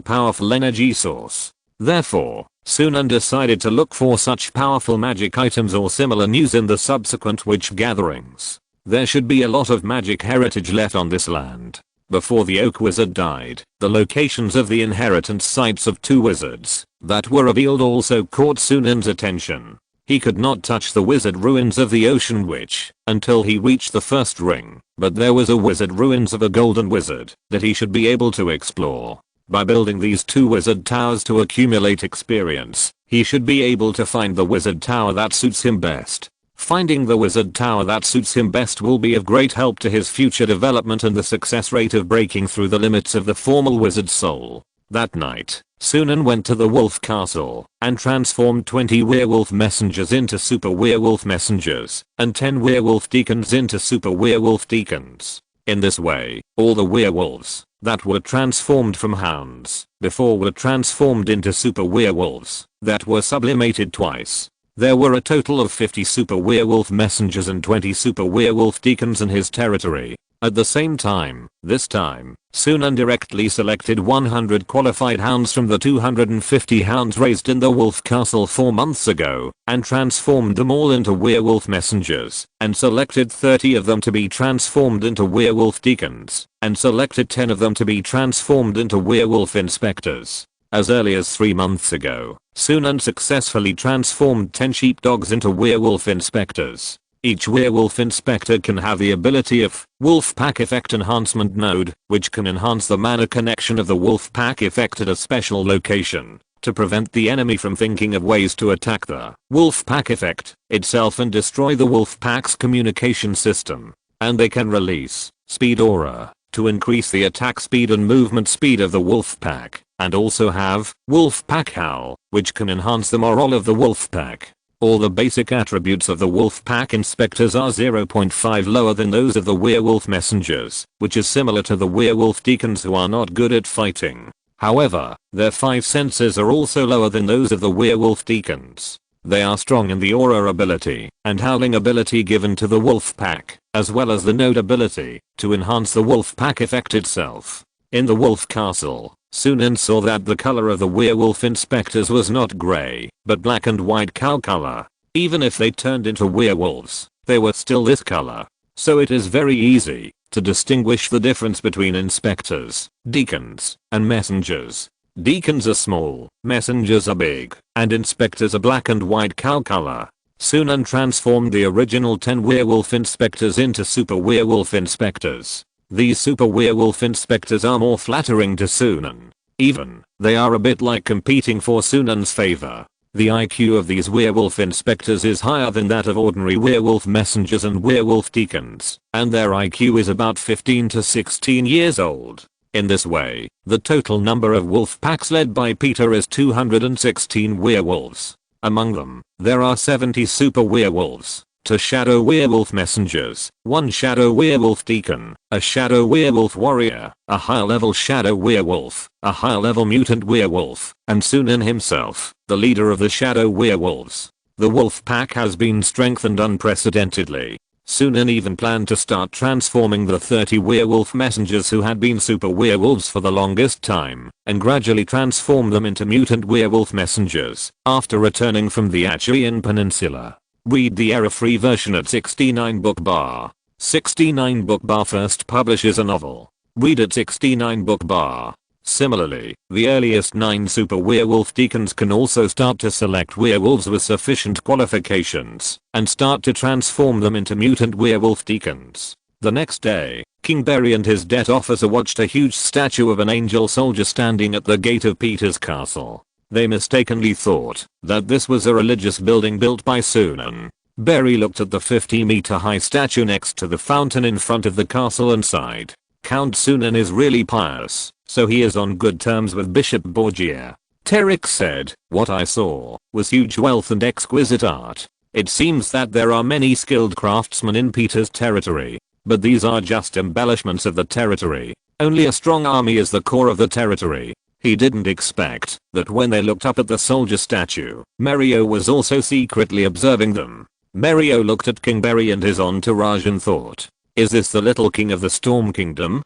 [SPEAKER 1] powerful energy source. Therefore, Sunan decided to look for such powerful magic items or similar news in the subsequent witch gatherings. There should be a lot of magic heritage left on this land. Before the oak wizard died, the locations of the inheritance sites of two wizards that were revealed also caught Sunan's attention. He could not touch the wizard ruins of the ocean witch until he reached the first ring, but there was a wizard ruins of a golden wizard that he should be able to explore. By building these two wizard towers to accumulate experience, he should be able to find the wizard tower that suits him best. Finding the wizard tower that suits him best will be of great help to his future development and the success rate of breaking through the limits of the formal wizard soul. That night, Sunan went to the wolf castle and transformed 20 werewolf messengers into super werewolf messengers and 10 werewolf deacons into super werewolf deacons. In this way, all the werewolves that were transformed from hounds before were transformed into super werewolves that were sublimated twice. There were a total of 50 super werewolf messengers and 20 super werewolf deacons in his territory. At the same time, this time, Sunan directly selected 100 qualified hounds from the 250 hounds raised in the wolf castle 4 months ago, and transformed them all into werewolf messengers, and selected 30 of them to be transformed into werewolf deacons, and selected 10 of them to be transformed into werewolf inspectors. As early as 3 months ago, Sunan successfully transformed 10 sheepdogs into werewolf inspectors. Each werewolf inspector can have the ability of wolf pack effect enhancement node, which can enhance the mana connection of the wolf pack effect at a special location to prevent the enemy from thinking of ways to attack the wolf pack effect itself and destroy the wolf pack's communication system. And they can release speed aura to increase the attack speed and movement speed of the wolf pack, and also have wolf pack howl, which can enhance the morale of the wolf pack. All the basic attributes of the wolf pack inspectors are 0.5 lower than those of the werewolf messengers, which is similar to the werewolf deacons who are not good at fighting. However, their 5 senses are also lower than those of the werewolf deacons. They are strong in the aura ability and howling ability given to the wolf pack, as well as the node ability to enhance the wolf pack effect itself. In the wolf castle, Sunan saw that the color of the werewolf inspectors was not grey, but black and white cow color. Even if they turned into werewolves, they were still this color. So it is very easy to distinguish the difference between inspectors, deacons, and messengers. Deacons are small, messengers are big, and inspectors are black and white cow color. Sunan transformed the original 10 werewolf inspectors into super werewolf inspectors. These super werewolf inspectors are more flattering to Sunan. Even, they are a bit like competing for Sunan's favor. The IQ of these werewolf inspectors is higher than that of ordinary werewolf messengers and werewolf deacons, and their IQ is about 15 to 16 years old. In this way, the total number of wolf packs led by Peter is 216 werewolves. Among them, there are 70 super werewolves, 2 shadow werewolf messengers, 1 shadow werewolf deacon, a shadow werewolf warrior, a high level shadow werewolf, a high level mutant werewolf, and Sunan himself, the leader of the shadow werewolves. The wolf pack has been strengthened unprecedentedly. Sunan even planned to start transforming the 30 werewolf messengers who had been super werewolves for the longest time, and gradually transform them into mutant werewolf messengers after returning from the Achaean Peninsula. Read the error-free version at 69 book bar. 69 book bar first publishes a novel. Read at 69 book bar. Similarly, the earliest 9 super werewolf deacons can also start to select werewolves with sufficient qualifications and start to transform them into mutant werewolf deacons. The next day, King Berry and his debt officer watched a huge statue of an angel soldier standing at the gate of Peter's castle. They mistakenly thought that this was a religious building built by Sunan. Berry looked at the 50-meter high statue next to the fountain in front of the castle and sighed. Count Sunan is really pious, so he is on good terms with Bishop Borgia. Terik said, "What I saw was huge wealth and exquisite art. It seems that there are many skilled craftsmen in Peter's territory, but these are just embellishments of the territory. Only a strong army is the core of the territory." He didn't expect that when they looked up at the soldier statue, Merio was also secretly observing them. Merio looked at King Berry and his entourage and thought, "Is this the little king of the Storm Kingdom?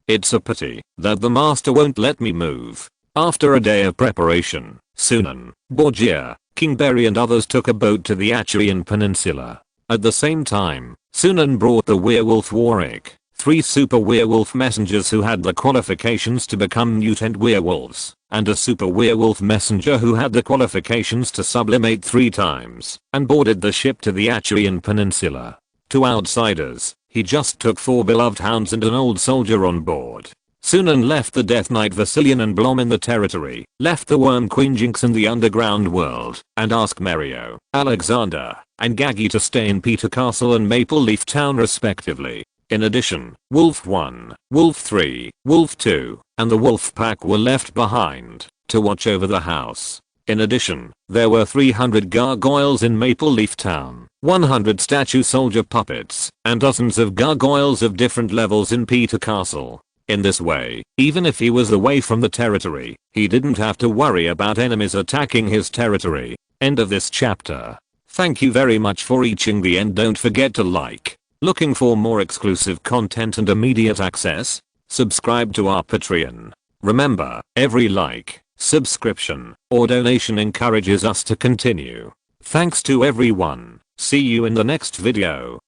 [SPEAKER 1] It's a pity that the master won't let me move." After a day of preparation, Sunan, Borgia, King Berry and others took a boat to the Achaean Peninsula. At the same time, Sunan brought the werewolf Warwick, 3 super werewolf messengers who had the qualifications to become mutant werewolves, and a super werewolf messenger who had the qualifications to sublimate 3 times, and boarded the ship to the Achaean Peninsula. To outsiders, he just took 4 beloved hounds and an old soldier on board. Sunan left the Death Knight Vasilian and Blom in the territory, left the Worm Queen Jinx in the underground world, and asked Merio, Alexander, and Gaggy to stay in Peter Castle and Maple Leaf Town respectively. In addition, Wolf 1, Wolf 3, Wolf 2, and the Wolf Pack were left behind to watch over the house. In addition, there were 300 gargoyles in Maple Leaf Town, 100 statue soldier puppets, and dozens of gargoyles of different levels in Peter Castle. In this way, even if he was away from the territory, he didn't have to worry about enemies attacking his territory. End of this chapter. Thank you very much for reaching the end. Don't forget to like. Looking for more exclusive content and immediate access? Subscribe to our Patreon. Remember, every like, subscription, or donation encourages us to continue. Thanks to everyone. See you in the next video.